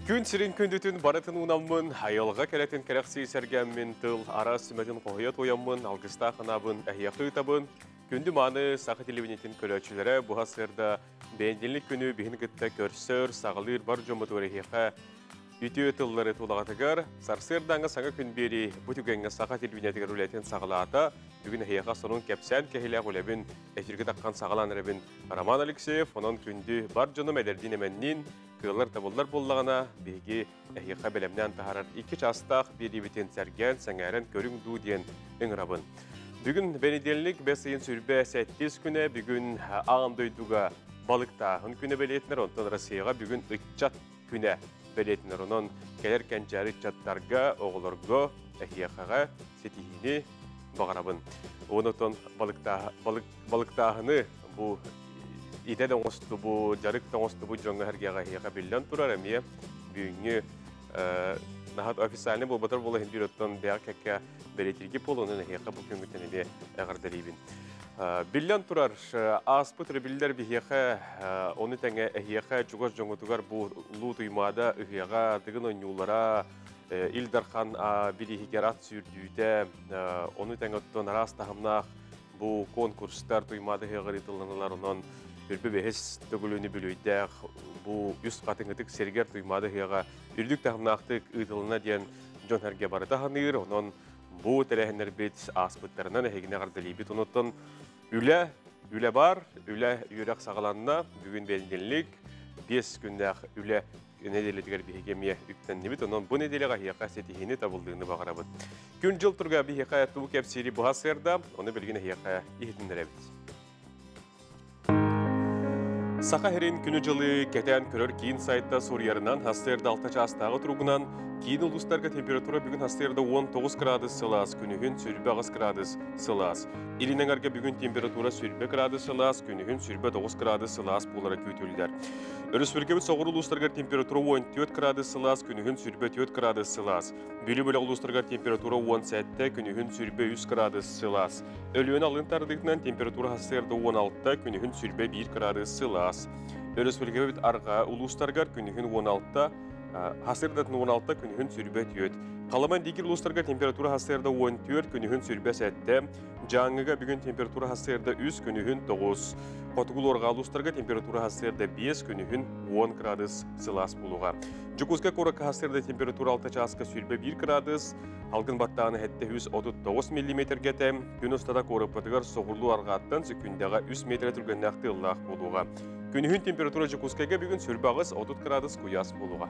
Күн сирин күндүтін баратын унаммын, айылға кәлетін кәрәқсі сәргәммен тыл, ара сүмәтін қоғият ояммын, алғыста қынабын, әйяқы ұтабын. Күнді маны сақы телевинетін көлөчілері бұға сырда бәйінденлік күні бейін күтті көрсір, сағылыр бар жомыт өрехеқа үті өтілері тулағатығар. Сарсырдаңы саңа күн бері бұтүгенге сақы телевинетігер үләтен сағылата, бүгін әйяқа сонun кәпсән кәхіләқ үләбін, әфіргі таққан сағылан әрбін Роман Алексеев, оның күнді бар жоным әлерден әмәннен кылар табылдар боллағана беге әйяқа бәлемнен тахарар 2 частақ бері бітен сәрген сәңәрін көрің ду ден үңірабын. Бүгін бәнеделік бәсейін сүрбә сәттес күні бүгін ағамдойдуға балықтағын күні бәлетінер, онтан Россияға бүгін үтчат күні бәлетінер. Онын кәлер кәнчәрі чаттарға, оғылырға, әйяқаға сетихіне бағарабын. Онытын балықтағыны бұл ите доңосты бұл, жарық доңосты бұл жоңға әргеға хеға білден тұрар әмие бүйіңі нахат официалны бұл бұтыр бұл әйін бүйреттен бәғ кәкке бәлетірге болуының хеға бұл күнгітен әне әғардарейбін. Білден тұрар аспытыры білдер бі хеға оны тәңе әйеға жүгіз жоңғытығар бұл лу тұймада үхеға дығын ойнулара Илдархан бiri хикерат сүрдүйді, оны тәңіттен арас тағымнақ бұл конкурстар тұймады хеғыр етілінілер, онын үрбі бәхес түгіліні білуйдәқ, бұл үст қатыңғытық сергер тұймады хеға үрдік тағымнақтық ұйтылына дейін жон әрге бары тағаныр, онын бұл тәрәхінер бет аспыттарынан әйгіне қардалейбет, оныттын үлі бар, үлі үйрек сағаланына бүгін бәлінденлік 5 күндәқ үлі неделетігер бігемия үктен небет, онын бұл неделеға хеқа сетихені табылдығыны бағарабыд. Күн жыл тұрға бігеқа тұғы кәпсері бұға сырда, оны білгені хеқа ехетіндер әбіт. Сақа херен күні жылы кәтән көрір кейін сайтта Сурьярынан хастырда 6 жастағы тұрғынан кейін ұлыстарға температура бүгін хастырда 19 градус сылас, күнігін сүрбе 9 градус сылас. Илінен әрге бүгін температура сүрбе градус сылас, күнігін сүрбе 9 градус сылас болары көйтілдер. Өріспіргебіт соғыр ұлыстарға температура 14 градус сылас, күнігін сүрбе 4 градус сылас. Бөлі-бөлі ұлыстарға температура 17, күнігін сүрбе 100 градус сылас. Өліен алын тардығынан температура хастырда 16, күнігін сүрбе 1 градус сылас. Өріспіргебіт арға ұлыстарға күнігін 16, хасырдатын 16 күнігін сүрбе түйет. Қаламан дегер ұлыстарға температура хасырда 14 күнігін сүрбе сәтті. Жаңыға бүгін температура хасырда 3 күнігін 9. Қотығыл орға ұлыстарға температура хасырда 5 күнігін 10 градус сылас болуға. Жүкізгі қорыққа хасырда температура 6 часқа сүрбе 1 градус. Алғын баттағыны әтті 139 мм кәті. Күн ұстада қорық бұтығар соғырлу арғаттан сүкіндеға 3 метр түргеннәқті ұллақ болуға. Күнігін температура жүкізгіге бүгін сүрбе 30 градус құяс болуға.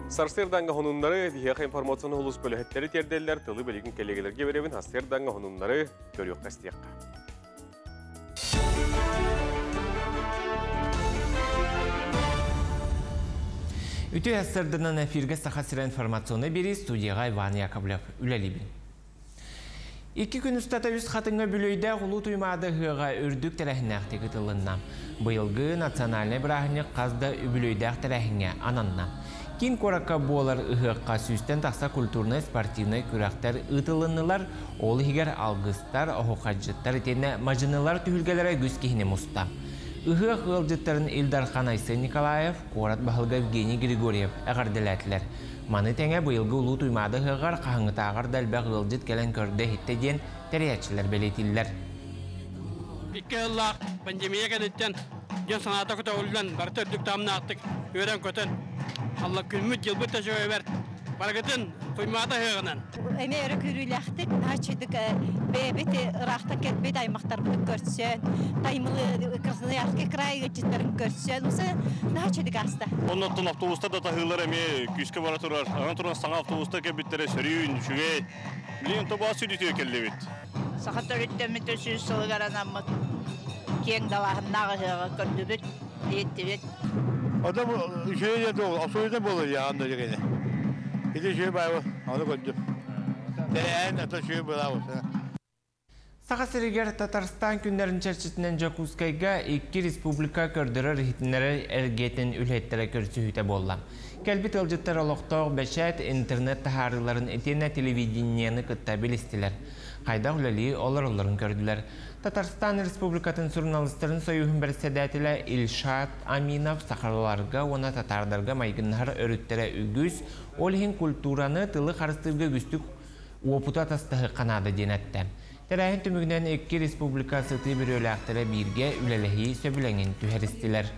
Сарсырданға хонунлары вихеқа информацияны ұлыс бөліхеттері терделер тылы білігін келегелерге беребін Сарсырданға хонунлары көрек қастияққа. Үті әсірдінен әфирге сақасыра информацияны бері студияға Иван Яковлев үләлебін. 2 күн ұстата үз қатыңға бүлейді ғылу тұймады ғыға үрдік тәрәхінәқтегі тылынна. Бұйылғы национальный бірағыны қазда бүлейдәқ тәрәхінге ананна. Кин коракка болар ұғыққа сүстен тақса культурный, спортивный күрәқтер ұтылынылар, ол егер алғыстар, оғықаджыттар етені мажынылар түхілгелері күз кейіне мұста. Ұғық ғылжыттарын Илдархан Айсы Николаев, Корат Бахылға Евгений Григорьев әғарделәтілер. Маны тәңе бұйылғы ұлу тұймады ғығар қағыңыта ағар дәлбә ғылжыт кәлін көрді хеттеден тәрәтшілер бәлетілер. 2 yıllık pandemiye gelitten, gen sanata kutu oldular, barıtı ördük tamına attık, öğren kötün. Allah külmüt yıl bütte şöyle verdi. Barıkıtın tuymada hığınan. Emeğe körüylektik, açıdık, bebeti ıraqta ketbet aymaktar bunu görsün, taymılı kırsını yarkı kırayı geçitlerini görsün, olsa ne açıdık hasta. Ondan avtobusta da tahılar emeğe küske bara turar. Ağın turan sana avtobusta kebitleri sürüyün, şüge. Bileğin tabağı sürütüyor kellevit. Sakat öğretmenimde süz sılgaranamık. Keng dalahınnağı hığı köndübüt, yettibit. Adam şöyle de olur, asılıyla bulur ya anlayacak yine. Bir de şöyle bayı, onu koydum. Dereyen ata şöyle bravo. Сақасырегер Татарстан күндерін чәрчетінен Жакускайга 2 республика көрдірі рихетінері әргетін үлеттері көрсүйіте болла. Кәлбет ылжыттар олықтау бәшәт интернет тахарыларын етене телевидениені күтті білістілер. Қайда үләлі олар-оларын көрділер. Татарстан Республикатын журналистерін союғын бір сәдәтілі Илшат Аминов сақарларға, оны татардарға майгыннар өріттері үгіз, олхин культураны тылы қарыстырғы күстік опыта тастығы қанады денетті. Тәрәйін түмігінен 2 республика сыты бір өләқтірі бірге үләліғи сөбіленген түхәрістілер.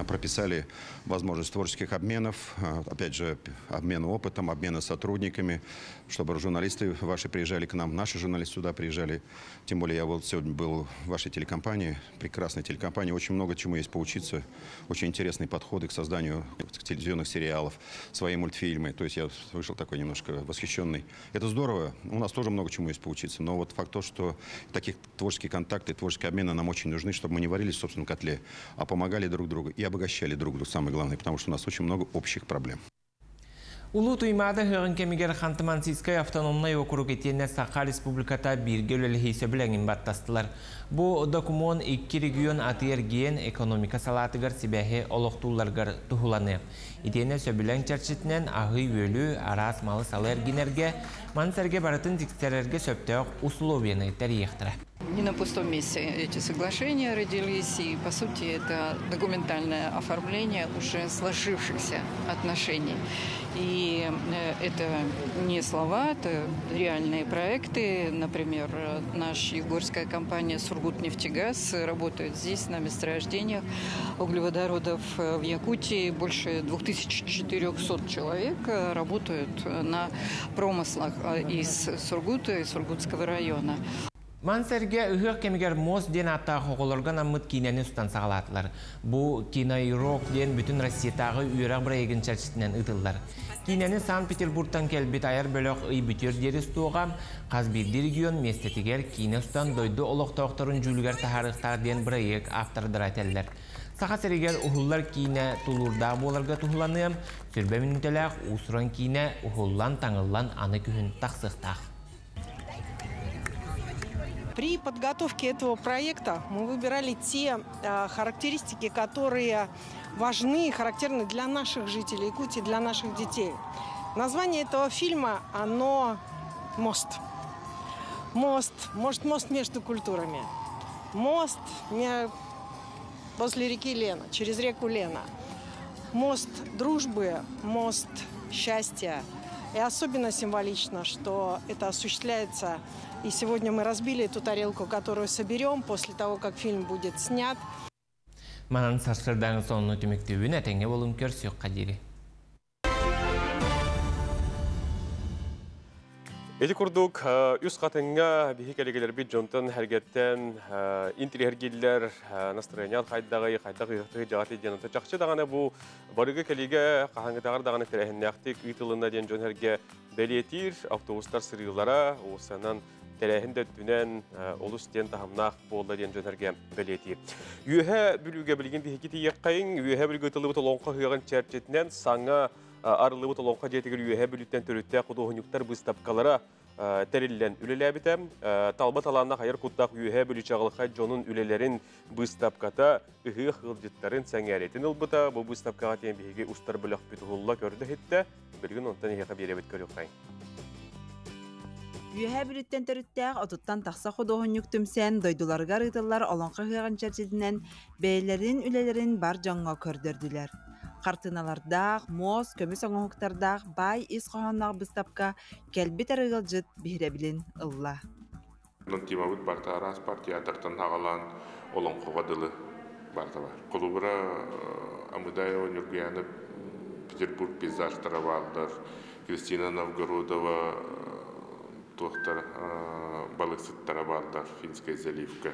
Прописали возможность творческих обменов, опять же, обмена опытом, обмена сотрудниками, чтобы журналисты ваши приезжали к нам, наши журналисты сюда приезжали. Тем более я вот сегодня был в вашей телекомпании, прекрасной телекомпании, очень много чему есть поучиться, очень интересные подходы к созданию телевизионных сериалов, свои мультфильмы. То есть я вышел такой немножко восхищенный. Это здорово, у нас тоже много чему есть поучиться, но вот факт то, что таких творческие контакты, творческие обмены нам очень нужны, чтобы мы не варились в собственном котле, а помогали друг другу и обогащали друг друга, самое главное, потому что у нас очень много общих проблем. Улу туймада хығын кемигер Ханты-Мансийскай автономный округ етенне Сақа республиката бірге өлелі сөбіләңін баттастылар. Бұ документ 2 регион атыерген экономика салатыгар себәхе олықтуларгар тұхуланы. Етенне сөбіләң чәрчетінен ағы өлі, арас малы салы әргенерге, мансерге барытын дикстерерге сөптеуқ условияны тәріқтірі. Не на пустом месте эти соглашения родились, и, по сути, это документальное оформление уже сложившихся отношений. И это не слова, это реальные проекты. Например, наша егорская компания «Сургутнефтегаз» работает здесь, на месторождениях углеводородов в Якутии. Больше 2400 человек работают на промыслах из Сургута и Сургутского района. Мансерге үхіқ кемігер мос ден атта қоғылырған аммыт кейнені ұстан сағалатылар. Бұ кинайрок ден бүтін Россиятағы үйрақ бір егін чәрчетінен ұтылдар. Кейнені Санкт-Петербургтан кәлбет айар бөліқ үй бүтер деріс туғам, қазберді регион местетігер кейне ұстан дойды олықтауқтарын жүлігер тахарықтар ден бір ек автордар әтелдер. Сақасырегер ұхыллар кейне тұлырда боларға тұхыланығым, сүрбе минутеләқ ұсыран кейне ұхыллан таңыллан аны күхін тақсықтақ. При подготовке этого проекта мы выбирали те характеристики, которые важны и характерны для наших жителей Якутии, для наших детей. Название этого фильма, оно «Мост». Мост, может, мост между культурами. Мост возле реки Лена, через реку Лена. Мост дружбы, мост счастья. И особенно символично, что это осуществляется. И сегодня мы разбили эту тарелку, которую соберем после того, как фильм будет снят. Манан сарсырдан сонны түміктеуін әтенге болым көрсек қадері. Эти курдук үс қатынға бихикелегелер бит жонтан әргеттен интеллигерлер настроеният қайдағы ұйықтығы жағаты денуті жақшы дағаны бұл барығы келеге қағаңғытағыр дағаны тәрәхіннәқтік үйтілінна ден жон әрге бәлетір автобустар сырғылара осынан тәрәхінді түнен олыстен тағымнақ болды ден жон әрге бәлетір. Үйе бүліге білген бихикеті еққайын, үйе бүліге тұлыбы тұлонқа хүйіған чәрчетінен саңа арылығы толонқа жетігір үйе бүліттен түрітті құдуғынюктар бұстапқалары тәрелілен үлеләбітім. Талба таланына қайыр құттақ үйе бүліч ағылға жонын үлелерін бұстапқата үхі қылжыттарын сәңәретін ұлбыта. Бұл бұстапқаға тен бейге ұстар бүліқ бүтіғылла көрді хетті. Біргін онтан еға беребет көріққайын. Үйе бүліттен түріттәқ отыттан тақса құдуғынюктымсен дойдуларға рытылар олонқа хыған чәрчетінен бәйлерін үлелерін бар жаңға көрдірділер. Қартыналардағы, моз, көміс оңықтардағы бай ис қоғаннағы бұстапқа кәлбет арығыл жыт бейребілін ұлла. Тимабыт барта арас бар театртан ағалан олон қоғадылы барта бар. Құлыбыра Амыдай Онюргияны Петербург пейзажтары балдар, Кристина Новгородова тоқтар балықсыттары балдар, Финская заливка.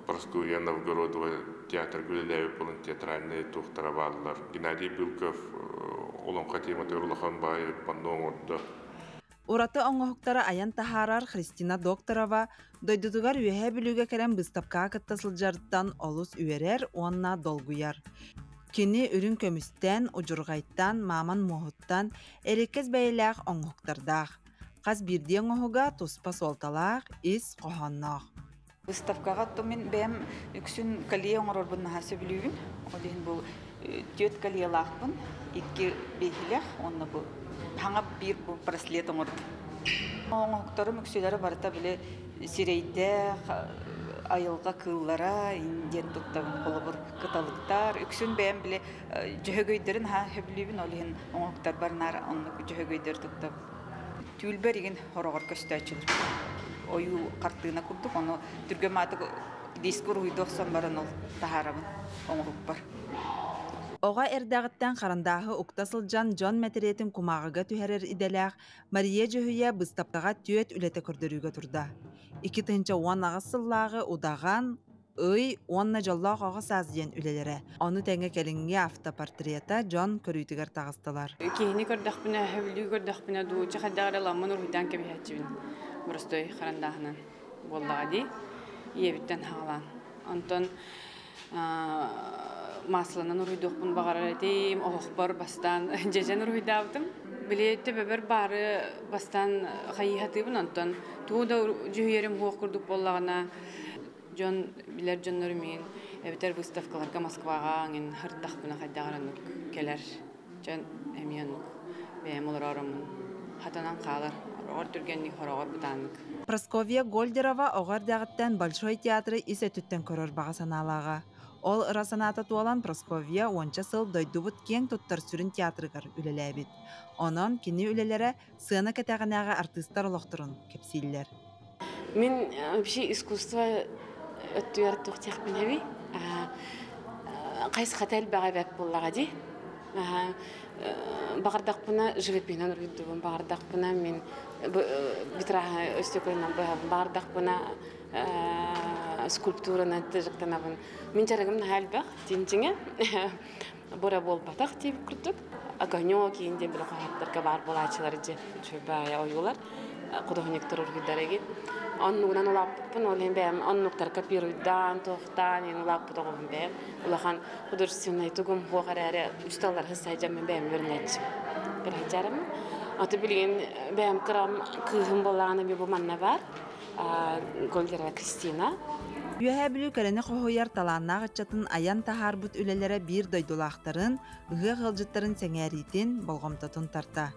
Проскурья Новгородова театр Гулилеви полын театральные тухтараваллар. Геннадий Билков, олонқа тематы Урлахан Баев, Пандон отды. Ураты оңғықтары Аян Тахарар, Христина Докторова, дойдудугар үйе бүліге кәрен бұстапқа кыттасыл жарыттан олыс үйерер, онна долгуяр. Кені үрін көмістен, ұжырғайттан, маман мұғыттан, әрекез бәйләқ оңғықтардағы. Қаз бірден оғыға тұспа солталақ, ес қоғаннақ. Выставкаға мен бәм үксін калия оңырор бұнна хасы білуін. Олеген бұл төт калиялақпын, екі бейхілях, онны бұл таңап бір бұл браслет оңырды. Оңықтарым үксілері барыта біле сирейді, айылға кыллара, инден тұттағын қолы бір кыталықтар. Үксін бәм біле жөхөгөйдерін хөбілуін, олеген оңықтар барынар, онны жөхөгөйдер тұттағын. Түлбер еген орағыр көсті açılır. Oyu kartığına kurduk, onu Türkmen atık diskur uyduksan barın ol, taharabın, oңurup бар. Оға әрдағыттан қарандағы ұқтасылжан Джон Мәтеретін кумағыға түхәрер иделәқ Мария жөйе бұстапқаға түйет үлеті көрдірігі тұрда. 2-10 ағысыллағы ұдаған үй 10 жоллақ оға сазден үлелері. Оны тәңе кәлінге автопортрета Джон көрійтігер тағыстылар. Кейіні көрдіқпіне, өбілі көрдіқпіне дуучы қаддағыраламын ұрғыдан кәбіхәтчібін. Бұрыстой қарандағынан болдыға дей, ебіттен хағалан. Онтон масланан ұрғыдықпын бағарар етейм, оғықпар бастан жежен ұрғыдавдым. Білетті бәбір бары бастан қайығатыбын, онтон туғыда жүйерім хоқ күрдік болағына жон білер жонлары мен әбітер выставкаларға Москваға аңын хырдақпына қайдағаранық келер. Жон әмиянық бәйім олар орымын. Хатанан қалар. Просковия Гольдерова оғардағыттан Большой театры есе түттен көрір баға саналаға. Ол ырасаната туалан Просковия онча сыл дойдубыт кен туттар сүрін театрығар үлеләбет. Онын кені үлелері сыны кәтәғанағы артистар олықтырын кепсейлер. Мен вообще искусство өттуер тұқтияқ мен әбей. Қайсы қатәл баға бәк боллаға дей. Бағардақпына живепинен ұрғыдығын, бағардақпына мен бітіраға өстекөлінен бұғавын, бағардақпына скульптураны тұжықтанабын. Мен жарығымны әлбәқ, тенчіңе бұра бол батақ дейіп күрдік. Ағаньо кейінде бір қағаттарға бар бол ачылар де шөбәя ойылар, құдығынектір ұрғыдар егет. Оннуғынан ұлаппын, олен бәм, оннуқтар копируйдан, тоқтан, ен ұлаппы тоғым бәм. Улахан художественный тугум хоғар әрі ұсталар хысайжам мен бәм өрнәтшім. Бір айтарым. Оты білген бәм қырам күйім болағаны бе бұманна бар. Гольдерова Кристина. Үйәһә білу кәрені қоғойар таланнағы чатын аян тахар бұт үлелері бір дойдулақтарын, ұғы ғылжыттарын сәңәритін болғымтатын тарта.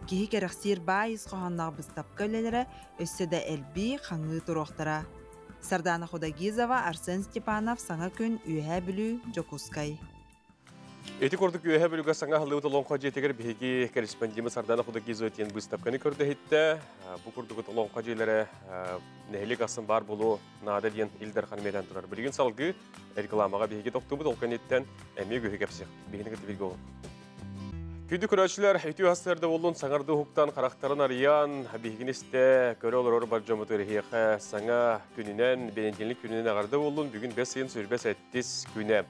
Кейі кәріқсер байыз қоғаннағы бұстапқа үлелері өсседі әлбі қаңы тұроқтыра. Сардана Худагизова, Арсен Степанов, Саңа күн үйәһә білу Жокускай. Эти кордук үйәһә білуға саңа ғылығы толонға жетегер бейге корреспондимы Сардана Худагизова тен бұстапқаны көрді хетті. Бұл көрдігі толонға желері нәхілік асын бар болу нады ден Илдар Ханмедан тұрар. Білген салғы рекламаға бейге тоқтубы толқан еттен әме көйі кәпсек. Бейгені күтті білгі олын. Күйді көрәшілер үті астырды олын саңарды хуқтан қарақтарын ариян бейгенесте көрі олар бар жомытыр хеқі саңа күнінен, бененденлік күнінен ағарды олын бүгін 5 сүйін сүрбес әттіс күні.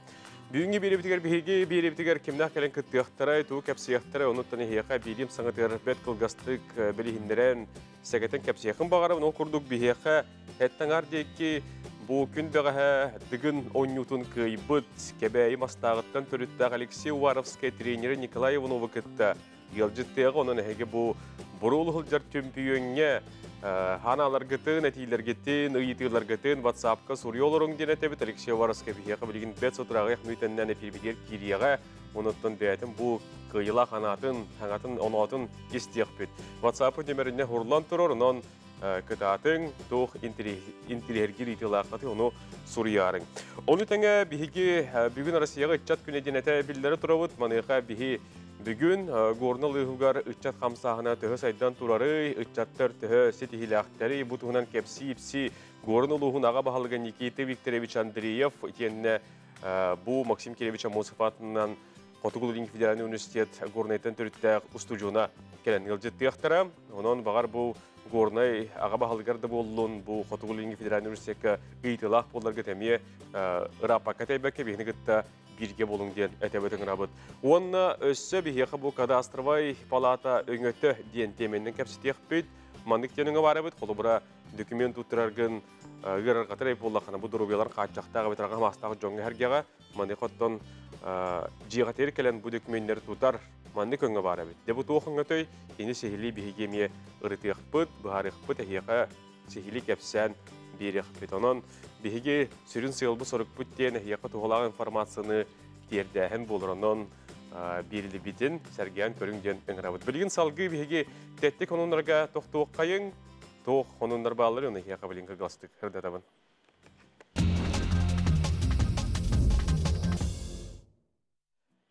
Бүгінгі беребітігер бейге беребітігер кемнақ кәлін күттіяқтарай, туы кәпсияқтарай, оныттаны хеқа бейдем саңытығар бәт қылғастық білігіндерін сәгетін кәпсияқын бағарабын, ол күрдік бейхеқа әттіңар дейкі бұл күн бәғаға дығын онютын күйбіт кәбәйім астағыттан түріттіғ Алексей Уваровскай тренері Николай Ивановы күтті. Елжіттіғі оның әйге бұл бұрулы ғылжар түмпүйенге ханалар гытын, әтейлер гетін, ұйытығылар гетін, WhatsApp-қа сұры олырың ден әтебет Алексей Уваровскай бейхеқа білген бәт сотырағы әхмейтіннен әфирбедер кирияға оныттын бәйтін бұл қиыла қанатын, онатын естеқ бет. WhatsApp-ы демеріне ұрлан тұрыр, оның кытатын тоқ интеллергер итылақаты оны сұрыярың. Оны тәңі бейге бүгін Россияға үтчат күнеден әті білдері тұрауыд, манайға бейге бүгін ғорны лығығар үтчат қамсағына түхі сайдан тұрары, үтчаттар түхі сетихилақтары, бұтығынан кәпсі-епсі ғорны лығын аға бағалыған Никита Викторович Андреев, етеніне бұл Максим Керевич Амосыфатынан Қотығыл Федеральный университет ғорнайтын түріттәқ ұстужуына кәлін ғылжеттіяқтара. Онын бағар бұл ғорнай аға бағалығарды болуын бұл Қотығыл Федеральный университетке ұйтылақ боларға тәмие ұрапаққа тәйбәкке бейінігітті бірге болың ден әтәбетін ғырабыд. Онына өссі бейхеқі бұл кадастровай палата өңөтті ден теменнің кәпсетеқ бейд. Мандық теніңі бары бейд, қолы бұра документ ұттырарғын ғырар қатырай болақына бұл дұрубияларын қатчақтағы бетірға мастағы жоңғы әргеға. Мандық оттон жиғатер келен бұл документтер тұтар манны көңі бара бит. Дебу тоқыңа төй, ені сехили бігемие ұрытықпыт, бұғарықпыт әйеқа сехили кәпсән беріқпыт. Онын біге сүрін сылбы сұрықпыт ден әйеқа тұғылағы информацияны тердәхін болырынан берілі бітін сәргеян көріңден өңірабыд. Білген салғы біге тәттік онынларға тоқтуық қайың, тоқ онынлар бағалары оны әйеқа білін қырғастық. Хырдатабын.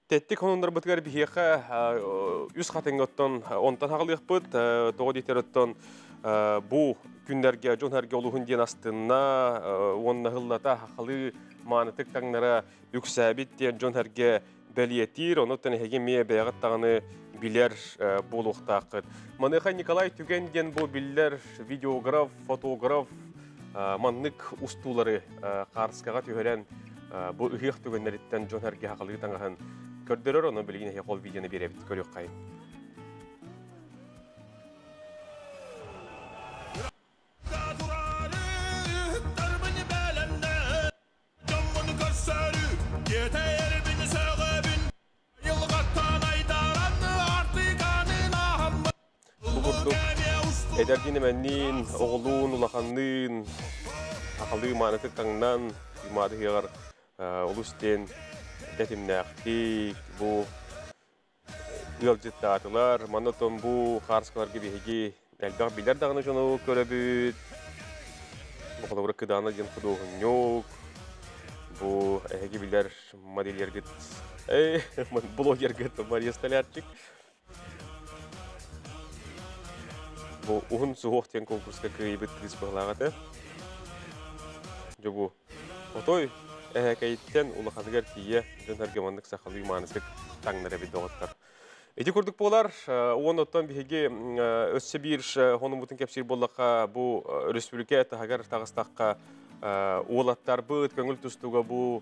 Тәттік онындар бұтығар бігеқа үз қатыңғыттан онтан хағылық бұд, тоғы дейтеріттен бұл күндерге, жонәрге олығын ден астына, онына ғыллата хақылы манытық таңнара үксәбіттен жонәрге бәлиетір, оныттан әгеме бәйғаттағыны білер болуқтақыд. Маныға Николай Түгенден бұл білер видеограф, фотограф, маннық ұстулары қарысқаға түйерен бұл ұйық түгендеріттен жонәрге хақылы таңғын көрдірір, оны білген қол видеоны беребіт көрек қайын. Эдердин мәннин, оғылуын, улақаннын, ақылды манытық таңнан, имады хеғар ұлыстен тәтімнәқтік, бұл ұялжыттатылар, манытын бұл қарсқалар кебеге әлбәқ білер дағыны жоны көрәбіт, бұқылығыры қыданы ден құдуғын yok, бұл әге білер модель ергіт, блог ергіт Мария Столярчик. Бұл ұғын сұғықтен конкурсқа көйбіт қыз бұғылағаты. Жобу, отой әкәйттен ұлықадығар тие жөнәрге мандық сақалы маңыздық таңнары беді оғыттар. Эти көрдік болар, оған оттан бігеге өсі бір ғоның бұтын кәпсір болаққа бұл республика тағар тағыстаққа оғылаттар бұд, көңіл тұстуға бұл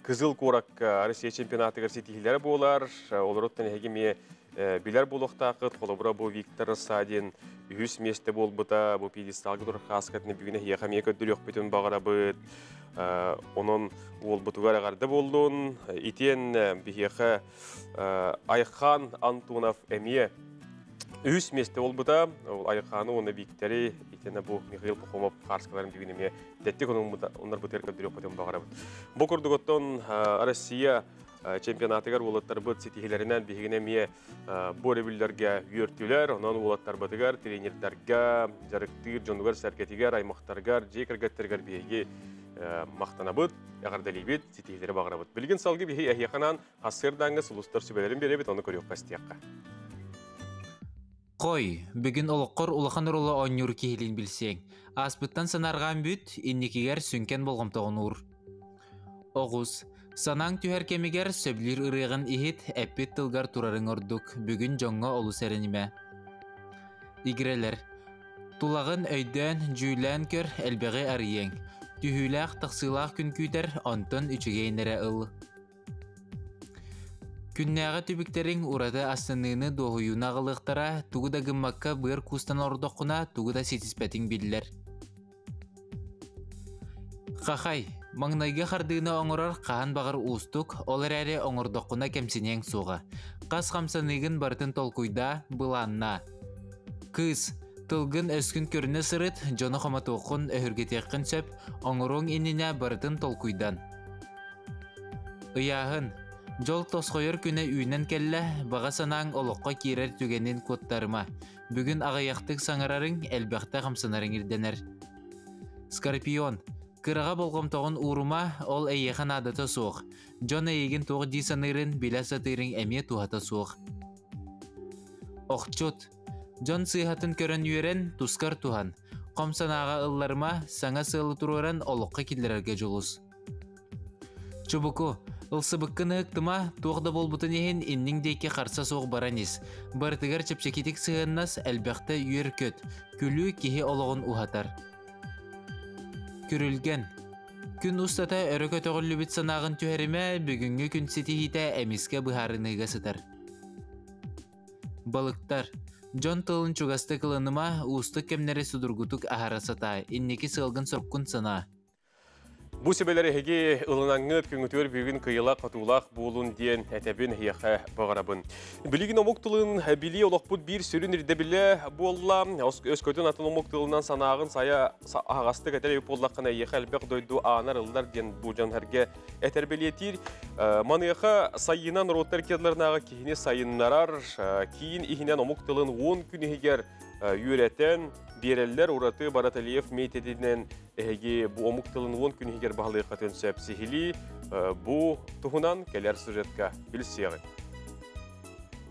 Кызыл Корак Россия чемпионаты көрсетілері болар, олар оттан әгеме Билер болуқтақыт, қолыбыра бұл Виктор Садин үйіс месті бол бұта, бұл педесталғы дұр қасқатыны бүгіне еқаме көдділік бөтін бағыра бұд. Оның ол бұтығар ағарды болдың. Итен бігеқі Айхан Антонов әме үйіс месті бол бұта. Айханы оны Викторі, итені бұл Михаил Пухомов қарсқаларын бүгінеме дәттік онар бұтыр көдділік бөтін бағыра бұд. Бұл күрдігіттен Россия чемпионатыгар улаттар быт сетихилеринен бигине мие боребиллерге үйөртүлер, онан улаттар бытыгар тренердерге, жарыктыр, жондугар сәркетигер, аймақтаргар, жекергеттергер биги мақтана быт, ягардали бит, сетихилери багыра быт. Билген салгы биги әхияқанан асырдаңғы сулустар сүбелерін беребет, оны көрек қастияққа. Қой, бүгін олыққыр улахан ұрылы ойнур кейлін білсең. Аспыттан санарған бүт, иннекегер сүнкен болғымтағын ұр. Оғыз, санаң түхер кемегер сөблер ұрығын ихет әппет тылғар тұрарын ордық бүгін жоңға олу сәрініме. Игрелер. Тулағын өйден жүйлән көр әлбәғі арыең. Түхіләқ тақсылақ күн күйтер онтын үчігейнері ұл. Күннәғы түбіктерің ұрады астыныны доғыюна ғылықтара тұғыда гыммаққа бұйыр күстан ордықына тұғыда сетіспәтің білдер. Қақай. Маңнайға қардығына оңырар қаған бағыр ұстық, олар әрі оңырдықына кәмсінен суға. Қас қамсанығын бартын толкуйда бұланна. Кыз, тылғын өскін көріні сырыт, жоны қоматуқын өхіргетеқін сөп, оңырың еніне бартын толкуйдан. Ұяғын, жол тосқойыр күні үйінен кәлі, баға санаң олыққа керер түгенін көттарыма. Бүгін ағаяқтық саңырарың әлбәқті қамсанарың ирденер. Скорпион. Кыраға болғымтағын ұрыма ол әйеқан адыты соқ. Жон әйеген тоғы дейсанырын біләсі тырың әме туғата соқ. Оқчут. Жон сыйхатын көрін үйерен тұскар туған. Қомсанаға ұлларыма саңа сылы тұрырын олыққа келдерерге жолыз. Чубуку. Ұлсыбыққын ұқтыма тоғда болбұтын ехен иннің дейке қарса соқ баранес. Бартығар чепчекетік сығыннас әлбәқті үйер көт. Күлі кеге олығын ұхатар. Күрілген. Күн ұстата өрікі тоғылы біт санағын түхәріме бүгінгі күн сетихиті әмеске бұхарыныға сытар. Балықтар. Жон тылын чуғасты қылыныма ұстық кемнері судыргутук ағара сата, иннекі сылғын сұрқын сана. Bu sebelleri hegi ılınаңыт көңүтөр бүгүн кыйылак катуулак болун диен этебин хияха багарабын. Билигин омуктулун били олокпут бир сүрүн ирдебиле болла өскөтүн атын омуктулунан санагын сая агасты кетер боллаккана ехелбек дойду анар ылдар диен бу жанарга этербелетир. Маныха сайынан роттер кедлернага кийини сайыннарар кийин ихинен омуктулун 10 күн егер үйрәтен береллер ураты Бараталиев методинен эги бу омуктулун 10 күн егер баглыга төнсөп сихили бу тухунан келер сюжетка билсеги.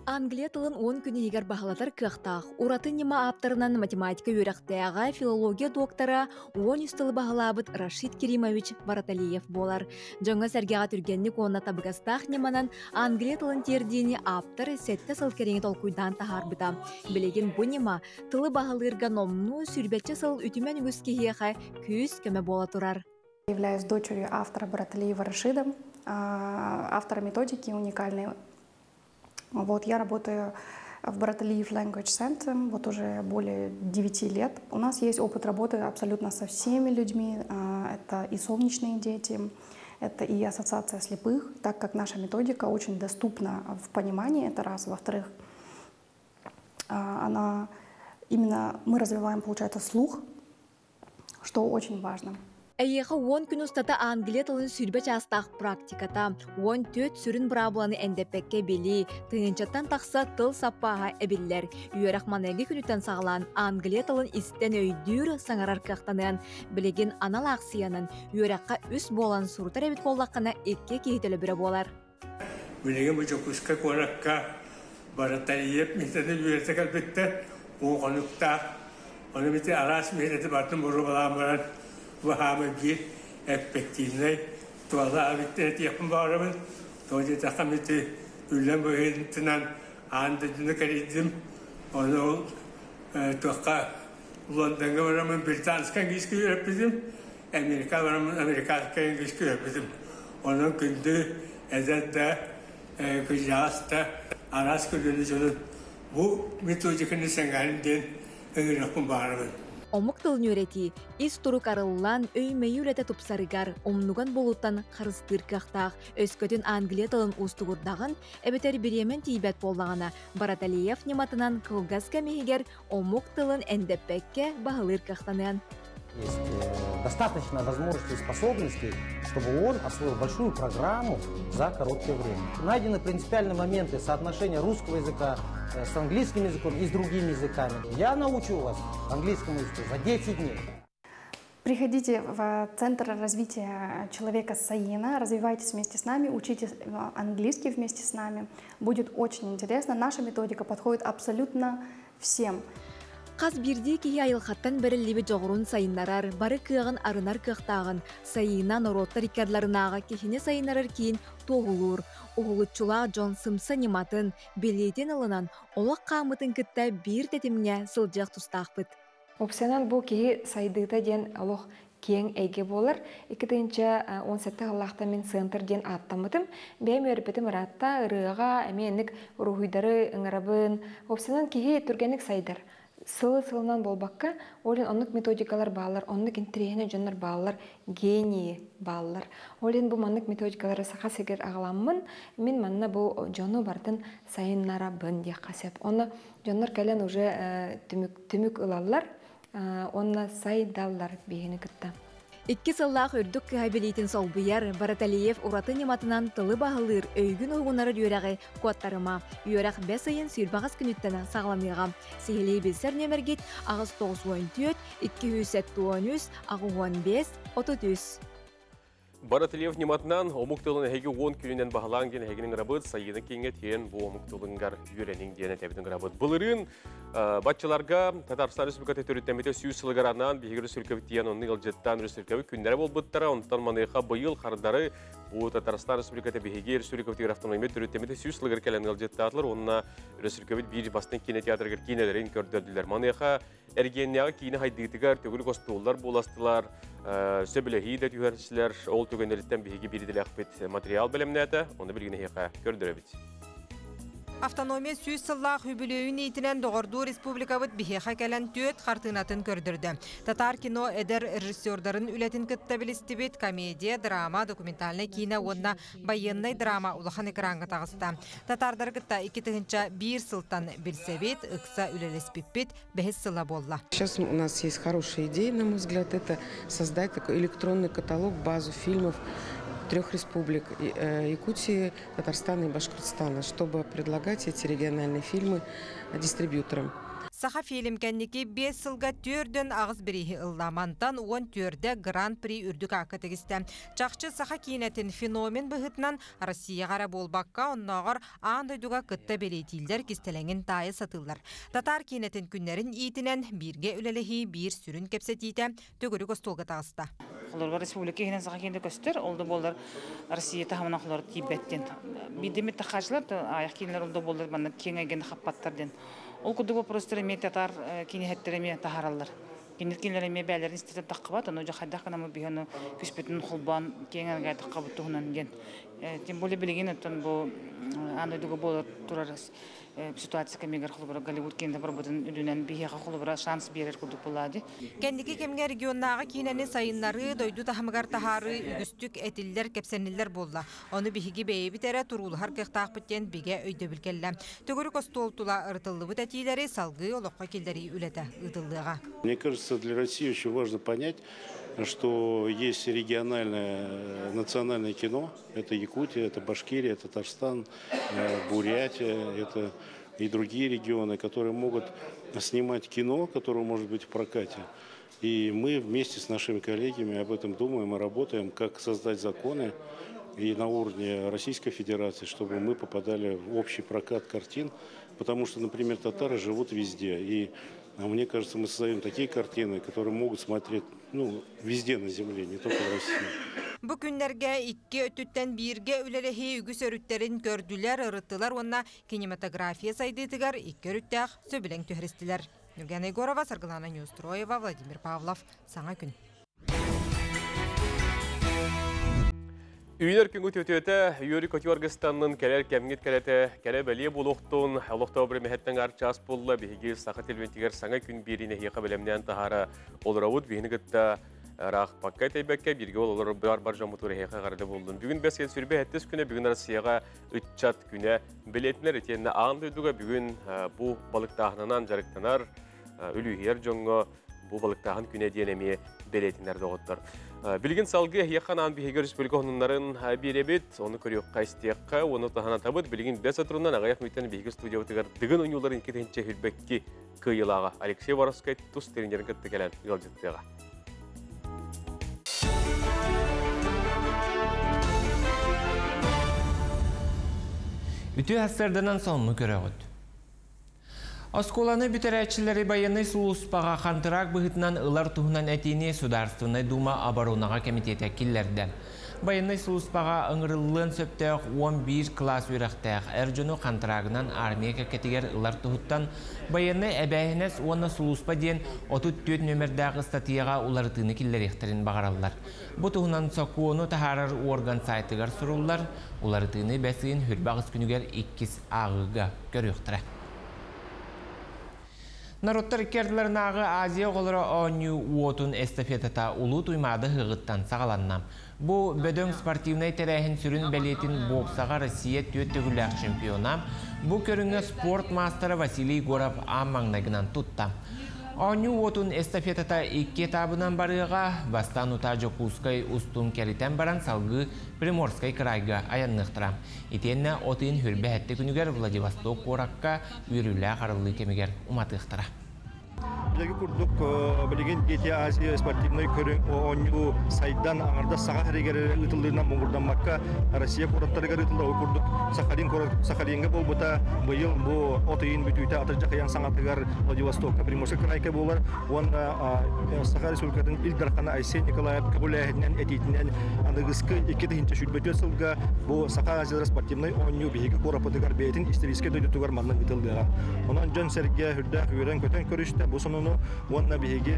Англия тылын 10 күн егер бағалатар кықтақ. Ураты нема аптарынан математика үйрәқтәға филология доктора 10 үстілі бағалабыт Рашид Керимович Бараталиев болар. Жаңа сәргеға түргенлік онна табығастақ неманан Англия тылын тердейіне аптар сәтті сыл кереңі толкуйдан тахарбыта. Білеген бұл нема тылы бағалырға номну сүрбетчі сыл үтімен үскеге күз көмі бола тұрар. Являюсь дочерью автора Бараталиева Рашида, автора методики уникальной. Вот, я работаю в Бараталиев Language Center вот уже более 9 лет. У нас есть опыт работы абсолютно со всеми людьми. Это и солнечные дети, это и ассоциация слепых, так как наша методика очень доступна в понимании, это раз. Во-вторых, именно мы развиваем, получается, слух, что очень важно. Әйеға 10 күн ұстата Англия тылын сүрбе частақ практиката. 14 сүрін бұрабыланы әндепекке бели, тыынчаттан тақса тыл саппаға әбіллер. Үйерақ манайғы күнітен сағылан Англия тылын істен өйдүр саңарар қақтанын. Білеген анал ақсиянын үйераққа үс болан сұртар әбіт болдаққана екке кейтілі бірі болар. Білеген бұл жоқысқа қонаққа Бараталиев методы үйерсек әлбетті оғанықта. Оны беті арас методы батын бұры баламыран. Вахамы бир эффективный туала авиттер тиякын барабын. Тоди тахамыты үлен бөйентінен андыдыны кәрейдім. Оны ол туаққа Лондонға барамын, британскан кешкі өреппедім. Америка барамын, америкаскан кешкі өреппедім. Оның күнді әзәдді, күжаста, арас күліні жолын. Бұл методиканы сәңгәрін ден өңірекпін барабын. Омук тылын өрети, ис турук арыллан өймей үлеті тупсарыгар, омнуган болуттан қарыстыр қақтақ, өскөтін Англия тылын устугурдағын, әбетер биремен тейбет болдағына, Бараталиев нематынан кылгаз кәмегер омук тылын әндеппекке бағылыр қақтанын. Есть достаточно возможностей и способностей, чтобы он освоил большую программу за короткое время. Найдены принципиальные моменты соотношения русского языка с английским языком и с другими языками. Я научу вас английскому языку за 10 дней. Приходите в Центр развития человека Саина, развивайтесь вместе с нами, учите английский вместе с нами. Будет очень интересно. Наша методика подходит абсолютно всем. Қаз бірде кей айылқаттан бәрілебі жоғырын сайынларар, бары күйіғын арынар күйіқтағын, сайынан ороттар икарларынаға кехіне сайынларар кейін тоғылыр. Оғылытчыла Джон Сымса нематын, белейтен ылынан, олақ қамытын күтті бір тетіміне сылжақ тұстақпыт. Опсенан бұл кей сайдыда ден олық кең әйге болыр. 2-17 ғылақта мен центр ден аттамытым. Бәйм өріпетім ұратта, ұрыға, әменік ұрығыдары ұңырабын. Опсенан кей түргенік сайдар. Сылы-сылынан болбаққа, олен онық методикалар балар, онық интерейіне жонар балар, гении балар. Олен бұл манық методикалары сақа сегер ағаламын, мен манна бұл жону бардың сайыннара бін де қасеп. Оны жонар кәлен уже түмік ұлалар, онна сайдалар бейіні күтті. 2 сыллақ үрдік кәбелейтін сол бұяр Бараталиев ураты нематынан тылы бағылыр өйгін ұғынары үйерағы куаттарыма. Үйерақ 5 айын сүйірбағыз күніттіні сағламыға. Сейлей білсер нөміргет ағыз 9-14, 213, ағы 15, 33. Бараталиев нематынан омуктылын әйгі 10 күнінен бағылан ген әйгінің рабыт сайыны кеңе тен бұл омуктылыңғар үйренің ден әтәбінің рабыт. Бұлырын батчыларға Татарстан Республикаты төреттеметі сүйі сылығаранан бейгірі сүркебіттен оның ғылжеттан рүстіркебі күндері бол бұттара, онтан маныға бұйыл қардары бұл Татарстан Республикаты бейгер сүркебіттер автономият төреттеметі сүйі сылығар кәлін ғылжеттатылар, онына рүстіркебіт бір бастың кине театргер кинелерін көрдерділер. Маныға әргенняға кейіні хайдығытығар төгіл қостуылар боластылар, сөбілі де түйершілер, ол төгенеліктен бейге бірділі ақпет материал бәлемнәті, оны білгіне хеқа көрдірі біт. Автономия сүйіз сыллақ хүбілеуін ейтінен доғырду республикабыт бихеха кәлін түйет қартынатын көрдірді. Татар кино эдер режиссердарын үлетін кіттабілістібет комедия, драма, документальный кино, онна военный драма улахан экранға тағыста. Татардар кітта 2-тігінші бір сылтан білсебет, ұқса үлелеспеппет, бәхес сыла болла. Сейчас у нас есть хорошая идея, на мой взгляд, это создать такой электронный каталог, базу фильмов 3 республик – Якутии, Татарстана и Башкортостана, чтобы предлагать эти региональные фильмы дистрибьюторам. Саха фильм кәннеке 5 сылға түрден ағыз бірейі ұлламантан 10 түрді гран-при үрдік ақытығысты. Чақчы саха кейінетін феномен бұғытынан Россия ғара болбаққа оннағыр аңдойдуға күтті белейтілдер кестелеңін тайы сатылар. Татар кейінетін күннерін етінен бірге үлелігі бір сүрін кепсетейті төгірі көстолға тағыста. Құлырға республика кейінен саха кейінді көстер, олды болдар Россия тағымына құлыр тейбеттен. Бидемет тақашылар, аяқ кейінлер олды болдар баны кен әйгенді қаппаттарден. Ол күдді вопростары мен татар кейінеттеріме тахаралар. Кейінеткенлеріме бәлерін істетіп таққыбат, оны жа қайдақ қанамы бігені күспетін құлбан кейінен ғайды қабыттығынан ген. Тем более білеген өттен бұл андойдығы болы тұрар ситуация кемегер құлыбыра Голливуд кейінді бір бұдың үлінен бігеға құлыбыра шанс берер күдік болады. Кәндікі кемге регионнағы кейінені сайынлары, дойду тахымығар тахары, үгістік әтілдер, кепсенілер болла. Оны бігі бейбітері тұрулығар қиқтақ біттен біге өйді білкелі. Төгірі костолтула ұртылы бұт әтилері салғы олыққа келдері үлеті ұтылдыға. Мне кажется, для России очень важно понять, что есть региональное, национальное кино. Это Якутия, это Башкирия, это Татарстан, Бурятия, это и другие регионы, которые могут снимать кино, которое может быть в прокате. И мы вместе с нашими коллегами об этом думаем и работаем, как создать законы и на уровне Российской Федерации, чтобы мы попадали в общий прокат картин, потому что, например, татары живут везде. И мне кажется, мы создаем такие картины, которые могут смотреть везде на земле, не только в России. Bu günlerge 2 ötütten birge ülelehi ügüs örütlerin gördüler, ırıttılar, ona kinematografiya saydıtıgar, 2 örüttəq söbülen tühristiler. Nurgen Egorova, Sargılana Newstroyeva, Vladimir Pavlov, sana gün. Үйінер күнгі төтеті Юрий Котиоргыстанның кәлер кәмгет кәлеті кәлі бәле болуқтың Аллахта обыры мәхеттің арчас болы бейгі сақы телвентігер саңа күн беріне еқі білімнен тағары олырауыд бейіні күтті рақ паққай тәйбәкке бірге олар бар жамытуры еқі ғарды болдың. Бүгін бәскен сүрбе әттіс күні бүгін Россияға үтчат күні білетінер етеніне аңдойдуға бүгін бұл балықтағынан жарықтанар үлігер жоңғы бұл балықтағын күне денеме білетінер доғыттыр. Білген салғы еқан аң бейгер республика онынларын беребет, оны көрек қайстеққа, оны тағана табыт, білген бәс атырынан ағаяқ мүйтен бейгі студия өтігер дығын ұйыларын кетенше хүлбәкке көйілаға. Алексей Воровскай тұс теріндерін көтті кәлін ұйылжеттіға. Үті әстердінен сонны көрегіт. Осколаны бүтерәтчілері баянный сұлуспаға қантырақ бұғытынан ұлар тұғынан әтейіне Сударственный дума оборонаға комитеті келлерді. Баянный сұлуспаға ұңырылын сөптәқ 11 класс үйрақтәқ әржіні қантырағынан армия кәкетігер ұлар тұғыттан баянный әбәйінес оны сұлуспа ден 34 нөмірдәғы статияға ұларытыны келлер ехтерін бағаралар. Бұ тұғынан соқуыны тахарар орган сайтығар сұрулар, ұларытыны бәсіғін хүрбағыз күнігер 2 ағыға көріқтірі. Народтар керділерінағы Азия қолыры оңю уотун эстафетата улу туймады ғығыттан сағаланнам. Бұ бөдөң спортивнай тәрәхін сүрін бәлетін боксаға Россия төттігіләқ чемпионам. Бұ көріңі спорт мастері Василий Горов аммаңнагынан тұттам. Оңю уотун эстафетата 2 табынан барыға бастан ұтажы Кускай устун кәрітен баран салғы Приморскай крайға аяннықтырам. Итенне отын хүрбе әтті күнігер Владивосток қораққа үйрілі қарылы кемегер ұматықтыра. Білегі күрдік білеген Дети Азия спортивный көрің оңю сайдан аңырда саға әрегері ұтылдығынан мұңғырдан маққа Россия қораттарығар ұтылды ол күрдік Сахалинге бол бұта бұйыл бұл отыйын бүтүйті атыржа қиян саңатығар Владивостокқа Приморскай крайка болар. Он Саха Республикатын Илдархана Айсен Николаев Кабуләйінен әтейтінен анығысқы 2-тігінші шүлбөті сылға бұл Саха Азия спортивный оңю бейгі қорапыдығар бәйтін истерийске дөйдітігар манның ұтылдыға. Онан жөн сәрге хүрдәқ үйрен көтен көрішті бу сонону онна биһиги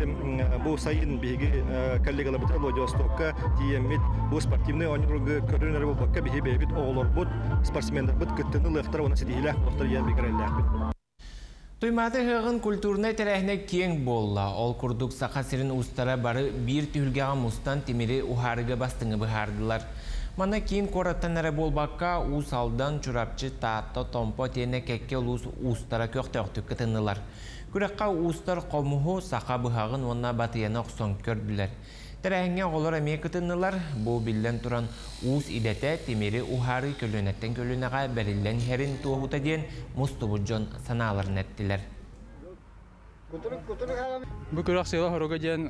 бу сайын биһиги коллегалар бит Владивостокка тиемит бу спортивный онругы көрүнөр болбакка биһи бебит оголор бут спортсмендер бут кыттыны лыктар оны сидилах лыктар ян бигреллах бит. Туйматы хыгын культурный терехне кең болла. Ол курдук сақасырын устара бары бир түлгеға мустан темири ухарыга бастыңы быхардылар. Мана кейін кораттан әрі болбаққа усалдан чурапчы таатта томпо тені кекке устара көқтөқтік кытынылар. Күрекқа устар қомуғу сақа быхағын онна батыяна оқсон көрділер. Терехне олар әме кытынылар, бұл білден тұран уус идеті темири ухары көлінеттен көлінеға бәрілден херін туғыта ден мұстыбуджон саналарын әттілер. Бұл күрек сейла хоруға ден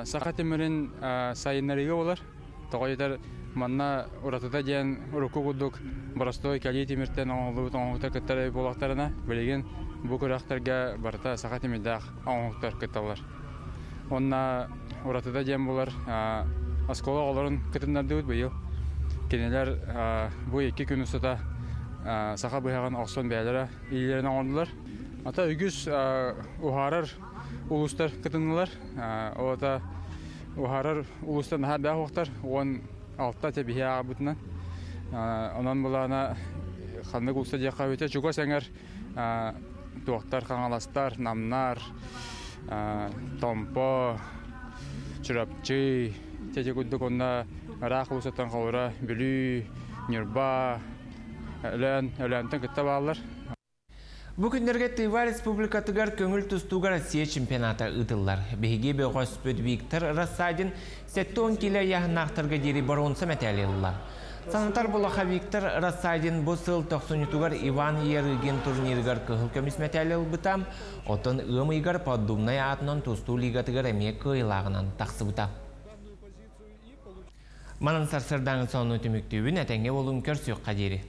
сақа темирин сайынларыға олар. Тоғайдар манна уратыда ден уруку құддық барастой кәлі темірттен оңғылы кіттары болақтарына білеген бұл күректарға барыта сақа темирдақ оңғылықтар кітталар. Онна уратыда дем болар аскола оларын кытыннарды өт бейіл. Кенелер бұл 2 күн ұстата сақа бұйаған оқсон бәлері иелерін оңындылар. Ата үгіз ұхарар ұлыстар кытынылар. Олата ұхарар ұлыстар нахар бәқ оқтар. Оған алтта тәбіхе ағабытынан. Онан бұлағына қандық ұлыстар деққа өте. Чуға сәңер туақтар, қаңаластар, намнар, томпо, чурапчы, тәте күддік онна арақ ұлыстан қалуыра бүлі, нюрба, өләнтін күтті бағалар. Бүгіндерге Тыва Республикатығар көңіл тұстуға Россия чемпионаты ұтылар. Беге беғоспөд Виктор Рассадин 7-10 келі яғынақтырға дері баронса мәтәлелілар. Санатар болаға Виктор Рассадин бұл сыл 90-тұғар Иван Еріген турниргар кығыл көміс мәтәлел бұтам, отын ұмыйгар поддумнай атынан тұсту лигатығар әме кыйлағынан тақсы бұта. Манын сарсырдаңын соны түміктеуін әтәңе олың көрсек қадері.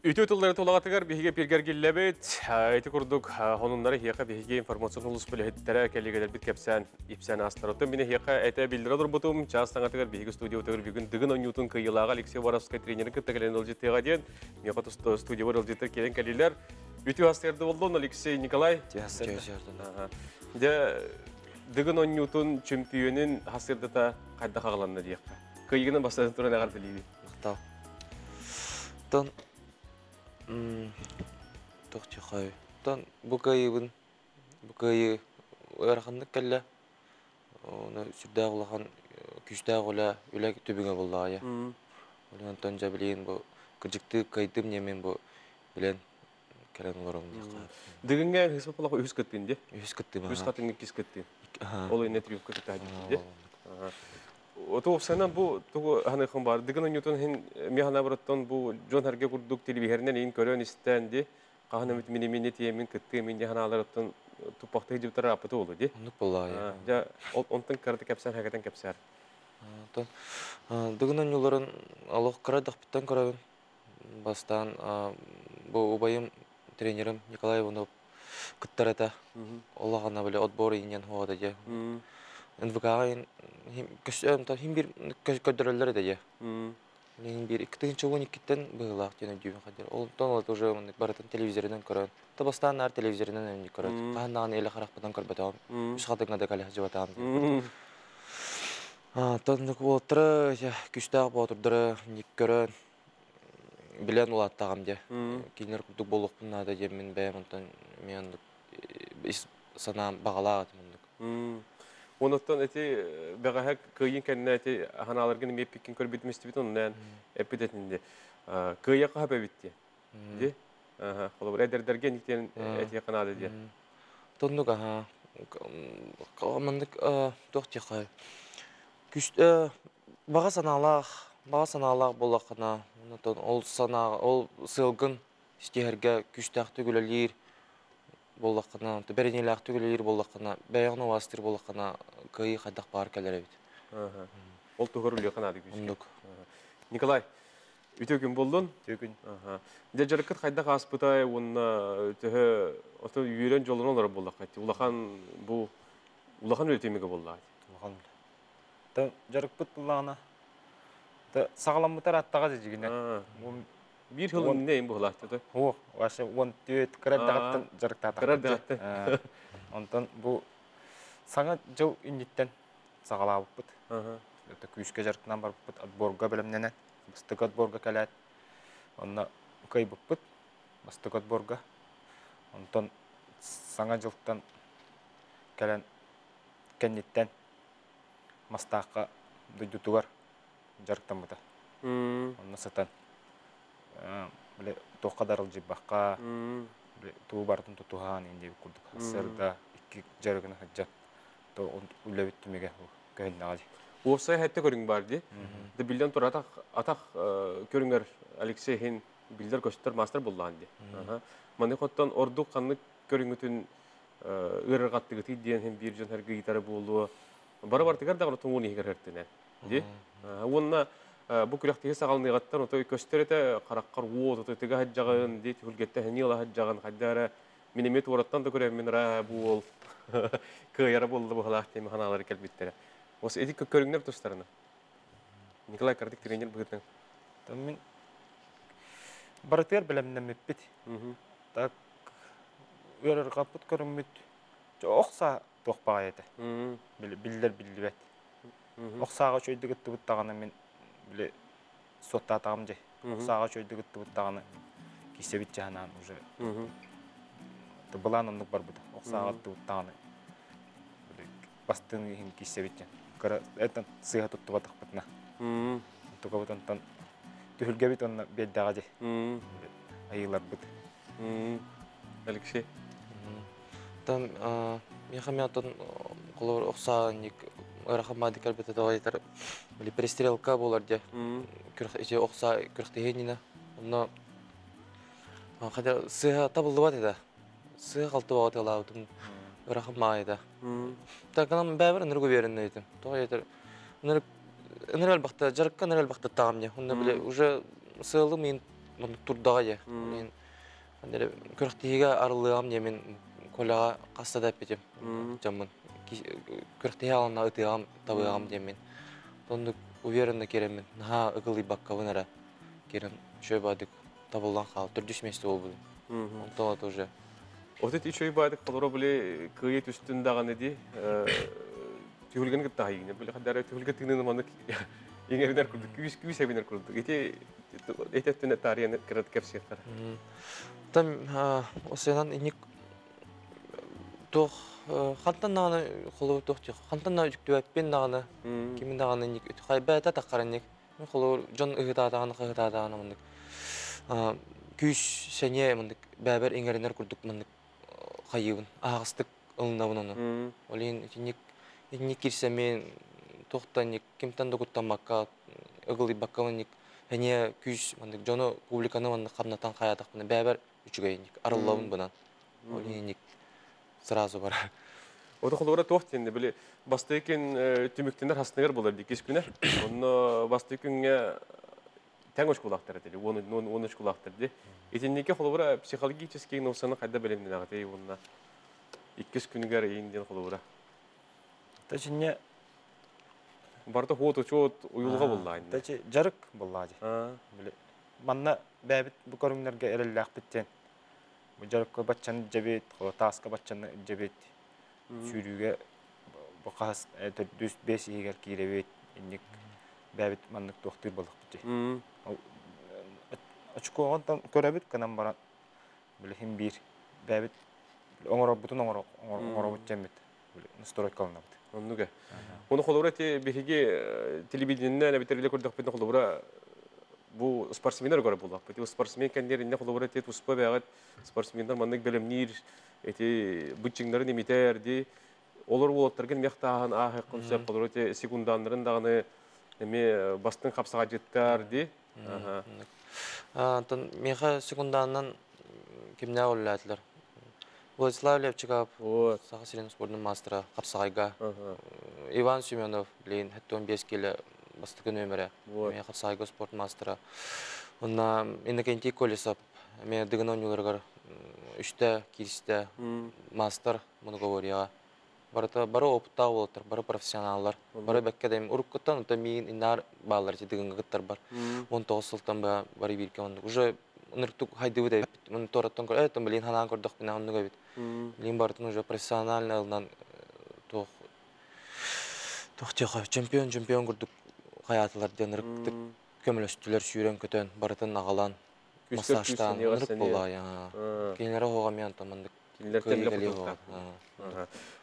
Үті ұтылдары толағатығар бейге пергергелләбет, әйті күрдік ғонынлары хеқа бейге информацион ұлыс біліхеттері кәлегелер бит кәпсән, ипсән астырыттым. Мені хеқа әйті білдірадыр бұтым, частаңатығар бейге студия ұтығыр бүгін дығын ойнютын күйылаға Алексей Воровскай тренері күттігілен ұлжеттеға ден. Мен қаты студия бар ұлжеттер келен кәлелер. Үті астырды болдың, Алексей Николай. Дығын ойнютын чемпионын астырдыта қайда қағыланды дейіққа. Күйігінің бастадың тұрын әғарды лейді. Тоқчы қай. Тон бұқайыбын, бұқайы ойарқандық кәлі. Оны сүрдәғ олаған, күштәғ ола өлі төбіңе болды ая. Олан тонжа білейін бұл күржікті қайдым немен бұл білен кәрен оларың дейққа. Дығынға хеспа болақы өз көттін де? Өз көттім. Өз қатыңға кес көттін. Ол өйне трюк көтті әдейін де? Отоқ сәнен бұл ғанықын бар. Дығын өңетін механа бұрыттан бұл жон әрге күрдік телевизерінен ең көрін істәнді. Қағын өмет мені тиемін күтті, мен ғаналарыптан тұпақты жептері апыты олы де? Онық бұл ая. Онтың қарды кәпсәр, әкетен кәпсәр. Дығын өңелерін алық қарадық біттен көрін. Бастан бұл ұбайым тренерім Николай Иванов күттір әті. Олағана біле отборы енен хоғады де. НВК-ға хим бир көдөрөлөр эде. Мен бир 2-12-тен быйлак жана дүйбөн кадер. Ол тонлот уже баратын телевизорунан көрөн. Табастан ар телевизорунан өндү көрөт. Кандаган эле каракпадан көрбөтөм. Үч хатыңга да кале жабатам. Тонлук болтур, күчтөк болтурдуру, ник көрөн. Билен улаттагам де. Кинер кудук болукпун ада же мен баймонтон мен санам багалаат мындык. Онуттан әте бәғәһәк көйін кәніне әте ғаналарғын меппеккен көрбетіместі бет онын әппететінде. Көйі қағап әбетте. Қолы бір әдердерге нектен әте қанады де. Тондық аға. Қаламандық тоқты қай. Баға саналақ болақына. Ол сылғын істерге күштәқті көлелер болақына, бәрінелі түгілер болақына, бәяғыны уастыр болақына көйі қайдақ бар кәлер әбет. Ол тұғыр үлі қанады күшке. Николай, өте күн болдың? Өте күн. Жарыққыт қайдақ аспытай, оны үйерен жолын олар болақ қайты. Улақан өлтемеге болақ. Жарыққыт болағына сағалам бұтар аттаға жегіне. Bir yılın neyim bu halahtı? О, ваше он түйет кырардагаттан жарыктатак. Кырардагаттан. Онтон бу саңа жыл үнниттен сагалабыппыт. Это күйшке жарыктан барыппыт, отборга белемненен. Бастык отборга келет. Онна кайбыппыт, бастык отборга. Онтон саңа жылтан келен кенниттен мастакка дүйдутугар жарыктан быта. Онна сатан. Биле тоқадарыл жиббаққа, туу бартын тутухан инде курдук. Сырда 2 жарыгына хаджат. То үлебит түмеге көйнагы. Осай хәтте көрүң бар ди. Ди билден тур атак көрүңөр Алексейхин билдер көчтөр мастер булган ди. Маны коттон ордук канны көрүңүтүн ырыргаттыгы тиден hem bir жөн хәрге гитара болуу. Бар тигер дагы туңуны хергертене. Ди. Онна bu külükteki sağalmıygattan otoy kösterete karakar uot otoy tega hajjagın dit hulgette heniyala hajjagın haddara minimet orattan da görem min ra bul kıyara boldu bu halahti mahanaları kelbittere. Os edik körüngler dostlarına. Nikolay Kardik trener bugün. Tamam. Baratır bilemden mepit. Tak örer kaput körümmüt. Oqsa toqpağaydı. Bildir bilibet. Oqsağa şöyle gitti bu tağına men bile sotta atağım je. Oqsağa şöyle gitti bu tağına kisebit jahanan уже. Тобылан оннук бар буда. Oqsağa gitti bu tağına. Бастын хин kisebit жан. Кара это сыга туттуга тақпытна. Туга бутан түһүлгебит онна беддага же. Айылар бут. Алексей. Там мехамятон колор оксаник рахмады калбете давайтар. Били перестрелка болар де. Күрхе окса күрхтегенина. Онна хада сыга табылды бат эде. Сыга калты багат алаудым. Рахмайда. Так нам бәбер нургы берен әйтем. Давайтар. Нырал бакта жарыкка нырал бакта тагымне. Онда биле уже сыгылды мен турдага же. Мен андер күрхтеге арылыгам де мен колага кастада петем. Жамын. Күрхтеге алына ытыгам табыгам де мен. Онда уверенно керемен. Наха ыгылый бакка вынара. Керем шөбадык табылган кал. Түрдүшместе болду. Онда уже. Отет içoy baydık kolora bile kıyet üstündağın edi. Tühülgen gitti hayine. Böyle kadar tühülgen tıgının manık yengerler kurduk. Küs eviner kurduk. Ete tüne tarihe kırat kerşekler. Tam o senan inik toh xantan nağını kolu toh diyor. Xantan nağı yüktü ben nağını kimin nağını inik kaybeta takarannik. Kolu John ıhıdağını kıhıdağını manık. Küs senye manık beraber engerenler kurduk manık. Hayıbın, ağıstık ılınavın onu. Oleyin inik kirsemen tohtanik, kimten dokuttanmakka, ıgılый bakkamannik, hene küs, mandık, jonu publikanı mandık kamnatan kayadak bana, beraber üçügeynik, arılavın bana. Oleyin inik sırası var. O da kolora tohtiyende, böyle bastıyken tümüktenler hastneler bolar dikis güne. Onu bastıyken tengöş kulaktır dedi, onu kulaktır dedi. Etindeki kolora psikologический носаны кайда белемден агаты онна 2 күнгөр ийинден колора. Тачине барда фото чот уюлга боллайын. Тачи жарык боллажы. Биле манна бәбит бу көрүңнөргө эреллак биттен. Бу жарыкка баччаны жебет, таска баччаны жебет. Сүйрүгө бу кас 4-5 егер киребет, инник бәбит маннык доктор болуп бити. Açıkçası körabit kanam bana böyle hem bir bebek oңора butun oңора butcemmet böyle настройка kalındı. Onnuga. Onu kolora te bihiге телевидениене ne biterle kurduk bitne kolora bu sportsmenler göre bulak. Bu sportsmen kendileri ne kolora te uspa beğat sportsmenler mandık belemnir eti butçinglerin imiterdi. Olur bolotlargen mehtahan ahı konsept kolora te sekundanların dağını neme bastın kapsağa jettardi. Меха секунданнан кимне оллатлар. Владислав Левчиков, Саха-Сирен спортның мастера, Қапсағайга. Иван Семенов, блин, хәтті 15 келі бастығы нөмірі. Мен Қапсағайга спорт мастера. Онна Иннокентий Колесов, мен дығын ойныларғар 3-те кирісте мастер Монголорияға. бары опытта болотыр, бары профессионаллар. Бары бәккедем уруккаттан ута мин иннар баллар жидыгынга кыттар бар. 19 сылтан бары бирке ондук. Уже ныртук хайдыбы да мен тораттан көр, это билин ханан көрдүк мен ондуга бит. Билин бартын уже профессиональный алдан тох чемпион көрдүк хаятылар денирктик көмөлөстүлөр сүйрөн көтөн барытын агалан массажтан нырк була я. Кинлер хога мен тамандык. Кинлер темле кутта.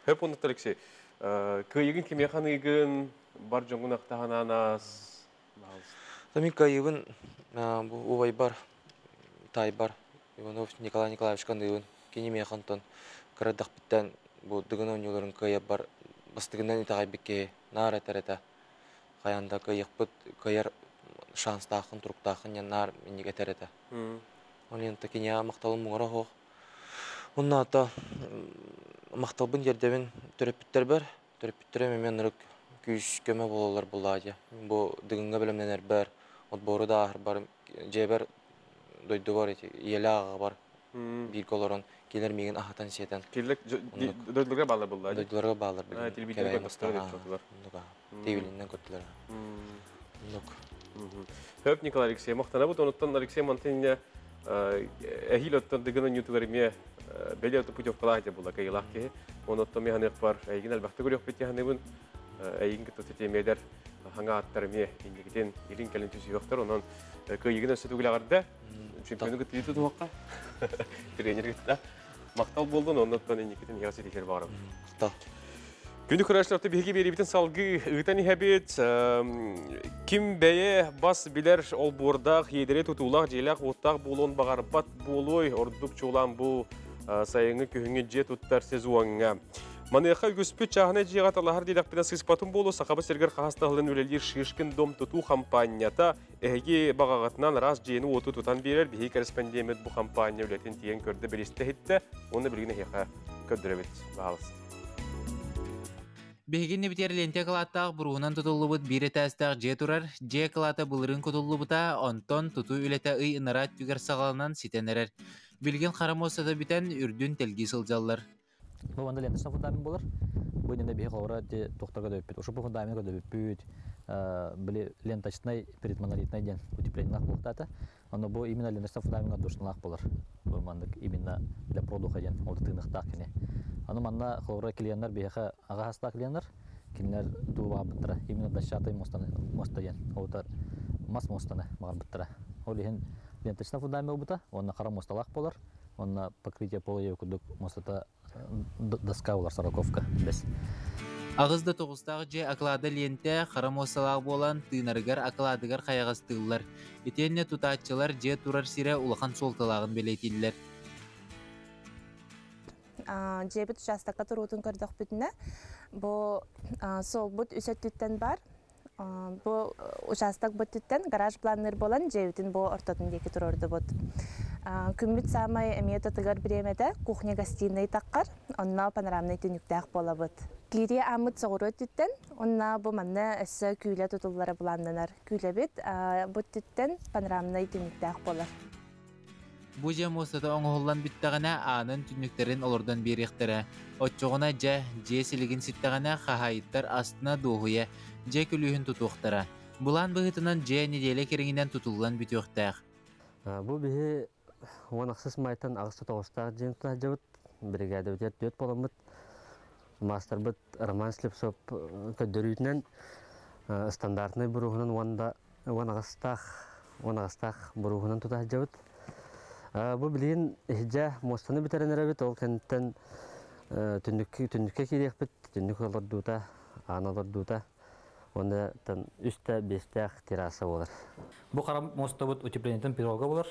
Хеп онут Алексей. Кыйгын кимеханыгын бар жоңгунак тахананас. Тами кыйгын бу убай бар. Тай бар. Иванов Николай Николаевич кандыгын кинемехантан кырадак биттен бу дыгын ойнолорун кыйып бар. Бастыгынан итагай бикке нара терета. Каянда кыйыкпыт кыйыр шанс тахын туруктахын нар миниге терета. Олен такиня макталым муңара хох. Онната макталбын жердебин төрөпүттөр бар. Төрөпүттөр мен нырык күч көмө бололор буллады. Бу дыгынга белемнер бар. Отбору да бар. Жебер дойду бар, елага бар. Bir kolorun gelir megen ahatan seten. Kirlek döydülere bağlı bullar. Döydülere bağlı. Televizyonda gösteriyor çocuklar. TV'linden götürdüler. Höp Nikolay Alexey, muhtana bu onuttan Alexey Mantin'e ehil ottan dıgının YouTuber'ime belli ottu putevkalar da bulla kayılah ki. Onuttan mehanek var. Egin elbette görüyor bitiyor hanımın. Egin kötü eder hangi atlarımı indikten ilin kalintüsü yoktur. Onun kıyıgın ösü garda. Чемпионы гытты туакка. Тренер гытта. Мактал болдун, оннотпан эникетин ясы текер барып. Мактал. Күндү кыраштарты биги берибитин салгы ыйтани хабит. Ким бее бас билер ол бордак едере тутулак желак оттак болон багарбат болой ордук чулан бу сайыңы көңү же туттар сезуаңга. Манеха үгіспі чағына жиғат Аллахар дейдақпена сыспатын болу, сақабы сергер қағастығылын өлелер шишкін дом тұту компанията әйге бағағатынан раз жиыны оты тұтан берер, бейі корреспондемет бұл компания өлетін тиен көрді білесті хетті, оны білгіне хеқа көддіребет бағалыс. Бейгенне бітер ленте қылаттағы бұруғынан тұтылы бұд бір етәстіғ же тұрар, же қылаты бұлырын көтілі бұта, онтон тұту өлеті үй ынырат түгер сағалынан ситенерер. Білген қарам осыда бітен үрдін телги сылжалар. Bu anda lentesine fundament bolar. Bu yine bir kavra de doktorga döpüt. Uşu bu fundament ga döpüt. Bile lentachnay передмонолитный ден утеплениях болтата. Оно бу именно лентесine fundament душнлах болар. Bu мандык именно для продуха ден олтыных такыне. Аны манна кавра клиентлер беха ага хаста клиентлер кинлер дуба битра. Именно дашатай мостаен. Отар мас мостана магар битра. Олихен лентесine fundament бута. Онна кара мосталах болар. Онна покрытие полоев кудук мостата доска олар сороковка бес. Ағызды тоғыстағы же ақылады ленте қарам осалақ болан тыынарыгар ақыладыгар қаяғыстығылар. Етенне тұтатчылар же турар сире улахан солталағын белетелілер. Жебіт жастаққа тұрутын көрдіқ бүтіне. Бұл сол бұт үсеттіттен бар. Бұл жастақ бұттіттен гараж планыр болан жебітін бұл ортатын декі тұрорды бұт. Күмбіт самай әмет отығар біремеді кухня-гостиной таққар, онна панорамный түніктәқ бола бұд. Кире амыт соғыры түттен, онна бұл манны әсі күйлі тұтылары бұландынар. Күйлі бет бұд түттен панорамный түніктәқ болар. Бұ жем осыда оңғылан біттіғана анын түніктерін олардан беректірі. Отчоғына же сілігін сіттіғана қағайыттар астына доғуя, же күлігін тұтуқтыра. Бұлан бұғытынан же неделі керіңінен тұтылған бүтіқтәқ. Бұл бігі он ақсыз майтан ағысты тоғыстағы жеңтіна жауыт, бригада өтер дөт боламыд. Мастер бұд роман слепсоп көддөрүйтінен стандартный бұруғынан он ағыстақ бұруғынан тұтағы жауыт. Бұл білген жа мостаны бітерінер өбіт, ол кәнттен түндікке керек біт, түндік олар дута, аналар дута. Онда үсті бестәқ терраса болар. Бұл қарам моста бұд утеплениетін пирога болар.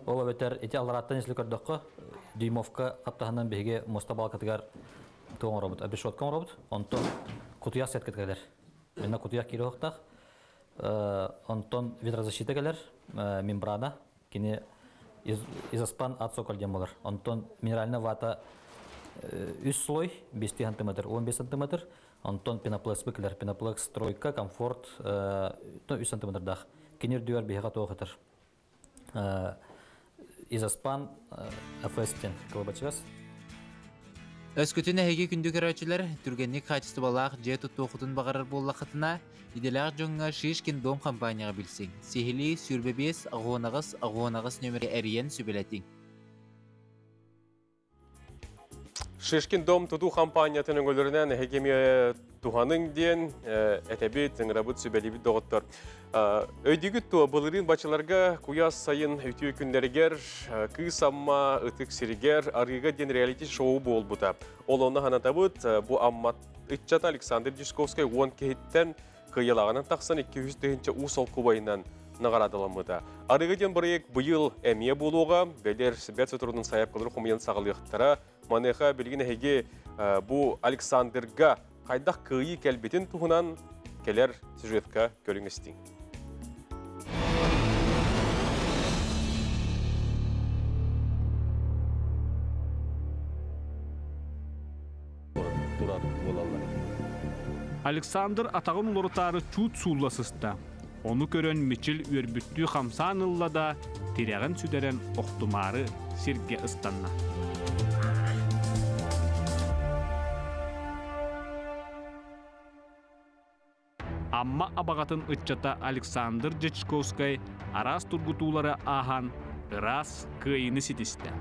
Ол өтер еті алараттан еслі көрдіққа дүймовка қаптағынан бейге моста балқатығар туған робот, обешотқан робот. Онтон құтыяқ сет кеткелер. Менна құтыяқ кері оқтақ. Онтон ветрозащита келер, мембрана. Кені изоспан от сокольден болар. Онтон минеральна вата үс слой 5 см, 15 см. Антон пеноплекс бекелер, пеноплекс тройка, комфорт, 3 см дах. Кенер дүйер бейға тоғытыр. Изоспан, АФС-тен, колобачығыз. Өскөтін әйге күнді көрәчілер түргенlik қачысты балақ же тұтты оқытын бағарар боллақытына иделәғ жоңға Шишкин дом компанияға білсең. Сехили сүрбебес ағуанағыз нөмірі әріен сөбелетің. Шишкин дом тұту компаниятының өлірінен әгеме туғаның ден әтәбет зіңірабыт сөбелебет доғыттыр. Өйдегі туа бұлырын бачыларға куяс сайын өтіу күндерігер, кыз амма ұтық сірігер арыға ден реалити шоу бол бұта. Ол оны ғанатабыт бұ аммат үтчат Александр Дишковскай 10 кейттен қиялағанын тақсан 200-тігінші ұсол кубайынан нағарадыламыда. Арыға ден бірек бұйыл әмие болуға, бәлер бәт сөтірінің саяп қылыр құмыян сағылықтара, манеха білген әйге бұ Александрға қайдақ күйі кәлбетін тұғынан келер сюжетка көріңістің. Александр атағын лоротары чуд сулласыста. Onu көрөн мечил өрбүттүү хамсан ыллада тирягын сүдерен оқтумары сирге ыстанна. Амма абағатын ытчата Александр Дечковскай арас тургутулары ахан ырас кыйыны ситисті.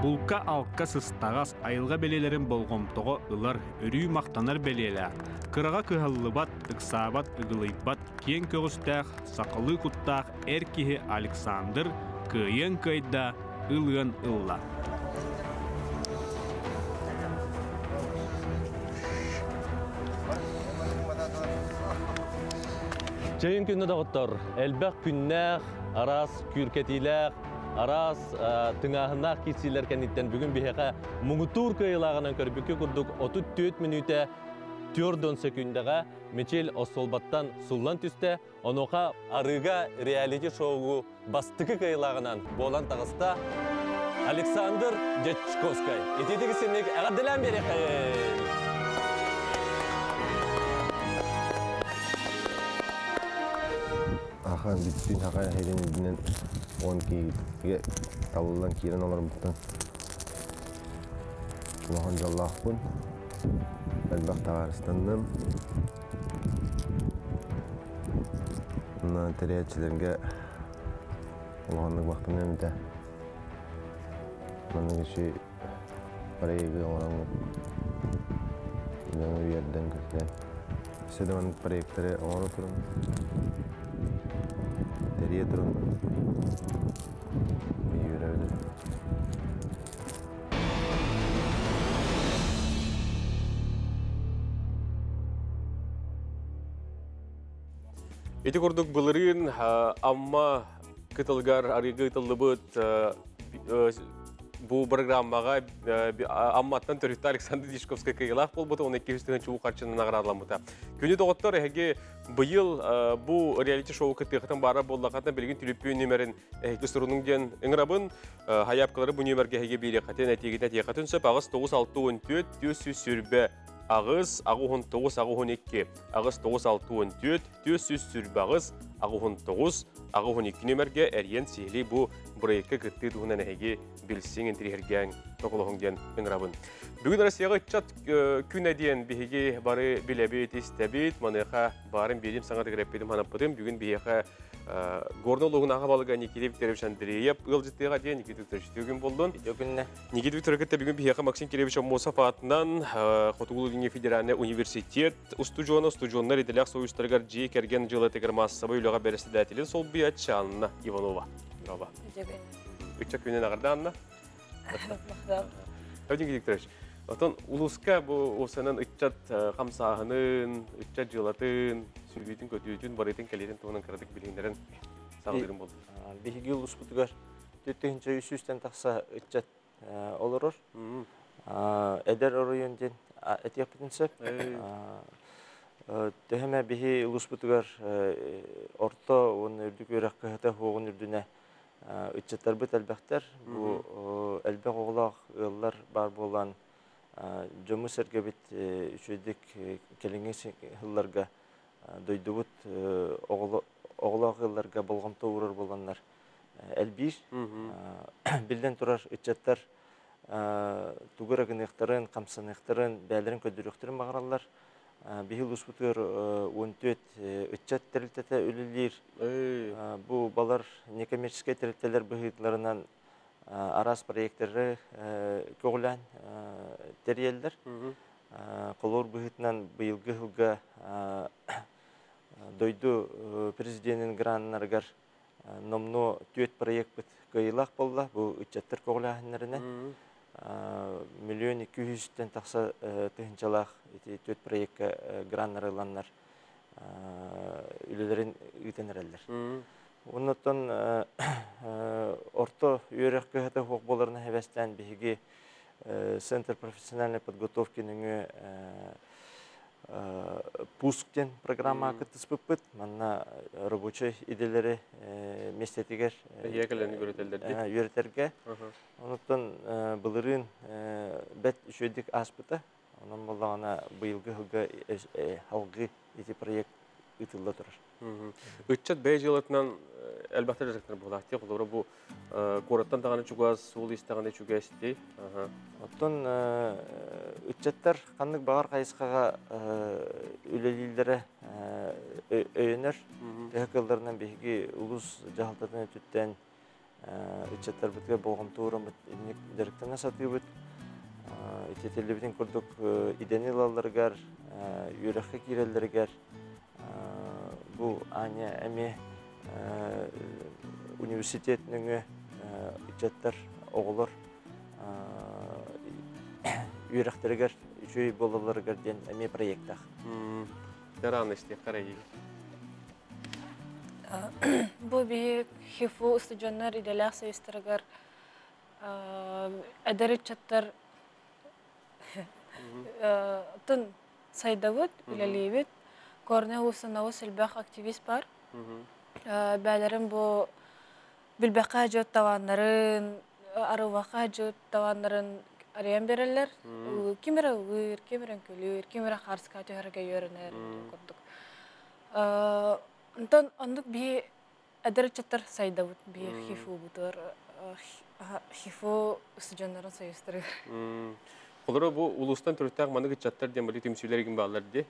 Булка алка сыстағас айылға белелерін болғымтығы ылар өрүй мақтанар белелі. Кыраға кыхаллыбат, ықсабат, ұғылайбат, кен көгістәқ, сақылы құттақ әркеге Александр кыйын кайда ылын ылла. Чайын күнні дағыттар, әлбәқ күннәқ, арас күркетиләқ, арас тыңағынақ кесилер кәнеттен бүгін бейеға мұңытур кайылағынан көрбікі күрдік 34 минуте 4 секундыға мечел осолбаттан суллан түсті, оноға арыға реалити шоуғы бастықы кайылағынан болан тағыста Александр Дечковскай. Етедегі сенек әғадылан бере қайын. Ахан бүтін хақай хейден едінен 10 кейге табылдан кейрен олар бұттан. Оған жаллақ бұн. Әлбәқ тағарыстанным. Мұна тәрәтшілерге олғандық бақтым әмді. Мұның үші парайығы оңыраңғы. Жаңы үйерден күрден. Сөдімін проекттері оңыры тұрым. Teriye durun. İyi görevli. Eti kurduk bılırın, amma kıtılgar, arıgı ıtıldı bıt, bu programmaga ammattan törüktü Alexander Dishkovskay kıyılaq bol buta, 1200'den çoğu qarşının nağıradılan buta. Günü doğutlar, hege bıyıl bu reality show kıtıqıtın bara bollaqatına belgin tülüpü nümerin hege sırunun den ıngırabın hayapkıları bu nümerge hege bir yaqatın etegine tiyaqatın söp ağız 9-6-14 düz sürbe ağız, ağuhun 9-12, ağız 9-6-14 düz sürbe ağız, ağuhun 9, ağuhun 2 nümerge eriyen sihli bu burayıkı kıttı tuğunan hege bilsin entirhergen toquluğundan ıngırabın. Bugün Rusiyaga çat gün ediyen bihigi bari bilebit istebit manıqa barın belim sana tigrepedim hanapıdım. Bugün bihiqa gornoloğun ağabalıga Nikita Viktorovic'an direyip ılcıttığa diye Nikita Viktorovich gün buldun. Nikita Viktorovich bugün bihiqa Maksim Kirevich Mosaf atından Xotugulu Federalne Universitet ustujonlar edilak soyuştargar J kergen жылы тегер массабы үліға бәрістедәтілін сол бият Чанна Иванова. Bravo. Үкчак күнен ағырда Анна. Ödün Viktorovich. Oton uluska bu osanın ücret kamsahının, ücret jılatın, sürgütün kötüyütün, barıtın kelirin tuğunun kırdık bilinlerin sağlarım oldu. Bihigi ulus butugar, tüttüğünce üstten taksa ücret olurur. Eder oruyundan et yapıtınsep. Teheme bihi ulus butugar orta onun ürdük ürekkahata hoğun ürdüne ücretler büt elbekter. Bu elbek oğlaq ıllar bar bolan Jomu sergebit üçüdük kelingin hıllarga doydubut оғлақ ғылларға болғымта ұрыр боланlar әлбір. Білден тұрар үтчеттер тугыр агынықтарын, қамсанықтарын, бәлерін көдіріқтірін мағаралар. Бихил успутыр 14 үтчет тәрілтеті өлілер. Бұл балар некоммерческай тәрілтелер бұхитларынан арас проекттері көғілән тәрелдер. Қолор бұхитынан бұйылғы ғылға дойду президентін граннарғар номно 4 проект бұт қайылақ болла. Бұл үтчеттер көғіләнлеріне. 1,200,000-тен тақса тұхынчалақ 4 проектқа граннар ұланлар үлелерін үйтенерелдер. Оннаттан орто үйерек көйеті хоқ боларына хевестен бігі Центр профессиональной подготовки нүңі пусктен программа күттіс бұппыт. Манна рабочий иделері местетігер үйертерге. Оннаттан бұлырын бәт үшөйдік аспыта. Онын болағына бұйылғы ғылға халғы еті проект үтілді тұрар. Үтчет бәй жылытынан әлбәқтер жақтар болақты. Қолдары бұл қораттан тағаны чүгаз, сол естіғаны чүгәсті. Оттан үтчеттер қандық бағар қайысқаға үлелілдері өйінер. Тәкілдерінен бейгі ұлыс жағалтатын өтіттен үтчеттер бүтке болғым туырым дәріктен асаты бүт. Итетелі күрдік иденилаларғар, үйрекке керелдергер. Бұл әне әме университетінің үтчеттер оғылыр үйректергер, үшөй болаларғар ден әме проекттақ. Яраны істе қарайы. Бұл бейі хифу студиондар иделяқ сөйістірігер әдір үтчеттер тұн сайдавыд, үлелейбід. Корне ұсынауы сілбәқ активист бар. Бәлерім бұл білбәққа жөт тавандарын, арываққа жөт тавандарын ариян берелер. Кемері ұғыр, кемерін көлір, кемері қарсықа түйерге өрінер. Ондық бей әдір үтчеттер сайдавыд, бей хифу бұтыр. Хифу студиондарын сайыстырыр. Қолыры бұл ұлыстан түріттәқ маны үтчеттер ден білі темсейлерген бағалар де?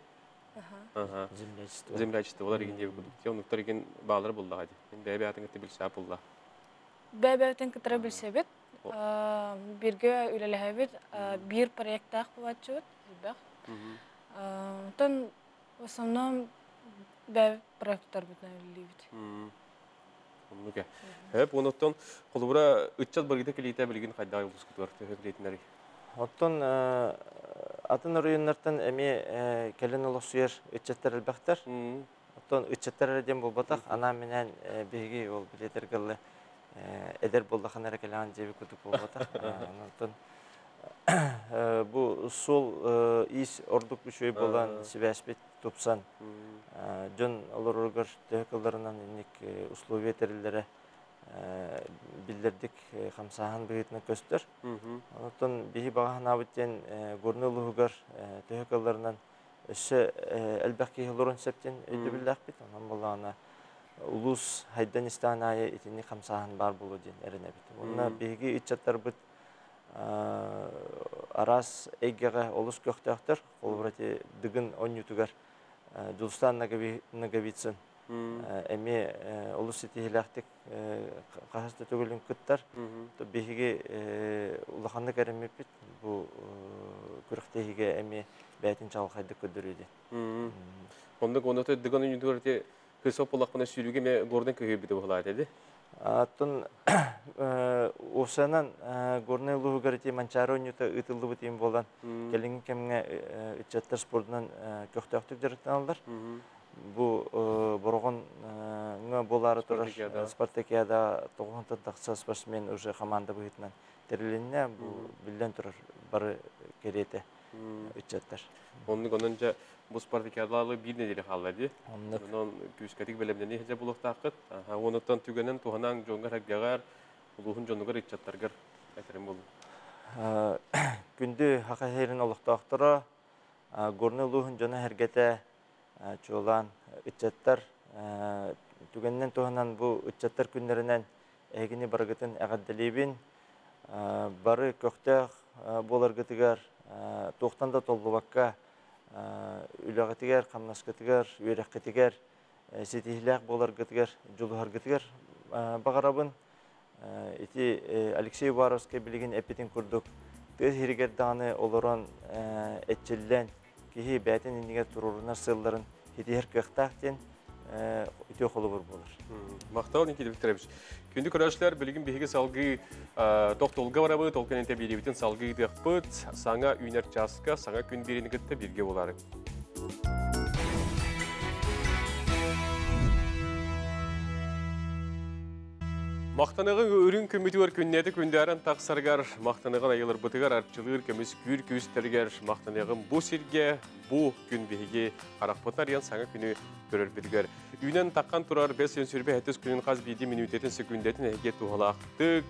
Землячество. Олар еген дебі күдікте. Онықтар еген бағалары болды ғады. Бәбі атын күтті білсе болды. Бәбі атын күттірі білсе бет. Бірге үлелі бет. Bir проекттақ бұлат жөт. Тон основном бәбі проекттар бұтына үлелі бет. Онығы. Әп, оныттан қолыбыра үтчат біргеті келейті білген қайдағы ұлыс күті бар төкелейтінлері. Оттан атын районнардан әме кәлін ұлық сүйер үтчеттер әлбәқтер. Оттан үтчеттер әрден бұл батақ, ана менен бейгі ол білетер ғылы әдер болдақын әрекелеген жебі күтіп бұл батақ. Бұл сол ис ордық үшөй болан себәспет топсан. Жон олар орғыр төхекілдерінен енек условия тәрілері білдердік қамсағын бұғытына көстір. Онықтан бейі бағаған абыттен көрні ұлығығар төхекаларынан үші әлбәқке ғылырын сәптен өйді білді ақпет. Онан болағына ұлыс хайдан істаған айы етіне қамсағын бар болу ден әрін әбет. Онына бейгі үтчаттар бұд арас әйгеға олыс көқтіқтір. Ол бұраты дүгін 10 ютугар Дұлыстан нагавитсын. Әме олыс етігіләқтік қағасты төгілін күттар. Бейге ұлақанды кәрімеппет. Бұл күріқтегіге әме бәйтін чалқайды көдіреді. Ондық онықты дүгін үйіндігірде көсіп олақпына сүйілуге ме гордың көйі біді бұғылайды еді? Атын осанан горны лугарти манчаро нюта ытылды бутим болан келин кемге үтчаттар спортунан көктөктүк жарыктан алдар. Бу боргон болары турар спартакиада 90 такса спортсмен уже команда буйтнан терленне бу билден турар бары керете үтчаттар. Оннунча бу спартакиадалары бир неделе калды. Онун күскәтик белемден нехе булып тақыт. Онуттан түгенен туганан жоңгар хаггагар, улуһун жонугар ичаттаргар әтерем болду. Күндү хакайрын олуктактыра, горны улуһун жона хергете чолан ичаттар Түгеннен туһанан бу үтчаттар күннәреннән әгене баргытын әгәдделебин бары көктәх боларгытыгар тоқтанда толлубакка үләгәтигәр, камнашкытыгар, үрәккетигәр, сетихләк боларгытыгар, жулуһаргытыгар багарабын. Ити Алексей Варовский билеген эпитин курдук. Тез хиргерданы олорон этчеллән кихи бәтен иннигә турурнар сылларын хитихер кыхтахтен үтө холобур болар. Мактал Никита Викторович. Күндү көрәшләр билеген биһиге салгы токтолга барабы, толканенте биребитен салгы дыппыт, саңа үнер часка, саңа күн биренигетте бирге болары. Мақтанығын өрін көмітігер күннеті күндәрін тақсарғар, мақтанығын айылыр бұтығар арчылығыр көміз күр көстергер, мақтанығын бұ серге, бұ күн бейге қарақпытар ен саңа күні көрір бідігер. Үйнен таққан тұрар 5 сүрбе әтіз күнін қаз бейді минутетін секундетін әге туғалақтық,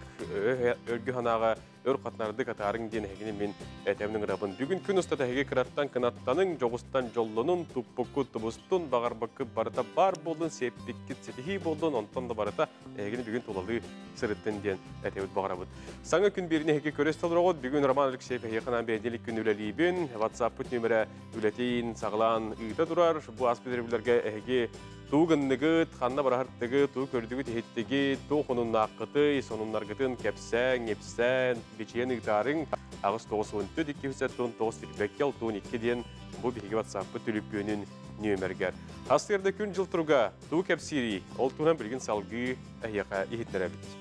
өргі ханаға өр қатнарды қатарың ден әгені мен әтемнің рабын. Бүгін күн ұстата әге қыраттан қынаттаның, жоғыстан жоллының, тұппықы тұбыстың, бағарбақы барыта бар болдың, сеппеккет сетихи болдың, онтан да барыта әгені бүгін толалы сырыттын ден әтеуіт бағарабыд. Саңа күн беріне әге көрес талырағыд, бүгін Роман Алексеев әйеқынан бәйделік күн үләлейбін, WhatsApp-пыт нөмірі үләтейін сағылан ұйта тұрар, бұл аспедербілерге әге туғыннығыт, қанна барахарттығы, туғы көрдігі тегеттігі, туғы қонын наққыты, сонынларғытын кәпсәң, епсәң, бечен ұйтарың, ағыз 9-14-2-9 фидбәккел туғын 2-ден бұл бейге WhatsApp-пы түліп бүйінін нөмергер. Астырды күн жыл тұруға туғы кәпсири, ол туғын білген салғы әйеқа ехетнер әбіт.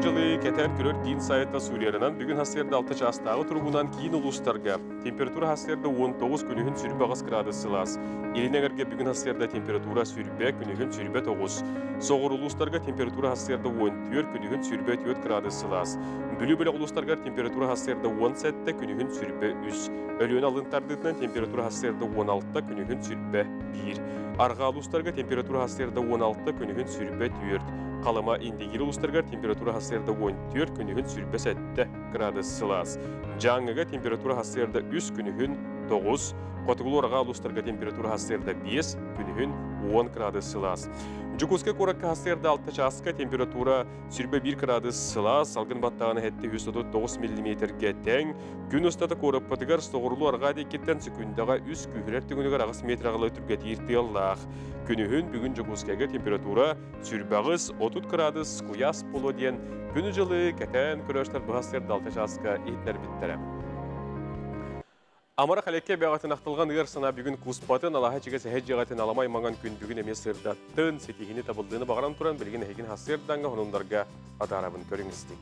Жылы кетер көрөр дейін сайытта Сүриярынан бүгін хастерді 6 жастағы тұрғынан кейін ұлыстарға. Температура хастерді 19 күнігін сүрбе 9 градус сылас. Елінегерге бүгін хастерді температура сүрбе күнігін сүрбе 9. Соғыр ұлыстарға температура хастерді 14 күнігін сүрбе 4 градус сылас. Бүлі-бүлі ұлыстарға температура хастерді 17 күнігін сүрбе 3. Өліен алынтардығынан температура хастерді 16 күнігін сүрбе 1. Арға ұлыстарға температура хастерді 16 күнігін сүрбе 4. Қалама индегер ұлыстарға температура хастерді 14 күнігін сүрбе 7 градус сылас. Жаңыға температура хастерді 3 күнігін 9. Қотығылы орға ұлыстарға температура хастерді 5 күнігін 10 градус сылас. Жүкізгі қораққа хастерді 6 жасқа температура сүрбе 1 градус сылас. Салғын баттағаны әтті 109 мм-ге тәң. Күн ұстаты қорып патығар соғырлы орға дейкеттен секундаға 3 күйірер түгінігер ағыс метрағылы түргеті ерті аллақ. Күнігін бүгін жүкізгегі температура сүрбе 30 градус құяс болу ден күні жылы кәтән көріштер бұғастерді 6 жасқа етнер біттірі. Амара қалекке бәғатын ақтылған ұғыр сына бүгін құспатын алаға чегесі әд жағатын аламай маңан күн бүгін әмес сырдаттын сетихini табылдığını бағаран тұран білген әйген хасырданға ғынымдарға атарабын көріңізді.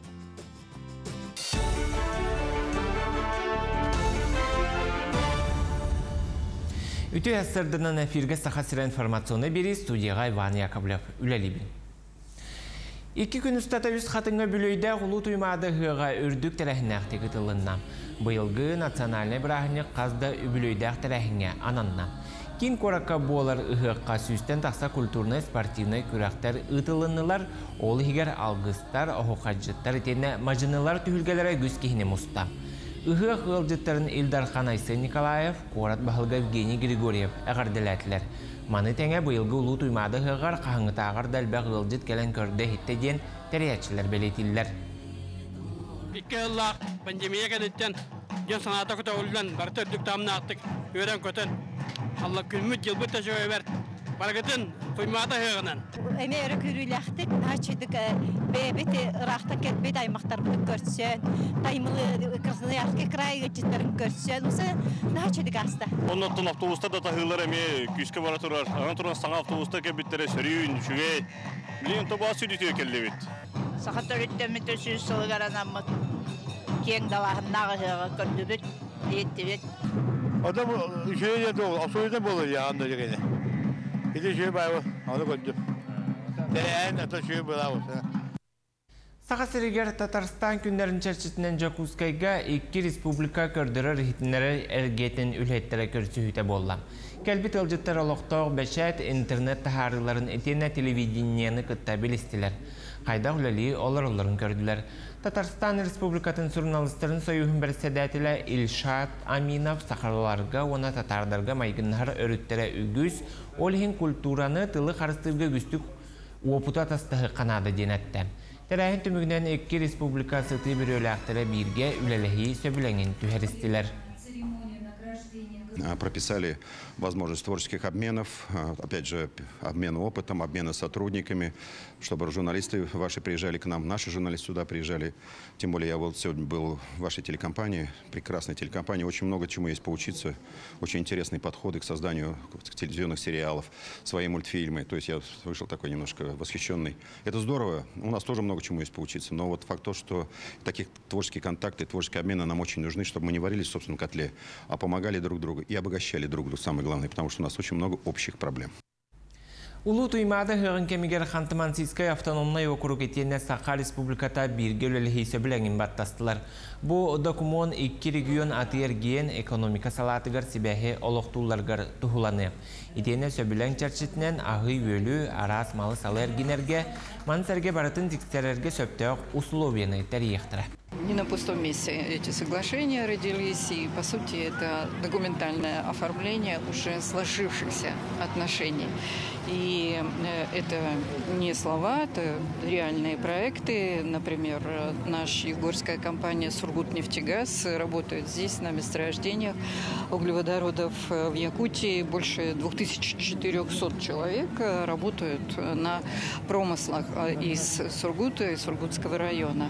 Үті әсірдінің әфирге сақа сірі информационы бері студияға Иван Яковлев үләлебін. 2 күн ұстата үз қатынға бүлейді ғылу тұймады ғыға үрдік тәрәхінәқті күтілінна. Бұйылғы национальный бірағыны қазда бүлейдәқ тәрәхіне ананна. Кин қораққа болар ұғыққа сүйістен тақса культурны, спортивны күрәқтер ұтылынылар, ол егер алғыстар, оғықаджыттар етені мажынылар түхілгелері күз кейіне мұста. Ұғық ғылжыттарын Илдархан Айсын Николаев, Қорат Бағылға Евгений Григорьев әғарділәтілер. Маны тәңе бұйылғы ұлу тұймады ғығар қағыңыта ағар дәлбә ғылжыт кәлін көрді хеттеден тәріятшылар бәлетілдер. 2 yıllar pandemiya kәдеттен жан саната көті ұлдан барды үрдік тамына ақтық өрен көтін. Allah күлміт жылбы тәжөй бәрд. Барғытын тұймады ғығынан. Әме өрі көрілі ақтық, ашыдық бәбеті ұрақта кәтбет аймақтар бұд көрсен, таймылы қырсыны артқы край ғытчыттарын көрсен, ұсы ашыдық аста. Оннаттың автобуста да тағылар әме күске бара тұрар. Аған тұран саңа автобуста кәбеттері сөрейін, үшіге. Білейін тоба сөйлетеу кәлі бет. Сақат өреттемет өсіз сылғаранамыд. Кең далағыннағы ғыға көрді бет, етті бет. Adam şeyden doğru, asöyden olur ya anda yine. Bir de şey var, onu koydum. Değen ata şey bravo sana. Сақасырегер Татарстан күндерін чәрчетінен Жакускайға 2 республика көрдірі рихетінері әргетін үлеттері көрсі үйті болла. Кәлбет ылжыттар олықтауық бәшәт интернет тахарыларын етені телевидениені күтті білістілер. Қайда үләли олар-оларын көрділер. Татарстан Республикатын журналистерин союхын бір седәтілі Илшат Аминов сақарларға, она татардарға майгыннар өріттері үгіз, олхин культураны тылы қарыстырғы күстік опыта тастығы қанады денетті. Тәрәхін түмігінен екі республикасы бір өләқтірі бірге үләліхи сөбіленген түхәрістілер. Прописали возможность творческих обменов, опять же, обмена опытом, обмена сотрудниками, чтобы журналисты ваши приезжали к нам, наши журналисты сюда приезжали. Тем более я вот сегодня был в вашей телекомпании, прекрасной телекомпании, очень много чему есть поучиться, очень интересные подходы к созданию телевизионных сериалов, свои мультфильмы. То есть я вышел такой немножко восхищенный. Это здорово, у нас тоже много чему есть поучиться, но вот факт то, что таких творческие контакты, творческие обмены нам очень нужны, чтобы мы не варились в собственном котле, а помогали друг другу и обогащали друг друга, самое главное, потому что у нас очень много общих проблем. Улу туймады хығын кемігер Ханты-Мансийскай автономнай округ етенне Сақа Республиката бірге өлелі біләңін баттастылар. Бұ документ 2 регион атыерген экономика салатығыр себәхе олықтуларғыр тұхуланы. Етенне сөбіләң чәрчетінен ағы өлі, арас малы салы әргенерге, мансерге барытын текстерерге сөптеуқ условияны тәрияқтыра. Не на пустом месте эти соглашения родились, и, по сути, это документальное оформление уже сложившихся отношений. И это не слова, это реальные проекты. Например, наша югорская компания «Сургутнефтегаз» работает здесь, на месторождениях углеводородов в Якутии. Больше 2400 человек работают на промыслах из Сургута и Сургутского района.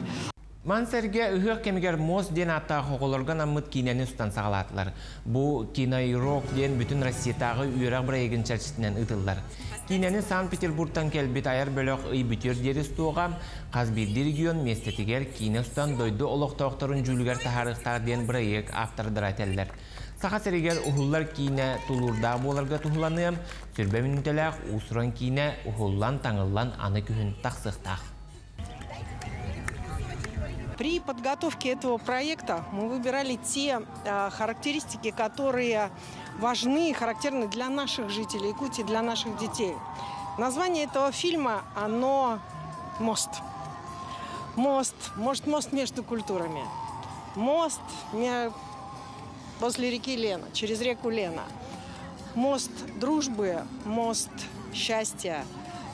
Мансерге ұғық кемігер моз ден аттағы қоғылырған аммыт кейнені ұстан сағалатылар. Бұл кинайрок ден бүтін Россиятағы үйірақ бір егін чәрчетінен ұтылдар. Кейнені Санкт-Петербургтан келбет айар бөліқ ұй бүтер дері ұстуғам, қазбелді регион местетігер кейне ұстан дойды олықтауқтарын жүлігер тахарықтар ден бір егік автордар әтелдер. Сақа сәрегер ұғылар кейне тұлырда боларға тұғыланығым, сүрбе мүнітеләқ ұсыран кейне ұғылан таңылан аны күхін тақсықтақ. При подготовке этого проекта мы выбирали те характеристики, которые важны и характерны для наших жителей Якутии, для наших детей. Название этого фильма, оно «Мост». Мост, может, мост между культурами. Мост возле реки Лена, через реку Лена. Мост дружбы, мост счастья.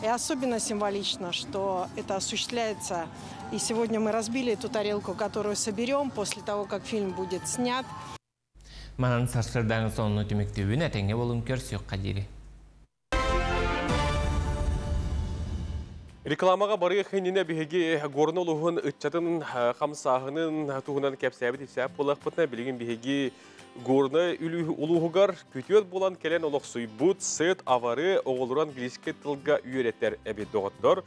И особенно символично, что это осуществляется. И сегодня мы разбили эту тарелку, которую соберем после того, как фильм будет снят. Манан сарсырдан сонну түміктеуін әтенге болын көрсек қадері. Рекламаға бары хеніне бігеге горны олығын үтчатын қамсағының туғынан кәпсәбі тепсәп болақ бұтына білген бігеге горны улуғығар күтет болан келен олық суйбут, сет, авары, оғылыран глиске тылға үйереттер әбет доғыттар.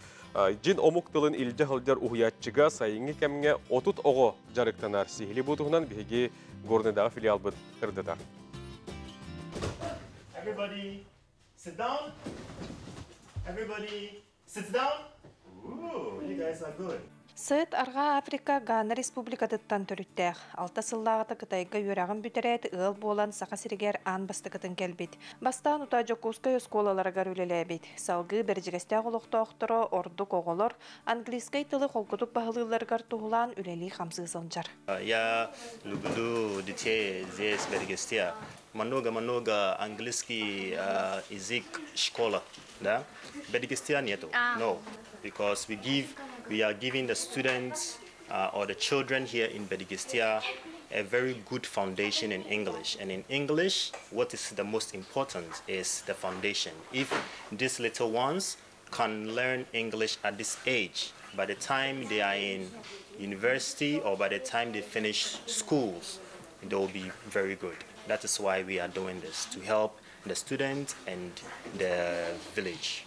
Жин омук тылын илжі ғылдар ұғыятчыға сайынғы кәміңе отут оғы жарықтанар сихили бұтығынан бігеге горныдағы филиал бұд қырдыдар. Everybody sit down. Everybody sits down. Ooh, you guys are good. Сыт Арга Африка Гана Республикатыттан төрүттәк. Алта сыллағыты Кытайга юрағын бүтерәт ыл болан сақа сиригер ан бастықытын келбет. Бастан ута Жокускай осколаларыгар үлеләбет. Салгы бәржігістәк олықты оқтыры орды коғылыр, английскай тылы қолқытық бағылыларгар туғылан үлелі қамсы сылжар. Я люблю детей здесь, в Бергестия. Много английский язык школа, да? Бергестия нету. No, because we are giving the students or the children here in Bedigistia a very good foundation in English. And in English, what is the most important is the foundation. If these little ones can learn English at this age, by the time they are in university or by the time they finish schools, they will be very good. That is why we are doing this, to help the students and the village.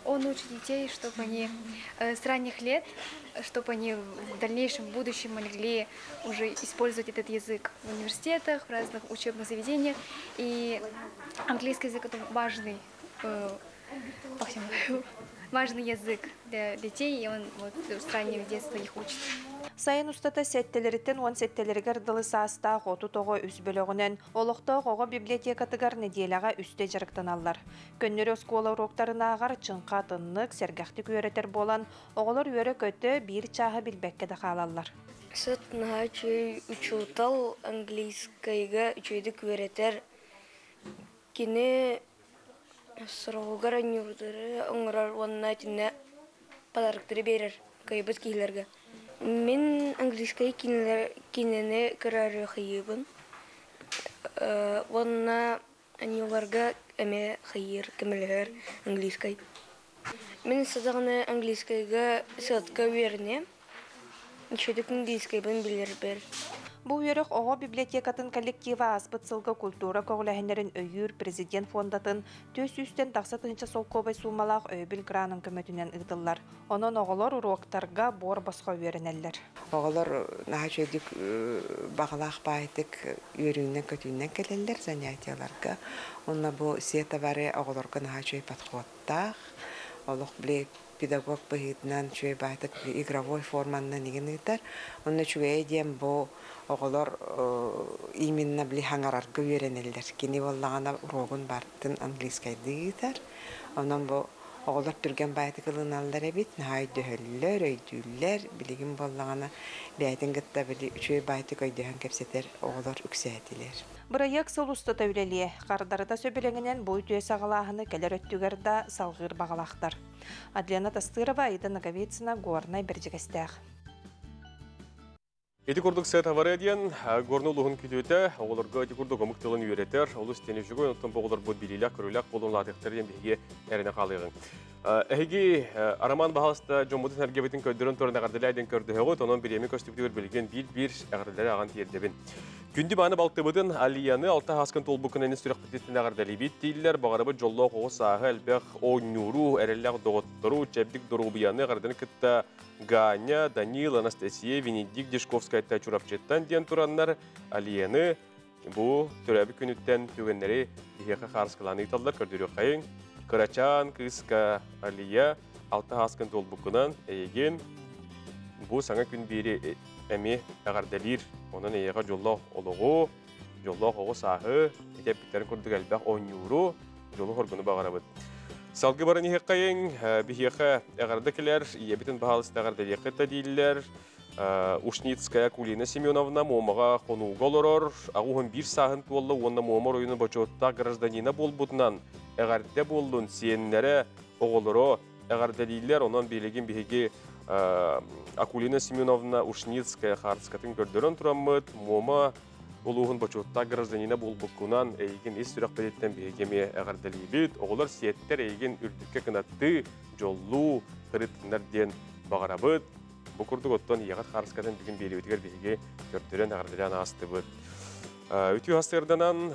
Он учит детей, чтобы они с ранних лет, чтобы они в дальнейшем, в будущем могли уже использовать этот язык в университетах, в разных учебных заведениях. И английский язык это важный по всему. важный язык для детей, и он вот с раннего детства их учит. Сайын устата сеттелерitten он сеттелергер дылы сааста оту тоғы үзбөлөгүнен олықта оғы библиотекатыгар неделяға үсте жарықтаналар. Көннері скола уроктарынағар чыңқа тыннық сергахтик үйретер болан оғылар үйері көті бір чағы білбәккеді қалалар. Сыт наға чөй учутал английскайга чөйдік үйретер. Кені сұрауғар анюрдары оңырар онына тіне подарықтыры берер кайбыз кейлерге. Мен английскай кинене көрәрі қиыбын. Онына анюларға әме қиыр кемелер английскай. Мен садағына английскайға сыдқа веріне. Чөдік английскайбын білер бер. Бу үйрек оғы библиотекатын коллектива аспыт сылғы культура көғіләхінерін өйір президент фондатын төс үстен тақсатынша сол көбай сумалақ өйбіл гранын көмөтінен ұйдылар. Онын оғылар уроктарға бор басқа үйерінелер. Оғылар наға жөйдік бағылақ байтық үйерінен көтінен келелер занятияларға. Онна бұл сета бәрі оғыларға наға жөй подходтақ. Олық біле педагог бігітінен жөй байтық игровой форманынан еген ұйтар. Онна жөй дем бұл оғылар именно біле хаңарарға үйеренелер. Кені болағана урогын бартын английскайды ұйтар. Онан бұл оғылар түрген байтық ылыналар әбет, нағай дөһөллер, өйдүллер, білеген болағана бәйтін ғытта біле жөй байтық өйдіған кәпсетер оғылар үксәтілер. Бұрайық сыл ұсты тәулелі, қардарыда сөбелеңінен бой түйе сағалағыны кәлер өттігерді салғыр бағалақтар. Адлена Тастырова, Аида Наговицына, Горнай Бердігістәқ. Эти курдук сет авары ден, горну лухын күтөтө, оголорго эти курдук омуктылын үйретер, олус тени жүгө, онтон боголор бу билилак, көрүлак, болун латыктар ден биге эрине калыгын. Эги Араман Бахалста жомудун эргебетин көйдөрөн торун агардылайден көрдөгөт, онон биреми көстүктөр билген бир агардылай аган тиердебин. Күндү баны балтыбыдын алияны алта хаскын толбукунен сүрөк битеттин агардалибит тииллер, багарабы жоллоо кого сагы элбек оңнуру, эреллак доготтору, чебдик дорубияны гардын кытта Ганя, Данил, Анастасия, Венедик, Дешковская чурапчеттан ден тураннар алияны бу төрәбі күніттен төгеннері бігеқі қарскыланы италдар көрдірі қайын. Карачан, Кыска, Алия, алты хаскын толбукунан әйген бу саңа күн бері әме ағардалир, онын әйеға жоллау олығы, жоллау оғы сағы, етеп біттерін көрдік әлбәқ 10 еуро, жолы хоргыны бағарабыд. Салғы барын ехек қайын, бігеқі ағардакілер, ебітін бағалысты ағардалиқы дейілер, Ушницкая Кулина Семеновна момаға қонуға олырыр, ағуын бір сағын туылы, онна момар ойыны бачотта гражданина болбутынан әғарде болдың сиенлері оғылыры әғардалилер, онан белеген бігеге Акулина Семеновна Ушницкая қарыскатын көрдірін тұрамыд, мома олуғын бачотта гражданина болбукунан әйген ес сүрақ бәдеттен бігеме әғардалибет, оғылар сиеттер әйген үрдікке кынатты, жоллу, қырыттынарден бағарабыд. Бұл күрдік оттан еғат қарыскатын бүгін бері өтігер бейге көрдірен ағардыран асты бұд. Үті астырданан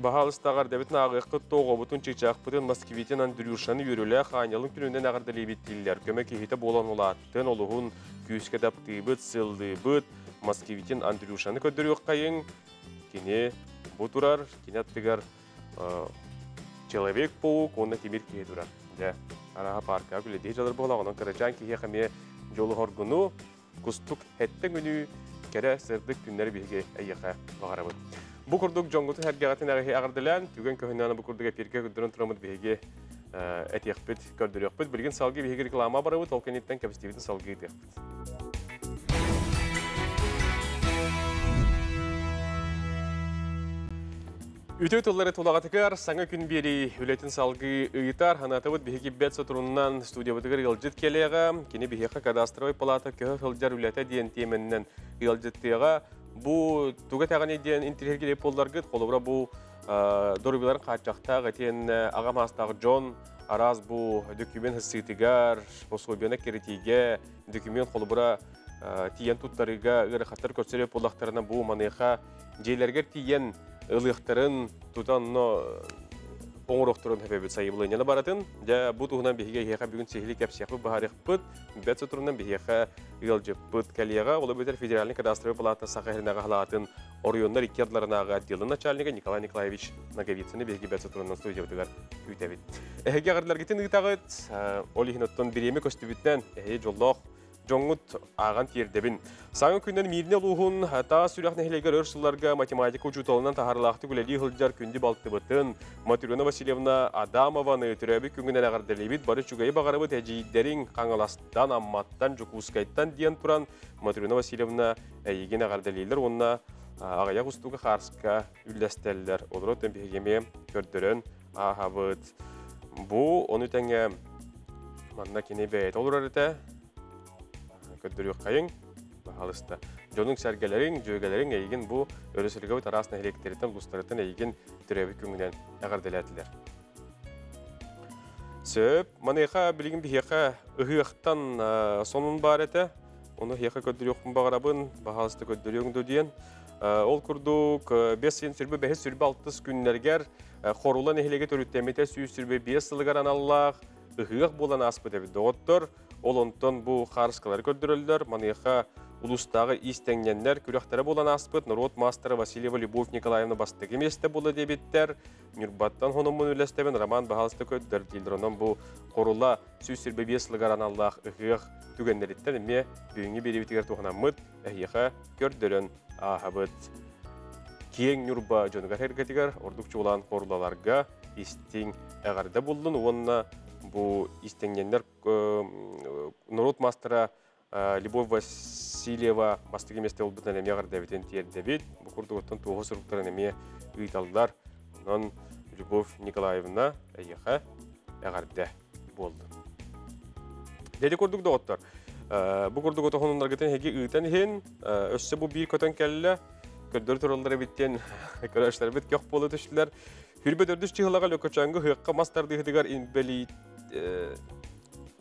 бағалыстағар дәбітін ағықы тоғы бұтын чекчақ бұтын Москвитен Андрюшаны үйрілі қанялың күнінден ағардылы беттілер. Көмек ехеті болан олаттын олығын күйіске дапты бұд, сылды бұд, Москвитен Андрюшаны көдірі өққайын. Кене бұ тұрар, кене аттығар Человек-паук, онына темір кей тұрар. Араға парка күлі жалыр бола, оның Карачан кейе қаме жолы хоргуну, кустук хеттен күні кәрі сырдық күнлері бейге әйеқа бағарабын. Бұл күрдік жоңғытын әргеғатын әғі ағардылан, түген көхінаны бұл күрдік әперге күрдірін тұрамыд бейге әтеқпіт, көрдіріқпіт. Білген салғы бейге реклама барабыд, ол кәнеттен кәпістеветін салғы етеқпіт. Үтеу тұллары толағатықар, саңа күн бері үлетін салғы ұйытар, ханатыбыд бейге бәт сотырунынан студиябытығыр ғылжыт келеға, кені бейге кадастровой палата көхі ғылжар үлеті дейін теменінен ғылжыттыға. Бұ тұға тәғане дейін интерьергелеп болдарғыд, қолыбыра бұ дорубиларын қатшақтағы тен ағам астағы Джон, араз бұ документ хыссытығар, пособияна керетеге, документ қолыбыра тиен тұттарыға ғыры қаттар көрсереп болақтарына бұ манеға жейлергер тиен ылықтарын тұтан оңырықтырын әпебет сайыбылыйнені баратын. Бұ тұғынан бейге еға бүгін сехілі кәпсияқы бағарық бұд, бәт сұтырынан бейге ғылжып бұд кәлеға. Олы бөтер федеральный кадастровый палата сақайырынаға қалатын Орионнар икки адларынаға отделын начальника Николай Николаевич Наговицыны беги бәтсі тұрынан студиябдығар үйтәбет. Әхеге ағырлар кетін ұйтағыт, олихіноттон биреме көстібіттен әхе жоллоқ жоңғыт аған тиердебін. Саңы күннен миріне луғын, та сүряқ нәхелегер өрсыларға математика учуталынан тахарлақты күләлі ғылджар күнді балты бұтын, Матрена Васильевна Адамованы түрәбі күнгінен ағарделебет бары чүгайы бағарыбыт әжейдерін қаңыластан, амматтан, жүкускайттан дейін тұран Матрена Васильевна әйеген ағарделейлер, онына ағаяқ ұстуғы қарсқа үлләстәлілер. Олар өттен бігеме көрдірін ағабыт. Бұ, оны тәңе манна кене бәйет олар әріті. Көддірі қайын, бағалысты. Жоның сәргелерін, жөйгелерін әйген бұ өрісілгі өт арасына электеріттен, ұлыстарыттен әйген түрәбі күңінен әғарделәділер. Сөп, манайға білігін бігеға ұғықтан сонын бар әті. Оны хеқа көддірі оқын бағарабын, бағалысты көддірі өңді дейін. Ол күрдік 5 сүрбі, 5 сүрбі 6 күнлергер қорулан әхілеге төріттемете сүй сүрбі 5 сылғаран Аллах ұғық болан аспы дәбі доғыттыр. Ол онтон бұ қарысқалар көрдірілдер. Манайға ұлыстағы истеңненлер күректері болан аспыт. Народ мастері Васильева Любовь Николаевна бастығы месті болы дебеттер. Нүрбаттан хонымын үлестебен роман бағалысты көддір дейдір. Онын бұ қорула сүйсірбе 5 сылғаран Аллах ұғық түгендеріттен әме бүйіңі беребетігер туғынамыд әйеға көрдірін ағабыд. Кейін нүрба жонығар әргетігер ордықчы olan қорулаларға истің әғарда болдың. Онына bu istенgenler народ мастера Любовь Васильева бастығы месте ол бұтын әме ғардабетін тиердебет. Бұл құрдығыттың туғы сұрықтарын әме ұйталдар. Онан Любовь Николаевна әйеға әғарда болды. Дәді көрдік доғыттар. Бұл құрдық оты қонынлар кетін әге ұйтан хен, өсі бұл бір көтен кәлі, көрдір тұралдары біттен көрәшілер біт көк болы түшілер. Хүрбет өрдіс чығылаға лөкөчаңғы хыққа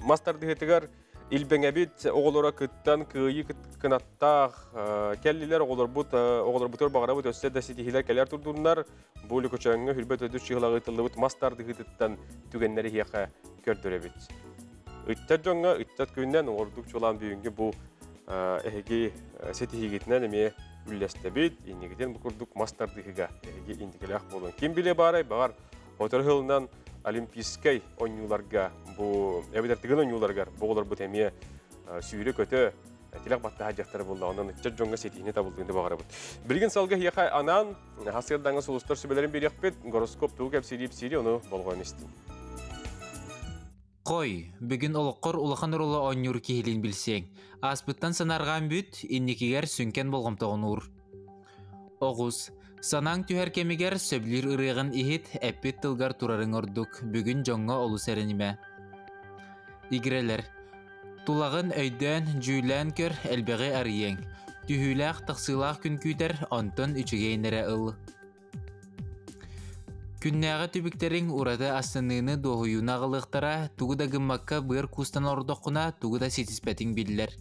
мастарды хетігер илбеңәбет оғылыра күттен күйі кінаттақ кәлілер оғылыр бұтыр бағара бұт өссе дәсетихилер кәлер тұрдыңдар. Бұл лөкөчаңғы хүрбет өрдіс чығылаға ұтылы бұт мастарды хеттен түгеннері хеқа көрдіребет. Үттәт жоңға, үттәт күйінен ордық чолан бүйінгі бұл әхеге сетихигетінен әме үлләстәбет, енегеден бұл күрдік мастардығыға әхеге индігіләқ болуын. Кем біле бары, бағар отыр ғылынан олимпийскай ойнуларға, әбедертігін ойнуларға бұғылар бұт әме сүйірі көті тілек батты хажақтары болды. Онан үттәт жоңға сетихіне табылдығынды бағары бұд. Білген салғы еқай анан, хасырданғы сұлыстар сөбелерін берек бет, гороскоп туғы әпсири, оны болған істің. Қой, бүгін олыққыр улахан ұрылы ойнур кейлін білсең. Аспыттан санарған бүт, иннекегер сүнкен болғымтағын ұр. Оғыз, санаң түхер кемегер сөблер ұрығын ихет әппет тылғар тұрарын ұрдық, бүгін жоңға олы сәрініме. Игрелер, тулағын өйден жүйлән көр әлбәғі арыең. Түхіләқ тақсылақ күн күйтер, онтын үчігейнері ұл. Күннәғы түбіктерін ұрады астынығыны доғыюна ғылықтара, тұғыда ғыммаққа бұғыр күстан ордоқына тұғыда сетіспәтін білділер.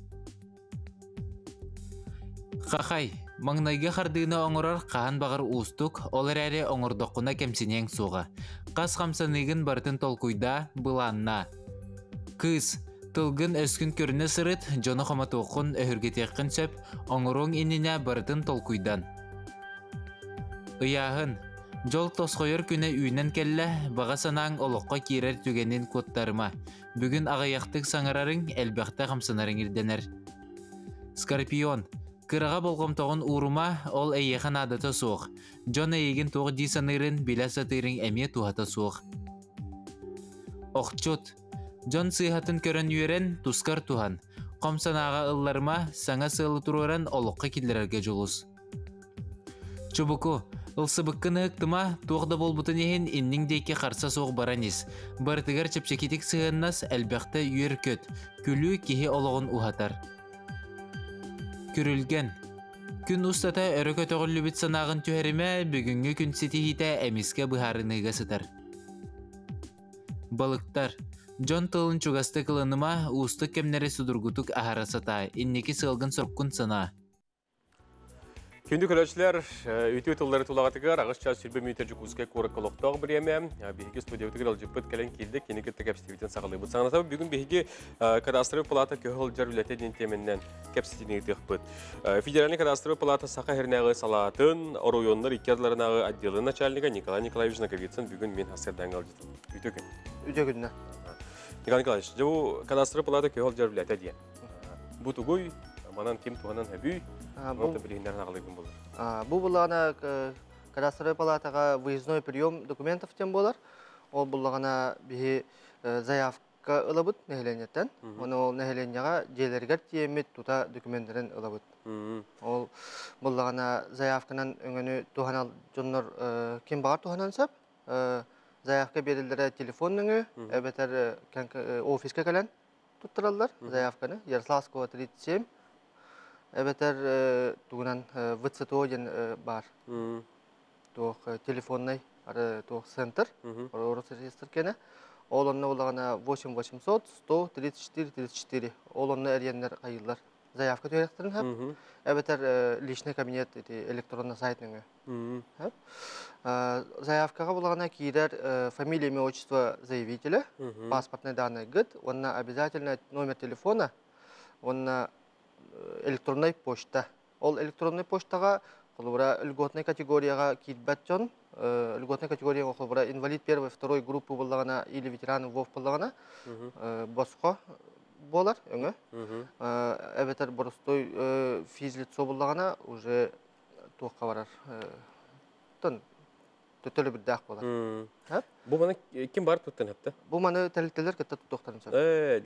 Қақай, маңнайға қардығына оңырар қаған бағыр ұстық, олар әрі оңырдоқына кәмсінен соға. Қас қамсанығын бартын толкуйда бұланна. Қыз, тылғын өскін көріні сырыт, жоны қоматуқын өхіргетеқін сөп, оңырың еніне бартын толкуйдан. Ұяғын, жол тосқойыр күні үйінен кәлі, баға санаң олыққа керер түгенін көттарыма. Бүгін ағаяқтық саңарарың әлбәқті қамсанарың ирденер. Скорпион, кыраға болғымтоғын ұрыма, ол әйехан адаты соқ. Жон әйеген тоғы дейсанырын білә сатырың әме туғата соқ. Оқчут, жон сыйхатын көрін үйерен тұскар туған. Қомсанаға ылларыма саңа сылы тұрыран олыққа келдерерге жолыз. Чубуку, ылсыбыққыны ұқтыма тоғда болбутын ехен иннің дейке қарса соқ баранес. Бартығар чепчекетік сығыннас әлбәқті үйер көт, күлі кеге олығын ұхатар. Күрілген. Күн ұстата өрі көтіғілі біт санағын түхәріме бүгінгі күн сетихите әмеске бұхарыныға сытар. Балықтар. Жон тылын чуғасты қылыныма ұсты кемнері судыргутық ағарасата, иннекі сылғын сұрқын сана. Күнді көрәшілер, үйті өтілдері тұлағатығар, ағыз час сүрбе мүйтер жүкізге көрік қылықтағы бір еме. Бейгі студия өтігір алжыппыт кәлін келді, кені кетті кәпсетевітен сағылы бұд. Саңына табы бүгін бейгі кадастыры палата көхіл жар үләтен теменнен кәпсетені етіқ бұд. Федеральный кадастыры палата сақа хернағы салатын, оройонлар икерларынағы отделы начальника Николай Николаевич Наговицын бүгін мен хасырдан қалжытым. Үйті күн. Үйті күнна. Николай Николаевич, бұл кадастыры палата көхіл жар үләті дейін. Бұ тұғой, манан кем туғанан әбүй, Бұл бұлағына кадастровый палатаға выездной прием документов тем болар. Ол бұлағына бігі заявка ылабыт нәхеленеттен. Оны ол нәхеленеға желергер тиемет тута документтерін ылабыт. Ол бұлағына заявканан өңіні туғанал жонлар кем бағар туғанан сап. Заявка берілдері телефон өңі, әбетер офиске кәлін тұттыралдар заявканы. Ярославского 37. Әбетер туғынан ВЦТО ден бар. Туқ телефонный туқ центр, орыс регистр кені. Ол онны олағына 8800-134-34. Ол онны әренлер қайылдар. Заявка төректерін әп. Әбетер личный кабинет электронный сайтының. Заявкаға болағына кейдер фамилия, имя, отчество заявителя, паспортный данный гид. Онна обязательно номер телефона, онна электронный почта. Ол электронный почтаға льготный категорияға кейтбәт жон. Льготный категорияға инвалид 1-2 группы болағына или ветераны ВОВ болағына босқа болар өңі. Әбетер бұрыстой физлицо болағына уже тоққа барар. Төтөлі бір дақ болар. Бұл маны кем бар тұттан әпті? Бұл маны тәліктелер кетті тұттықтарын сөп.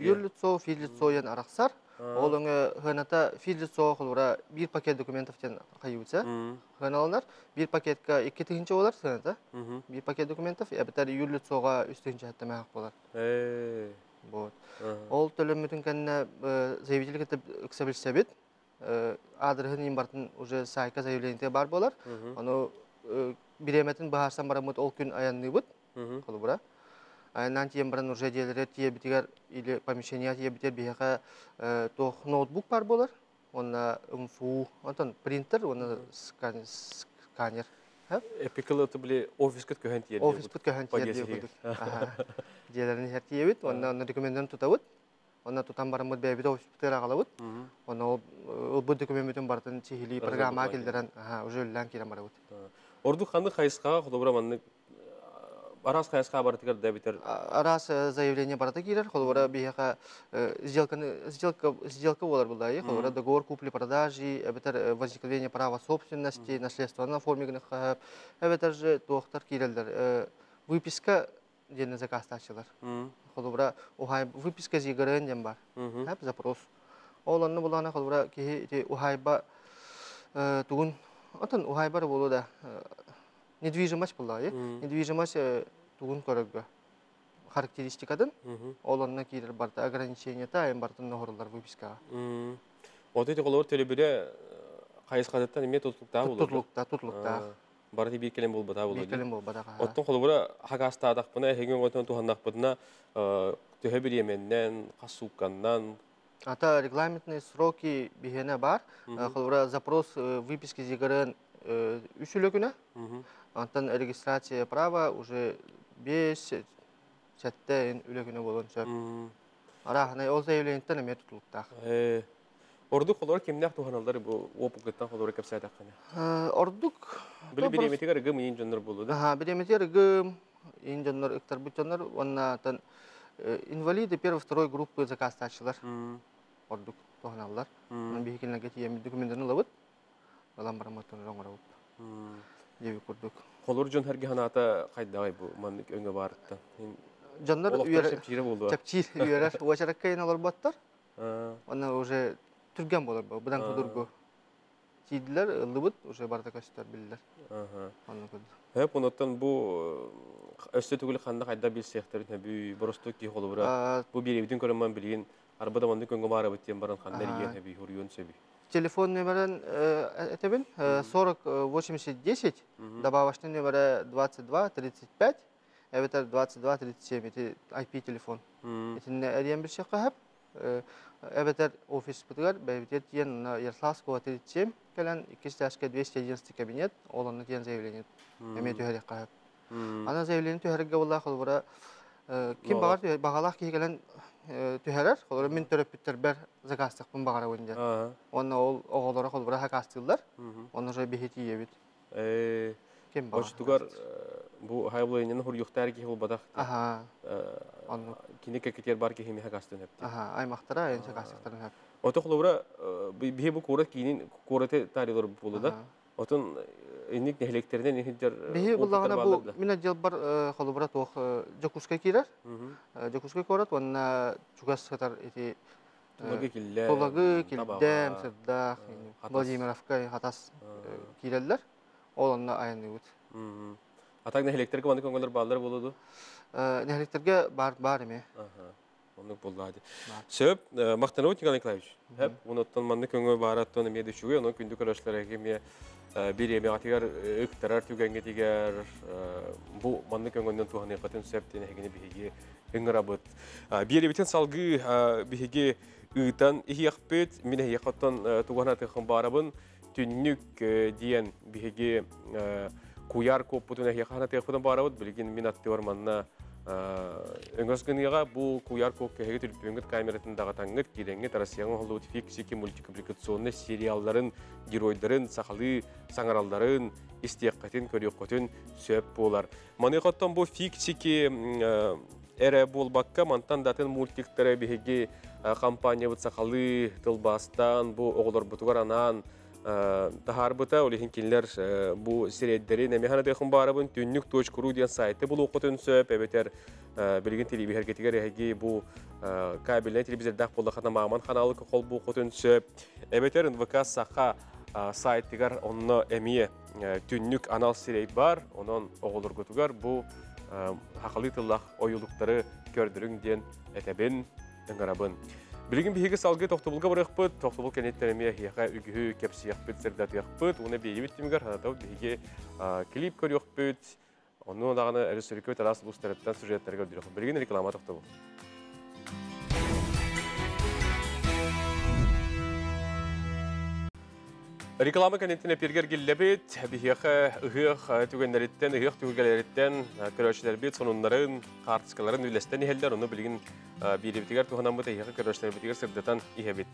Юрлицо, физлицо ен арақсар. Ол өңі ғаната физлицо құлыра бір пакет документовтен қайуытса. Ғаналанар, бір пакетка 2-тігінші олар сағаната. Бір пакет документов, әбітер юрлицоға үстігінші әттімі ақ болар. Ол төлімітін кәніне заявителі кетіп үксәбілсе бет. Адрығын ең бартын уже сайқа заявленінде бар болар. Оны биреметін бағарсан барамыд ол күн аянны бұд. Қолы бұра. Айынан тиен баран уже делері тие бітігер или помещения тие бітер бейіға тоқ ноутбук бар болар. Оны МФУ, онтан принтер, оны сканер. Эпикалы өті біле офис күт көхен тиер. Офис күт көхен тиер де бұдық. Делерін хер тие бит, оны документтен тұта бұд. Оны тұтан барамыд бәйбіт офис күттер ағала бұд. Оны ол бұл документтен бартын тихили программа келдерін уже өлілен керен бара бұд. Орду қанды қайысқаға құдыбыра манны арас қайысқаға барытығар дәбітер? Арас заявление барыты керер, құдыбыра бейіға сделка олар бұлдай. Құдыбыра договор купли-продажи, әбітер возникновение права собственности, наследство на формигіні қағып, әбітер же тоқтар керелдер. Выписка дені закастачылар. Құдыбыра выписка зигырын ден бар. Запрос. Оланны бұлағына құдыбыра кейі ухайба туғын Отын ухайбар болу да недвижимость была, недвижимость тугун көрөгө характеристикадан, олонна кейдер барда ограничения та, айын бартын нохорлар выпискаға. Вот эти қолауыр төлебіре қайысқадаттан еме тұтлықта болды? Тұтлықта. Барады бір келем бол бада болды? Bir kelem bol bada. Оттың қолауыры хағастадақ бұна, әген ғотын туғандақ бұдына төһө бір еменнен, қасуққаннан, Это регламентные сроки бигене бар. Холбра запрос выписки зигарен үсүлөгүнө. Антан регистрация права уже 5 сәттен үлөгүнө болон сөп. Арахана ол заявлениеттен эме тутулуктак. Ордук холор кимнак туханалдар бу опукеттан холор кепсайдак кана. Ордук били биреметигер гым ин жоннор болду. Биреметигер гым ин жоннор ыктар бутжоннор оннан инвалиды 1-2 группы заказтачылар. Ордук туханалдар. Мен бихикилнеге тием документтерин алабыт. Алам бараматын жоңгора болуп. Деби курдук. Холор жон херге ханата кайдагай бу мандык өңгө барытта. Жоннор чепчир үйөрөр очараккайын алар баттар. Она уже түрген болар бу. Будан кудургу. Тидилер ылыбыт уже барда кастар билдер. Хеп оноттан бу өстө түгүл ханда кайда билсектер бу боростук ки холобура. Бу биребдин көрөмөн билген арбада мандык өңгө барабыт тем баран ханда иген би хурюн себи. Телефон номерин этебин 40-80-10, добавочный номер 22-35, это 22-37, это IP телефон. Это не один биршек хап. Эбетер офис бутыгар, бәйбетер тиен Ярославского 37 келен 211 кабинет, оланны тиен заявление. Эме түйәрек қағып. Ана заявление түйәрекке болла қолбыра ким бағалақ кей келен түйәрер, қолбыра мен төріп біттер бәр заказтық бұн бағара өндер. Онна ол оғылара қолбыра хакастылдар, оны жай бейхеті ебет. Очтугар бу хайблойнен хурюхтар ки хулбадах. Кинеке кетер бар ки хими хакастын хеп. Аймақтара ен хакастықтарын хеп. Ото хулбыра бихе бу корат кинин корате тарилор болуда. Отон инник нехлектерден нехидер. Бихе буллагана бу мина жыл бар хулбыра тох Жакушка кирер. Жакушка корат онна чугас хатар эти Толагы килдем сырдах Владимировка хатас киреллер. Оланна айны үт. Атак нехлектерге баны көңгөлөр балдар болуду? Нехлектерге бар эме. Onu bulladı. Söp Maktanov Николай Николаевич. Hep unuttan manlı köngö barattan eме düşüyor. Onu gündü körüşlere kemiye bir eме atigar ıktarar tügenge diger bu manlı köngönden tuhanı qatın septene hegini bihigi ıngırabıt. Bir bütün salgı bihigi ıtan ihiyakpet mine hiyakattan tuğana tıxın barabın tünnük diyen bihigi kuyar koputuna hiyakana tıxın barabıt bilgin minatты ormanna Öngösgünüға бұл куяр көккеге түліппеңгіт камератындағы таңғыт кереңгіт Россияның ғылуыт фиксики мультипликационны сериалдарын, геройдарын, сақалы саңаралдарын, истеққатын, көріққатын сөп болар. Манықаттан бұл фиксики әрі болбаққа мантан датын мультиктері бігеге компания бұт сақалы тылбастан, бұл оғылар бұтығар анан, Тахар бұта, олеген келілер бұл середдері нәмехана дейхін барабын түннік точкуру деген сайты бұл оқытын сөп, әбетер білген телевизоргетігер әге бұл кабеліне телевизордақ болды қана мағман қаналы қол бұл оқытын сөп. Әбетер НВК сақа сайттығар онына әмие түннік анал серейд бар, онын оғылыр көтігер бұл хақалы тыллақ ойылықтары көрдірің ден әтәбін үңірабын. Білген бейгі салғы тоқтыбылға бұрықпыт, тоқтыбыл кәнеттеріме хияға үгігі кәпсияқпыт, сірдат яқпыт, оны бейбіт демігер, ханатау бейге клип көр яқпыт, оны одағаны әрі сүрікөт арас бұстарыттан сюжеттерге өдіріқ. Білген реклама тоқтыбыл. Реклама кәнеттен әпергер келләбет, бейхеқі ұғық түгенлеріттен, ұғық түгелеріттен көрөшілер бет, сонынларын, қартыскаларын үйлестен ехелдер, оны білген бейребетігер туғанан бұта еқі көрөшілер бетігер сырдатан ехебет.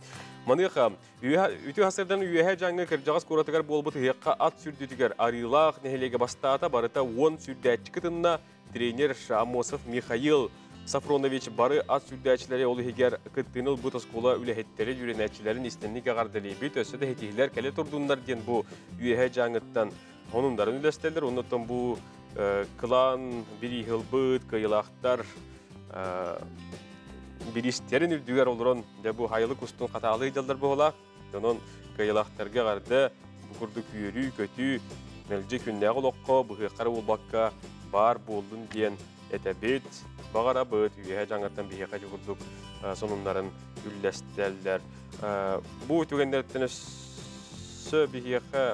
Маныққа, үті ғасырдан үйеғе жаңы кіржағыз көратығар бол бұты еққа ат сүрдетігер арилақ нехелеге бастата барыта 10 сүрдәтчі кітінна тренер Шамосов Михаил Сафронович бары ат сүрдәтчілері олы егер күттініл бұт оскола үләхеттері жүренәтчілерін істенлік ағардылы бет өсі де хетігілер кәлі тұрдыңдар ден бұл үйеғе жаңыттан онындарын үләстелдер. Оныттан бұл клан, бірі ғылбыт, қайылақтар, бірістерін үрдігер олырын де бұл хайылы күстің қаталы идалдар бұғыла. Оның қайылақтарға ғарды бұқырды күйері, көті, мәлжі күннәғыл оққа, бұғыққары олбаққа бар болдың ден әтәбет. Бағара бұд, үйе жаңырттан бейеқа жүгірдік сонымларын үлләстелдер. Бұл түгендерттен өсі бейеқа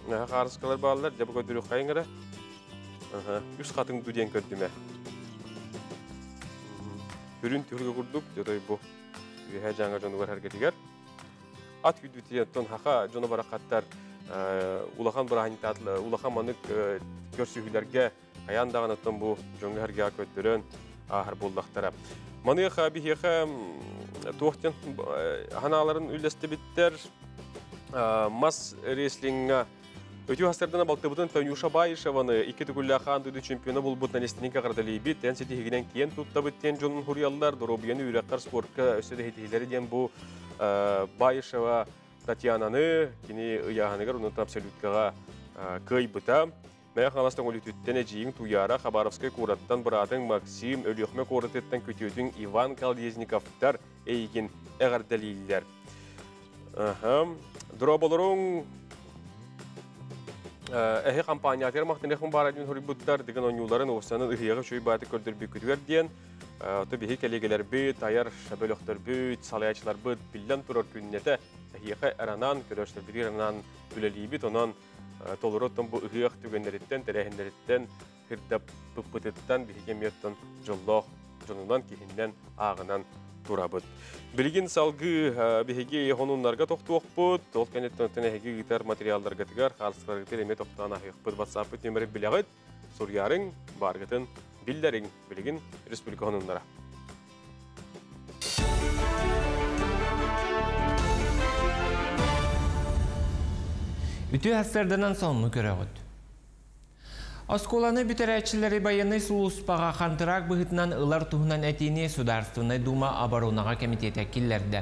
қарысқалар бағалар, жабы көдірі қайыңыры. Үс қатын дүден көрдіме. Хүрін түргі күрдік, жөдай бұл үйе жаңа жонығар әргетігер. Ат күдітен хақа жоны барақаттар улахан бұрағанитатлы, улахан манық көрсігілерге Аяндағын ұттын бұл жоңғы әрге көттірін ағыр болдақтары. Маныққа бейеқа тоқтен ханаларын үлесті біттер мас реслинға өте ғасырдана балты бұтын Тәнюша Байышеваны 2 түгілләқан дүді чемпионы бұл бұтын әнестінен қағырдылы бет. Ән сеті хегінен кейін тұтта біттен жонын хұриялылар, дұробияны үйрәққар спортқа өседі хетігілері ден бұл Байышева Татьянаны, кені ұяғанығыр, ұнытын абсолюткаға көй бұта. Мәе қанастың өлітіттен әжейін туяра Хабаровскай қораттан бұратың Максим, өліқме қораттеттен көтеудің Иван Калдезниковтар әйген әғар дәлейлер. Дұраболырың әхе компаниятер мақтын әқін бар әдін хүрі бұттар деген оңюларын оғыстанын ұғияғы шөй бәті көрдір бі күдігер ден. Төбеге кәлегелер бөт, аяр шабөліқтер бөт, салаячылар бөт, білден тұрар күннеті әхияқы әранан, көрөштер бір әранан үлелей бет, онан толыроттан бұл ұғияқ түгенлеріттен, тәрәхіндеріттен, хырдап бұппытыттан, бігеметтен жыллоқ, жонынан кейінден ағынан турабыт. Билигин салгы биһиги хонуннарга тохтуохпут, ол кенеттен тенеги гитар материалларга тигар, халсыларга телеме тохтана хыйхпыт WhatsApp номері билягыт, сурьярың, баргытын, биллерин, билигин республика хонуннара. Бүтү хастардан сонну көрөгөт. Осколаны бүтәрәтчілері баяны сулуспаға қантырақ бұғытынан ылар туғынан әтейіне Сударственный дума оборонаға комитеті келлерді.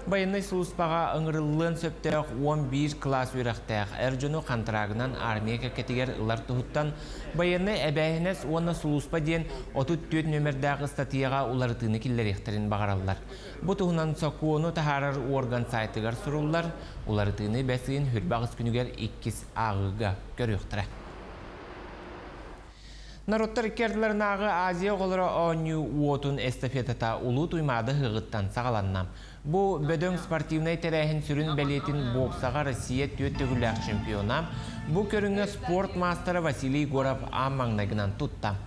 Баяны сулуспаға ыңырылын сөптірақ 11 класс өріқтәқ әржөні қантырағынан армия кәкетігер ылар туғыттан баяны әбәйінес оны сулуспа ден 34 нөмірдәғы статияға уларытыны келлер ехтерін бағаралар. Бұ туғынан соқуыны тахарар орган сайтығар сұрулар, уларытыны бәсіген хүрбағыз күнігер 2 ағыға көріқтірі. Народтар керділерінағы Азия қолыры оңю уотун эстафетата улу туймады ғығыттан сағаланнам. Бұ бөдөң спортивнай тәрәхін сүрін бәлетін боксаға Россия төттігіләқ чемпионам. Бұ көріңі спорт мастері Василий Горов аммаңнагынан тұттам.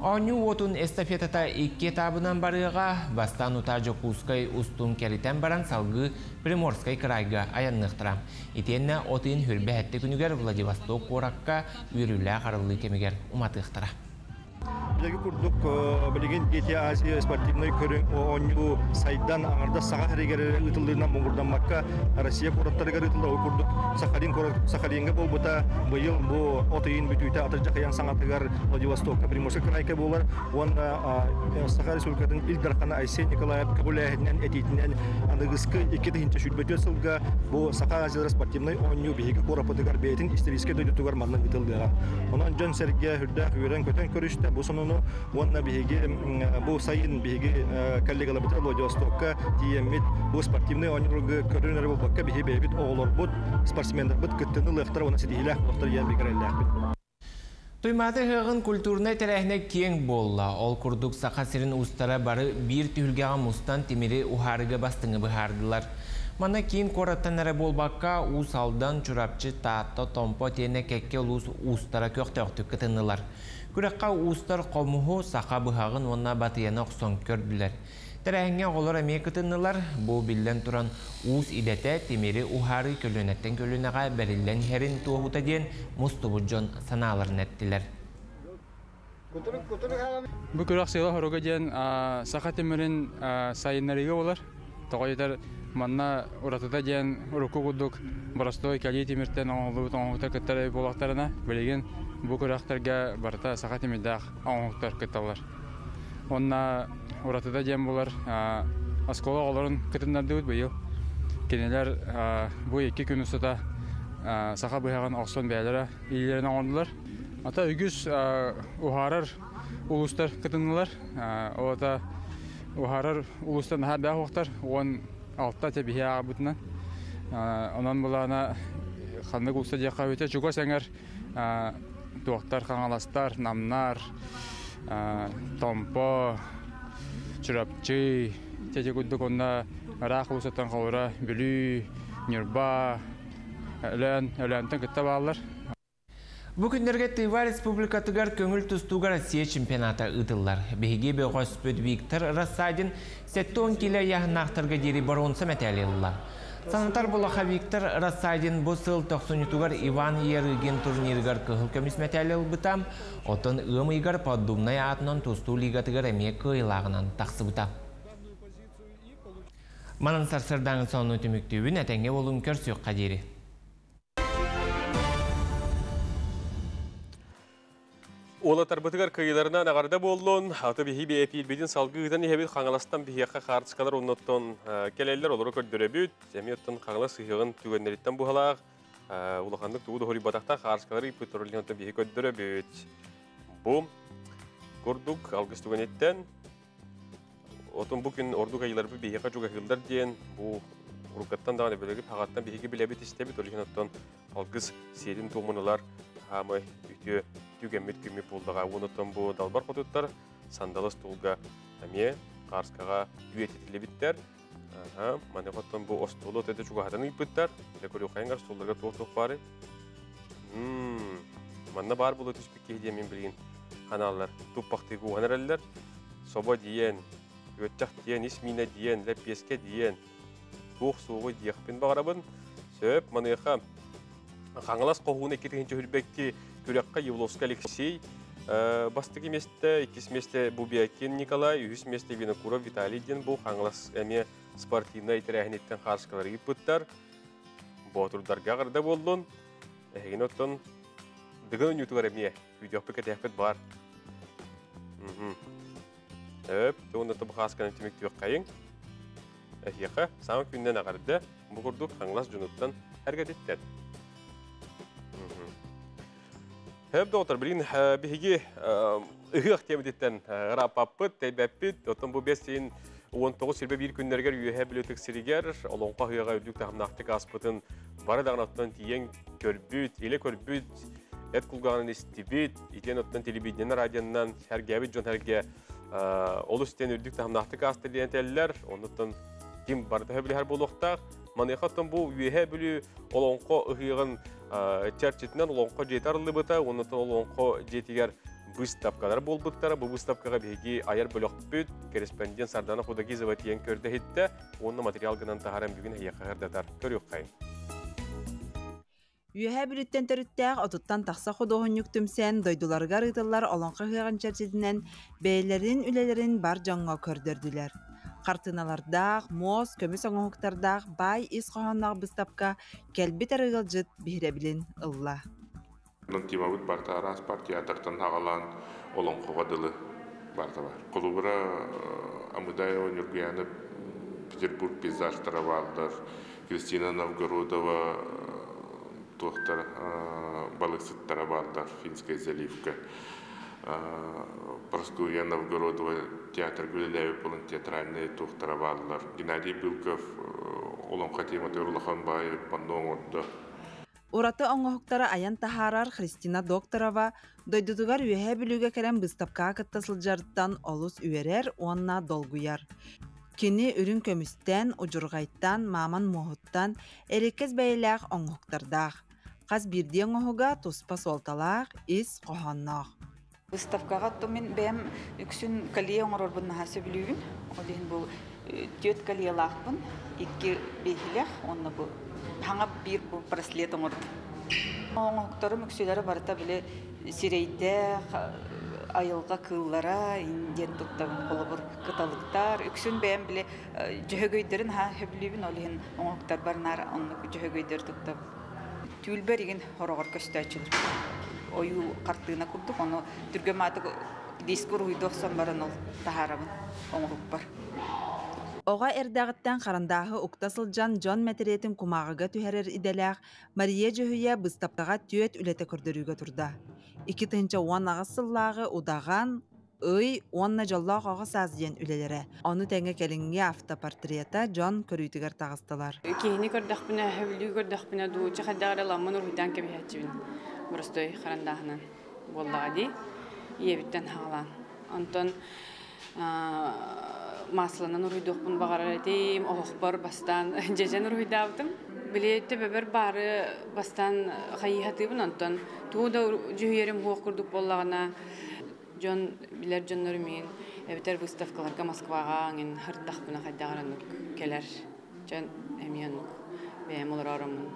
Оңю уотун эстафетата 2 етабынан барыға бастан ұтажы Кускай устун кәрітен баран салғы Приморскай крайға аяннықтырам. Итенне отын хүрбе әтті күнігер Владивосток ораққа үйрілі қарылы кемегер уматықтыра. Билеги курдук билеген Дети Азия спортивный көрүн оңу сайдан аңарда сага херегер ытылдырынан моңгурданмакка Россия короттарыга ытылды курдук Сахалинга болбута быйыл бу отыйын бүтүйтө атыржа каян саңатыгар Владивостокка Приморский крайка болар. Онда Саха Республикатын Илдархана Айсен Николаев Кабулаевнен этитинен аныгыскы 2-нче шүлбөтө сылга бу Саха Азия спортивный оңу биги коропотыгар бетин исторический дөйдүтүгар манны ытылдыга. Онан Жон Сергей Хүрдә үйрен көтөн көрүштө бу сонону онна биги бу сайын биги коллегалар бит Владивостокка тиемит бу спортивный оңуга көрүнөр болбакка биги бит оголор бут спортсмендер бит көттөнү лыктар оны сидилах доктор ян бигреллах. Туйматы хыгын культурный терехне кең болла. Ол курдук сақасырын устара бары бир түйілгеға мустан темири ухарыга бастыңы быхардылар. Мана кейін кораттанары болбаққа уус алдан чурапчы таатта томпо тені кекке улус устара көқтөқтік кытынылар. Күрекқа уустар қомуғу сақа бұхағын онна батыяна ұқсон көрділер. Тәрәңе олар әме кытынылар, бұл білден тұран уус идеті темері ухары көлінеттен көлінеға бәрілден херін туғыта ден мұстыбыджон саналарын әттілер. Бұл күрек сейла хорога ден сақа темерін сайынларыға олар. Тоғайдар манна уратыда ден ұрықы құдық барастой кәлей темірттен оңғылы кіттары болақтарына білеген бұл күректерге барыта сақа темірдәқ оңғылықтар кітталар. Онна уратыда ден болар аскола оларын кітіндарды өт бұйыл. Кенелер бұл 2 күн ұстата сақа бұйаған оқсон бәлері үйлерін оңғылар. Ата үгіз ұхарар ұлыстар кітінділер. Ота ұхарар ұлыстан әр бәқ оқтар. Он алтта тәбіхе ағабытынан. Онан бұлағына қандық ұлыста деққа өте. Чуға сәңер туақтар, қаңаластар, намнар, томпо, чурапчы, тәте күддік онда арақ ұлыстан қауыра, бүлі, нүрба, өләнтін күтті бағалар. Бүгіндерге Тыва Республикатыгар көңіл тұстуға Россия чемпионаты ұтылар. Беге беғос бөд Виктор Рассадин 7-10 келі яғынақтырға дері баронсы мәтәлелілар. Санатар болаға Виктор Рассадин бұсыл 90-тұғар Иван Еріген турниргар кығыл көміс мәтәлел бұтам, отын ұмыйгар поддумнай атынан тұсту лигатыгар әме көйлағынан тақсы бұтам. Манын сарсырдаңын соны түміктеуін әтәңе болуын көрсек қадері. Ола тарбытыгар кыйыларына нағарда болуын, аты бейі бейпейіл бейден салғы ұйдан ебет қаңаластан бейіққа қартысқалар оннаттан келелер олары көрдірі бүйт, әме оттан қаңалас ұйығын түгенлеріттен бұғалақ, улақандық туғыды хори батақта қартысқалары иппетұрылын оттан бейі көрдірі бүйт. Бұл көрдік алғыз түгенеттен, отын бүкін орду кайылар бейіққа жүға қылдар дейін, бұл ұрықаттан дағаны бөлігі пағаттан бейігі білебет істебет, олығын оттан алғыз серін туғмынылар хамы үйті түгемет күмі болдыға. Оныттан бұл далбар қотыттар, сандалы стулға әме қарсқаға үйететілі біттер. Маны қоттан бұл остолы өтеді жүға хатаны үппіттер. Біле көрі қайынғар столдарға тоқ-тоқ бары. Манна бар бұл өтіс бүкке дейін мен білген қаналар. Тұппақтығы оғанар әлілер. Соба дейін Götçақ дейін, исмина дейін, ләпеске дейін, туқ суғы дейіқпен бағарабын. Сөп, манайқа қаңылас қоғуына кетігінші үлбәкке көрекқа Евловска Алексей, бастық еместі, екес месті Бубиакен Николай, үйіс месті Винокуров Виталий ден бұл қаңылас әме спортивна итерәхінеттен қаршықалары еппіттар. Бұатырдарға қырда болдың. Әйген оттың дығын ютуғар әме, үйдеқпі кәтәқпет бар. Өп, тоғындаты бұқасқанын темекті өк қайың. Әйеқа, саңы күннен ағарды, бұғырдық қаңылас жүнуттан әргәдеттен. Өп, доғытыр, білін бігеге ұғық темедеттен ғырапаппыт, тәйбәппіт, оттың бұл бәстейін 19-21 күннергер үйе білетік сірігер, олонға ұйыға үрдік тағымнақтық аспытын бары дағын оттан тиен көрбіт, еле көрбіт, әт құлғанын істебіт, етен оттан телебиднен радионнан әргәбіт жон әрге ол үстен үрдік тағымнақтық асты дейін тәлілер, оныттан кем барды өбілі әр болуқтақ, манайқаттан бұл үйе білі олонға ұйығын чәрчетінен олонға жеті арылы бұта, оныттан олонға жетігер выставкалар бол бұттара, бұл выставкаға беге айар бөліқ бүт, корреспондент Сардана Худагизова тиен көрді хетті, оны материал гынан тағарам бүгін әйеқағырдатар. Көріқ қайын. Үйәһә бүліттен төріттәғ отуттан тақса құдоғын yüктімсен, дойдуларға рытылар олонқа хыған чәрчетінен бәйлерін үлелерін бар жаңға көрдірділер. Қартыналардақ, моз, көміс оңықтардақ бай ис қоғаннақ бұстапқа кәлбет арығыл жыт бейребілін ұлла. Нантимавыт барта арас партиятартан ағалан олонқоға дылы барта бар. Құлыбыра Амыдай Онюргиянып Петербург пейзажтара балдар, Кристина Новгородова тоқтар балықсыттара балдар, Финская заливка. Прасковья Новгородова театр Гүлеләві болын театральный тоқтара балдар. Геннадий Былков олонқа тематы Урлахан Баев, Пандон отды. Ураты оңғықтары аян тахарар Христина Докторова дойдудугар үйәһә бүліге кәрен бұстапқа кыттасыл жарыттан олус үйерер, онна долгуяр. Кені үрін көмістен, ұжырғайттан, маман моғыттан, әрекез бәйләқ оңғықтардақ. Қаз бірде оңғыға тұспа солталақ, ис қоғаннақ. Бұстапқаға томен бәм үксін калия оңғырор бұннаға сөбілігін. Олеген бұл төт калиялақпын, екі бейхілек, онны бұл. Хаңа бір браслет оңырды. Оңықтары мүкселері барыта біле сирейді, айылға кыллара, инден тұттағын қолы бір қыталықтар. Үксін бәйін біле жүйөгөйдерін хөбілебін олығын оңықтар барынар оны жүйөгөйдер тұттап. Түйілбер еген орағыр көсті açılır. Ойу қартығына күрдік, оны түргем атық дискур ұйдоқсан барын ол тахарабын оңғып бар. Оға әрдағыттан қарандағы ұқтасылжан Джон мәтеретін құмағыға түхәрер иделәқ Мария жөйе бұстаптаға түйет үлеті көрдірігі тұрда. 2-10 ағысыллағы ұдаған үй 10 жоллақ оғы сазден үлелері. Оны тәңі кәліңге автопортрета Джон көрійтігер тағыстылар. Кейіні көрдіқпіна, әвілі көрдіқпіна дуучы қаддағыры ламын ұрғыдан кәбейәтчібін. Бұрыстой қарандағынан болдаға дей, ебіттен хағалан. Онтон масланан уруйдуқпын бағарар етейм, оғықпар бастан жежен уруйдавдым. Білетті бәбір бары бастан қайығатыбын, онтан туғда жүйерім хоқ күрдік болағына жон білер жонларымен әбітер выставкаларға Москваға аңын хырдақпына қайдағаранық келер. Жон әмиянық бәйім олар орымын.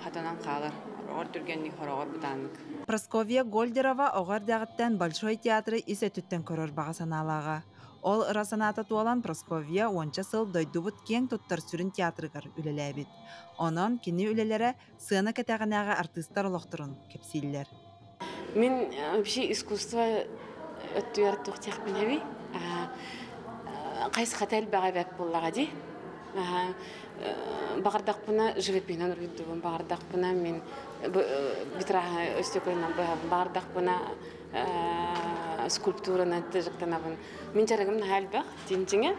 Хатанан қалар, ор түргенlik хорағыр бұтанық. Прасковья Гольдерова оғар дағыттан Большой театры есе түттен көрір баға саналаға. Ол ырасаната туалан Прасковья 10 сыл дойдубут кең туттар сүрін театрыгар үлеләбит. Онон кені үлелері сыны кәтәғанағы артистар олықтырын кепсейлер. Мен вообще искусство өттуер тұқтияқ мен әбей. Қайсы қатәл баға бәк боллаға де. Бағардақпына живопинан үргіддігім. Бағардақпына мен бітраға өстекөлінен бағардақпына скульптураны тежіктенабын. Мен жарығымын әлбәқ, тенчіңе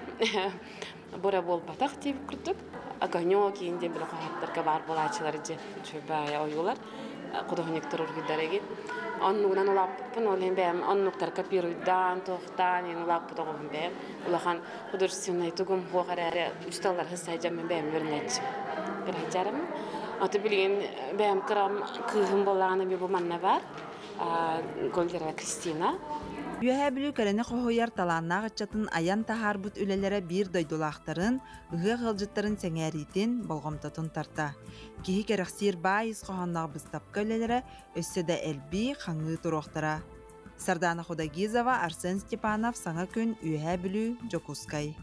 бұра бол батақ деп күрдік. Огонек кейінде білі қағаттарға бар болачылар де жөбәя ойылар. Құдығынектір үргіддер егет. Оннуғынан ұлаппын, олен бәйім, оннуқтар копируйдан, тоқтан, ең ұлаппы тоғым бәйім. Олақан художественный түгім қоғар әрі ұсталар хыстайжам мен бәйім өрінәтшім. Бір айтарым. Аты білген бәйім қырам күйім болағаны бе бұл манна бар. Гольдерова Кристина. Үйәһә білу кәрені қоғойар таланнағы чатын аян тахарбут үлелері бір дойдулақтарын, ұғы ғылжыттарын сәңәритін болғымтатын тарта. Кихи кәріқсир байыз қоғаннағы бұстапқа үлелері өсседі әлбі қаңғы тұроқтара. Сардана Худагизова, Арсен Степанов, саңа күн үйәһә білу Жокускай.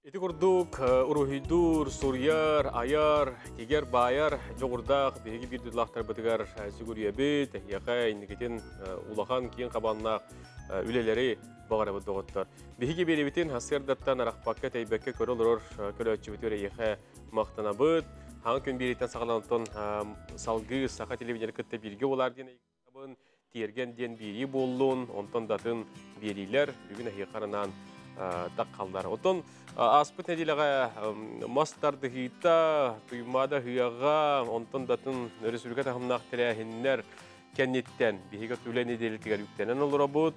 Ити курдук урухидур, сурьяр, аяр, тигер байар, жоғырдақ, беги bir дүдлақтар бітігар сүгүрүйәбі, тәхияқа, индекетін улахан кейін қабаннақ үлелері бағара бұддығыттар. Беги беребетін хасырдаттан арақпаққа тәйбәкке көрілір көрәтші бітер ейхә мақтана бұд. Хаң күн береттен сағалантын салғы сақа телевизер күтті бірге олар ден айқабын, терген ден бері болуын, онтан датын берилер, бүгін әйқарынан так қалдар. Отон аспыт неделеға мастарды хита, туймада хияға, онтон датын республика тағымнақ тәрәхіннер кәнеттен, бейгі түлі неделетігер үктенен олыра бұд.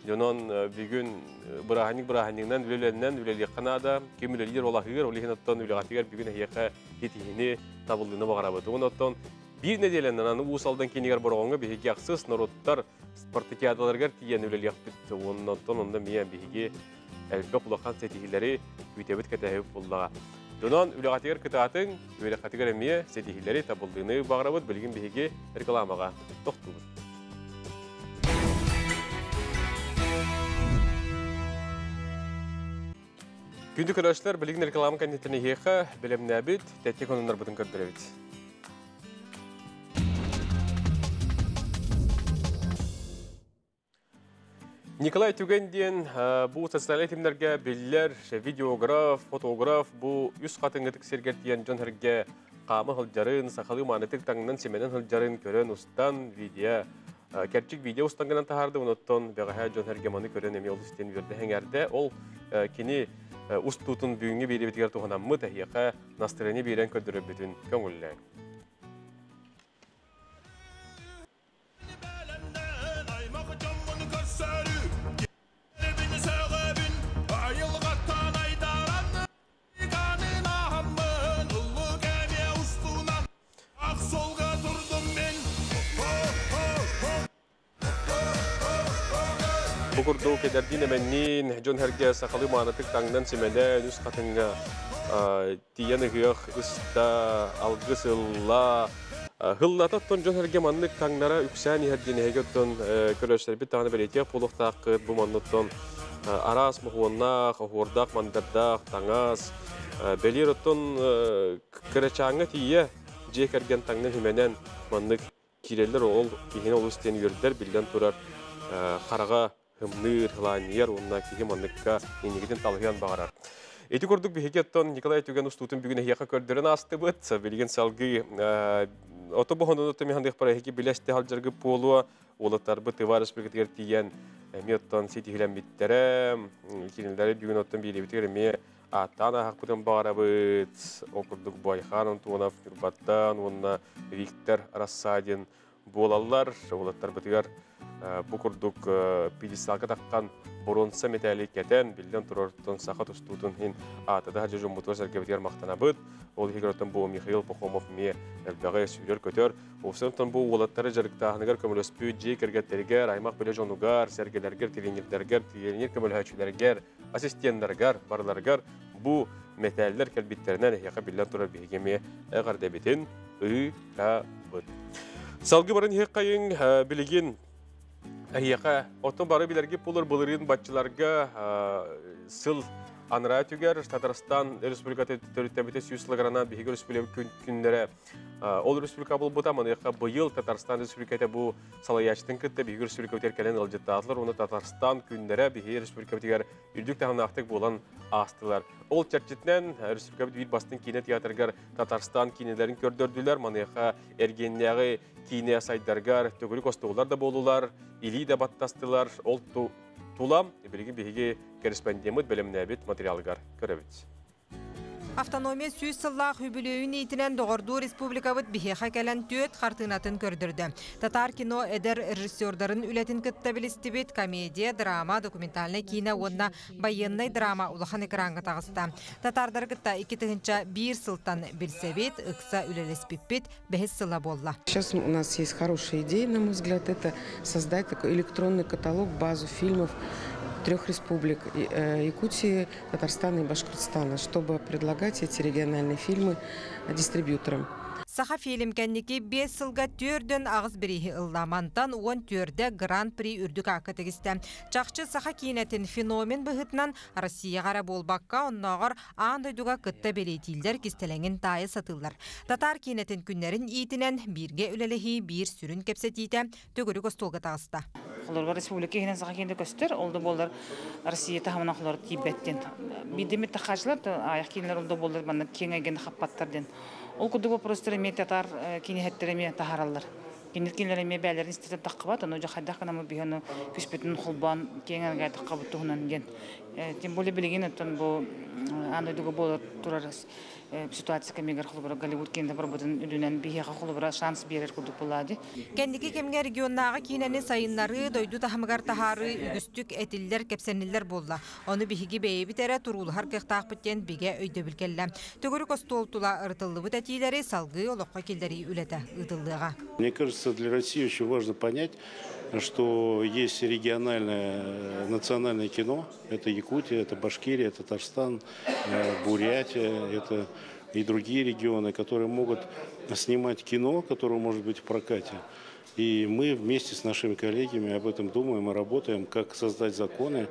Жонон бүгін бұрағаныңнан үлелі қанада, кемілі лидер олағығыр, олығын оттон үліғатығыр бүгін әйеқі кетігіне табылдığını бағара бұд. Оттон bir nedelenен аны ұсалдан кенегер бұрғанға бейгі ақсыз народтар спартакиадаларғар тиен үлелі яқпетті. Оннан мен бейгі әлбі құлақан сетихилері үйтебіт кәтәйіп болдыға. Донан үліғатығыр күтатын, үліғатығыр әмие сетихилері табылдığını бағарабыд білген бейге рекламаға тоқтылыр. Күнді көрәшілер білген рекламы кәнетіне хеқа білімні әбіт, тәтте конынлар бұдың көрдірәбіт. Николай Түгенден бұл социаль темлерге білдер, видеограф, фотограф, бұл үс қатыңғы тіксергертен жон әрге қамы ғылжарын, сақалы манетік таңынан семенен ғылжарын көрін ұстан видео. Кәрчік видео ұстанғынан тағарды, ұнаттан бәғаға жон әрге маны көрін әме ол істен верді әңерді. Ол кені ұстутын бүйінге бері бетігер тұғынамы тәхияқа настырыны берен көрдірі бүтін көңілі. Bugurdu kederdiğine mennin, John Herge sakalı manattık tangdan simele, nüs katınga tiyanı hıyaq, ısta, algısılla. Hıllata ton John Herge manlık tangnara üksani herdiğine hegeton köröşler bir tane belediye poluk taqıd bu manlıkton aras muhuannaq, hordaq, mandardaq, tangas. Belir oton kıraçağına tiye, jek ergen tangdan hümenen manlık kireller ol, kihine olu isteyen yürüdler, bilden turar qarağa hımnır, hılaniyar, onunla kihim anlıkka enigidin talğıyan bağırar. Eti kurduk bir heketton Nikolay Tügen ustutun bugün hiyaka kördürün astı bıt. Bilgin salgı otoboğunun otami handıq para heki bileşti halcargı poluğa olatar bıtı var esbirgetger tiyen emiyottan seti hilen bittere kinilleri bugün ottan bile bitir emi atana hak bıtın bağıra bıt. Okurduk Bayxan'ın tuğuna Firbat'tan, onunla Viktor Rassadin bolallar olatar bıtıgar. Bu kurduk pidistalga takkan boronsa metali keten bilden turorton sakat ustutun hin atada hacı motor sergevdiyer maqtana bıt. Ol higrotan bu Mikhail Pokhomov me elbağay sürer kötör. Ofsantan bu olatları jarıktağınıgar kömülöspü jekergetlerger, aymaq belejonugar, sergelerger, trenerlerger, trener kömülhäçülerger, asistenlerger, barlarger bu metaller kelbitlerine yaqa bilden turar bihigeme eğer debitin ka bıt. Salgı barın hekayın bilgin Әйеқа, отын бары білерге болыр бұлырын батчыларға сыл аныра түгер, Татарстан Республикаты төріттәбеті сүйісліғарана бейгі республика күндері. Ол республика бұл бұтамын, бұйыл Татарстан Республикаты бұл салаяштың күтті бейгі республика өтеркелен ылжыттатылыр. Оны Татарстан күндері бейгі республика өтегер үрдік тағынақтық болан астылар. Ол чәрчетінен республика бір бастың кейіне театргар Татарстан кейнелерін көрдірділер. Манеқа әргеннегі кейіне сайдаргар төгілік остығылар да болулар, или де баттастылар. Ол тулам, білген бейге корреспондемет бөліміне әбет материалгар көрәбет. Автономия сүйіз сыллақ хүбілеуін ейтінен Доғырду Республикабыт бихеха кәлін төт қартынатын көрдірді. Татар кино эдер режиссердарын үлетін кіттабілістібет комедия, драма, документальный кино, онна байынный драма улахан экранға тағыста. Татардар кітта 2-тігінші бір сылтан білсебет, ұқса үлелеспеппет, бәхес сыла болла. Сейчас у нас есть хорошая идея, на мой взгляд, это создать такой электронный каталог, базу фильмов 3 республик – Якутии, Татарстана и Башкортостана, чтобы предлагать эти региональные фильмы дистрибьюторам. Саха фильм кәннеке 5 сылға түрден ағыз бірейі ылламантан 10 түрді гран-при үрдік ақытығысты. Чақчы саха кейінетін феномен бұғытынан Россия ғара болбаққа оннағыр аңдайдуға күтті белейтілдер кестелеңін тайы сатылар. Татар кейінетін күннерін етінен бірге үлелігі бір сүрін кепсетейді төгірі көстолға тағысты. Құлырға республика кейінен саха кейінді көстер, олды болдар Россия тағымына құлыр тейбеттен. Бидемет тақашылар, аяқ кейінлер олды болдар баны кеңейген қаппаттарден. Ол күді вопростары мен татар кенехеттереме тахаралар. Кенеткенлереме бәлерін істетіп таққыбат, оны жақайдаққанамы бейіні күспетін құлбан кеңерге таққабытты ғынан ген. Тем более білеген өттен бұл андайдығы болар тұрар ситуация кемегер құлыбыра Голливуд кенді барбудын үлінен бейеға құлыбыра шанс берер күдік болады. Кендеке кемге регионнаға кейнені сайынлары дойду тахымығар тахары үгістік әтілдер кепсенілер болла. Оны бейгі бейі бітері тұрулығар кықтақ біттен беге өйді білгелі. Төгірі костолтула ұртылы бұт әтилері салғы олыққа келдері үлеті ұтылдыға. Мне кажется, для России очень важно понять, что есть региональное национальное кино. Это Якутия, это Башкирия, это Татарстан, Бурятия, это и другие регионы, которые могут снимать кино, которое может быть в прокате. И мы вместе с нашими коллегами об этом думаем и работаем, как создать законы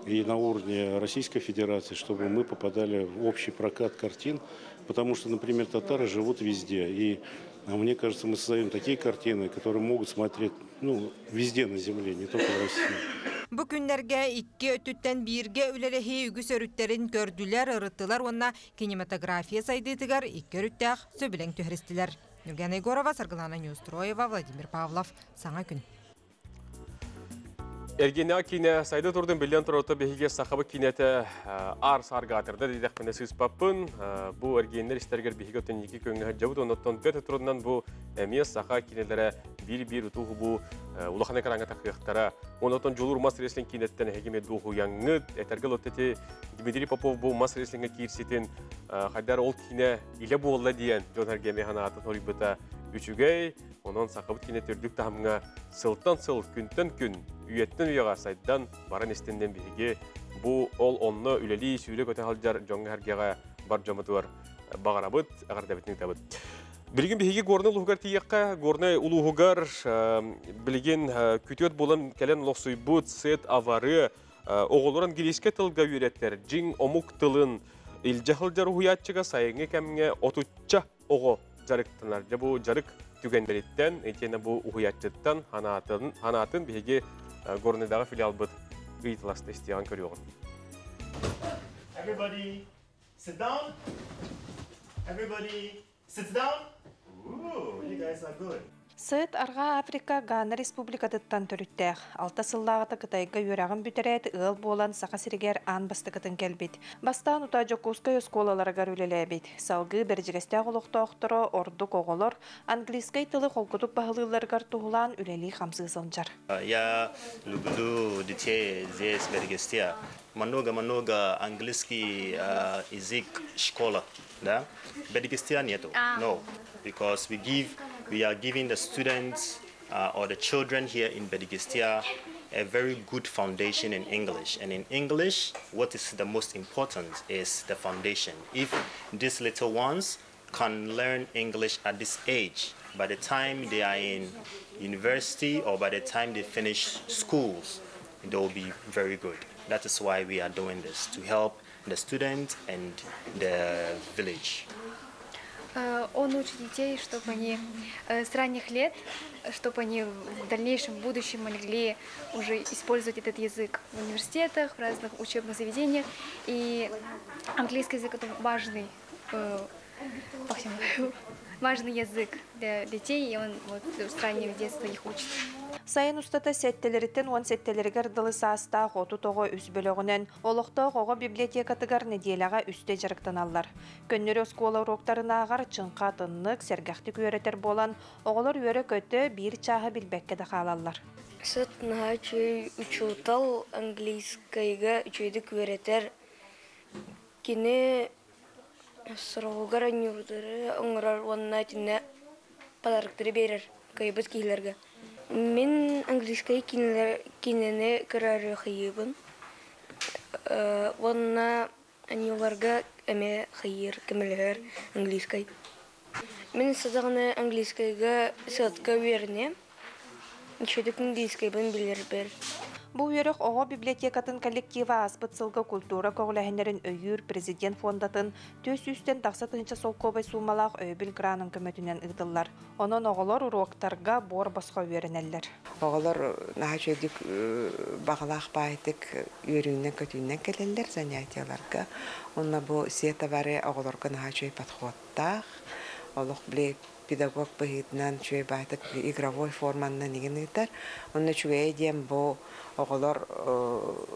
и на уровне Российской Федерации, чтобы мы попадали в общий прокат картин, потому что, например, татары живут везде. И мне кажется, мы создаем такие картины, которые могут смотреть везде на земле, не только в России. Bu günlərgə 2 ötüttən 1-ге үлелеhi үгіс өрүттерін көрділер, ұрыттылар, онна кинематография сайдытыгар 2 өрүттәқ сөбілен төхірістілер. Нурган Егорова, Саргалана Ньюстроева, Владимир Павлов. Саңа күн. Эргене кине сайды турдun билен туроту беге сахабы кинете ар саргатырда дидек мене сүз папын. Бу эргенлер истергер беге өтөн 2 күнгө жабыт оноттон бет турунан бу эмес саха кинелере бир утугу бу улахан экранга такыктара. Оноттон жолур мас реслин кинеттен хегеме духу яңгы этергел отети Дмитрий Попов бу мас реслинге кирситин хайдар ол кине иле болла диен жон эргеме ханаты торибыта үчүгей онон сахабыт кине төрдүк тамга сылтан сыл күнтен күн үйеттен үйеға сайдан баран естенден беге бу ол онны үлели сүйрек өте халжар жоңға әргеға бар жамытуар бағарабыт, ағардабетінің табыт. Білген беге горны ұлығығар тиекқа, горны ұлығығар білген күтет болан кәлен лоқсуйбыт, сет, авары, оғылыран келеске тылға үйреттер, жин омук тылын илжахылжар ұхуятчыға сайыңы кәміңе отучча оғы жарықтанар. Жабу жарық түгендереттен, етені бұл ұхуятчыттан ханатын беге горныдағы филиал бұд ұйытыласты істеген көріоғын. Everybody sit down. Everybody sits down. Ooh, you guys are good. Сыт Арга Африка Гана Республикатыттан төрүттәк. Алта сыллағыты Кытайга юрағын бүтерәт ыл болан сақа сирегер ан бастықытын келбет. Бастан ута жокускай осколаларыгар үлеләбет. Салгы бәржігесті ғылықты оқтыры ордық оғылыр, английскай тылы қолқытық бағылыларгар туғылан үлелі қамсы сылынчар. Я люблю детей здесь, в Бергесте. Много английский язык школа, да? Бергесте нету. No, because we are giving the students or the children here in Bedigistia a very good foundation in English. And in English, what is the most important is the foundation. If these little ones can learn English at this age, by the time they are in university or by the time they finish schools, they will be very good. That is why we are doing this, to help the students and the village. Он учит детей, чтобы они с ранних лет, чтобы они в дальнейшем, в будущем могли уже использовать этот язык в университетах, в разных учебных заведениях. И английский язык — это важный важный язык для детей, и он вот с раннего детства их учит. Сайын устата сеттелерitten 10 сеттелергер дылы сааста хоту тоғы үс бөлігінен олықта оға библиотекатыгар неделяға үсте жарықтаналар. Көннері скола уроктарына ағар чынқа тыннық сәргәхтік өретер болан оғылар өре көті бір чағы білбәкке де қалалар. Сытнаға чөй учутал английскайға чөйдік өретер. Кені сұрауғар анюрдары оңырар онына тінне подарықтары берер кайбыз кейлерге. Мен английскай кинене көрәрі қиыбын. Онына анюларға әме қиыр кемелер английскай. Мен садағына английскайға сыдқа веріне. Чөдік английскайбын білер бер. Бұл үйерік оға библиотекатын коллектива аспыт сылғы культура көғіләхінерін өйір президент фондатын төс үстен тақсатынша сол көбай сумалақ өйбіл гранын көмөтінен ұйдылар. Онын оғылар уроктарға бор басқа үйерінелер. Оғылар наға жөйдік бағылақ байтық үйерінен көтінен келелер занятияларға. Онна бұл сета бәрі оғыларға наға жөй подходтақ. Олық біле педагог бігітінен жөй байтық игровой форманынан еген ұйтар. Онна чүгей дем бұл оғылар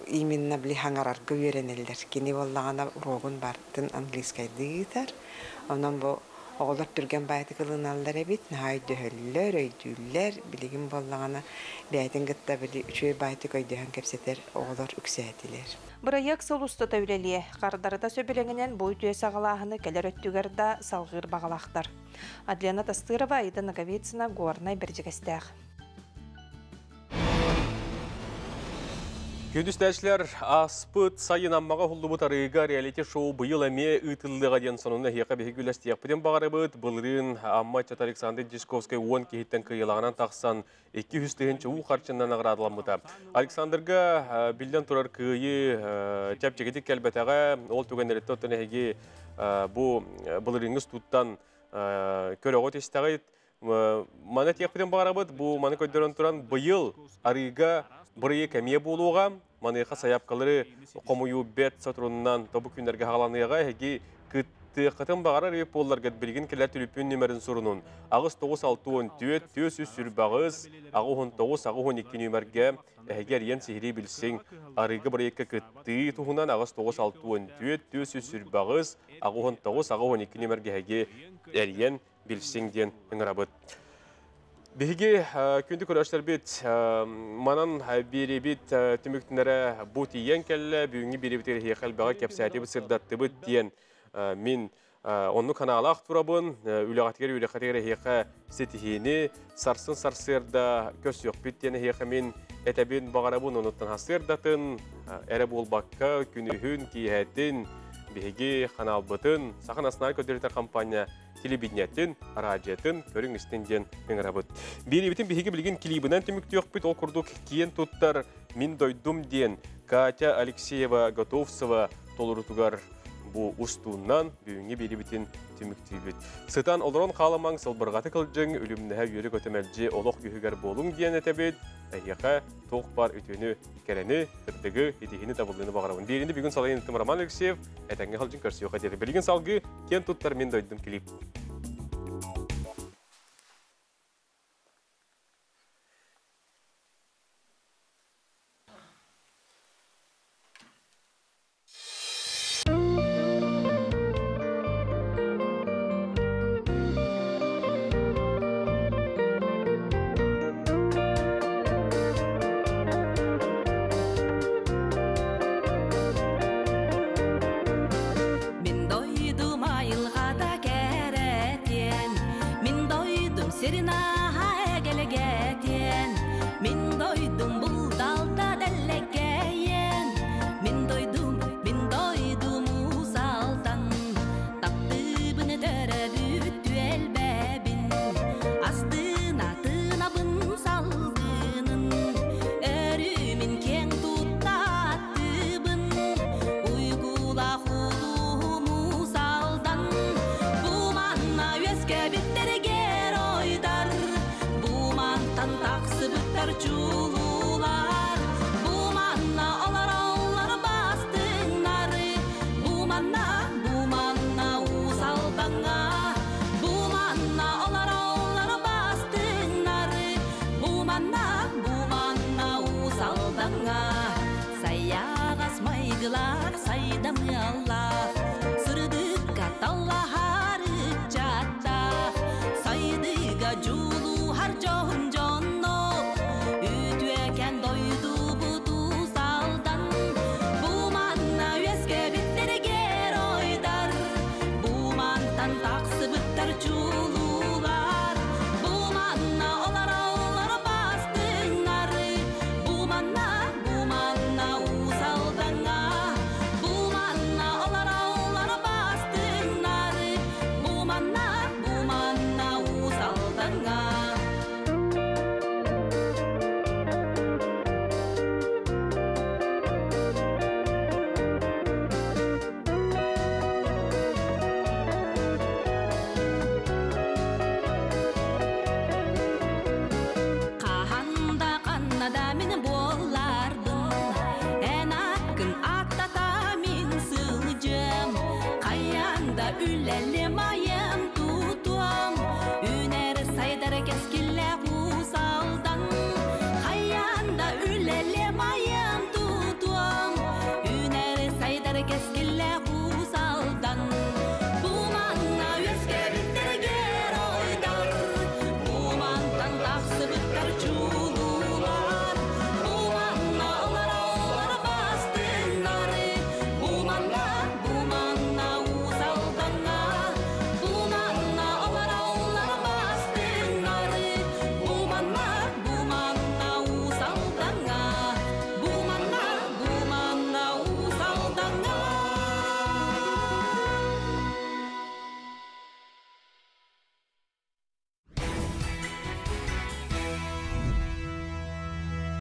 именно біле хаңарарға үйерінелер. Кені болағана урогын бартын английскайды ұйтар. Онан бұл оғылар түрген байтық ылыналар әбет, нағай дөһөллер, өйдүллер, білеген болағана бәйтін ғытта біле чөй байтық өйдөһен кепсетер оғылар үксәтілер. Бұрайық сол ұстата үлелие, қардарыда сөбелеңінен бой түйес ағалағыны кәлер өттігерді салғыр бағалақтар. Адлена Тастырова, Аида Наговицына, Горнай Бердігістәғ. Күндістәшілер аспыт сайын аммаға құлды бұт арыға реалити шоу бұйыл әме ұйтылдыға ден сонуына хеқа бейгі үләстияқ бұден бағары бұд бұлырын амма чат Александр Дисковскай 10 кейттен күйелағынан тақсан 200-тігінші ұл қарчыннан ағырадылан бұта. Александрға білден тұрар күйі чәпчегетік кәлбәтіға ол түгенеретті өттіне хеге бұлырыңыз тұттан көріғот естағайд. Маны тияқ бұден бағары бұд, бұл маны көддерін тұран бұйыл арыға Бұрые кәмие болуға, манайқа саяпқалары қомойу бәт сатырынынан тобы күндерге ғаланыяға әге күтті қытын бағары рейп болларға білген келер түліппен нөмірін сұрынын. Ағыз 9-6-10 төс үсір бағыз, ағы 19-12 нөмірге әгер ен сихiri білсең, арығы бұрайыққа күтті тұғынан ағыз 9-6-10 төс үсір бағыз, ағы 19-12 нөмірге әге әрен білсең ден үңірабыд. Беге күнді көрәштер бет, манан бері бет түміктінері бұт иен кәлі, бүйінгі бері бетер хейқал баға кәпсәті бұт сырдатты бұт дейін. Мен онны каналақ тұрабын, үліғатығыр хейқа сетихені, сарсын-сарсырда көс yok бет дейін хейқа мен әтәбен бағарабын, оныттан хасырдатын, әрі болбаққа, күнігін, кейхәтін, беге қанал бұтын, сақын асынар көдерітер компания телебиднеттен, радиотын, көрің істенден меңірабыд. Беребетін беге білген келейбінен түмікті өкпет ол күрдік кейін тұттар «Мен дойдым» ден Катя Алексеева Готовцева толырытуғар бұ ұстуынан бүйінге беребетін түмікті бет. Сытан олырын қаламаң сылбырғаты қылжың үлімнәе үйері көтемәлже олық үйігер болың ден әтәбет, әйеқа тоқ бар өтені кәрәні, үрдігі, едігені табылдыны бағарауын. Берінде бүгін салайын үттім Роман Алексеев, әтәңге қылжың көрсі өқ әдері. Білген салғы, кен тұттар «Мен дойдым» келіп. Сылақ сайдамы Аллах, сырдыққа таллахары жаттақ, сайдыға жулу har жоғын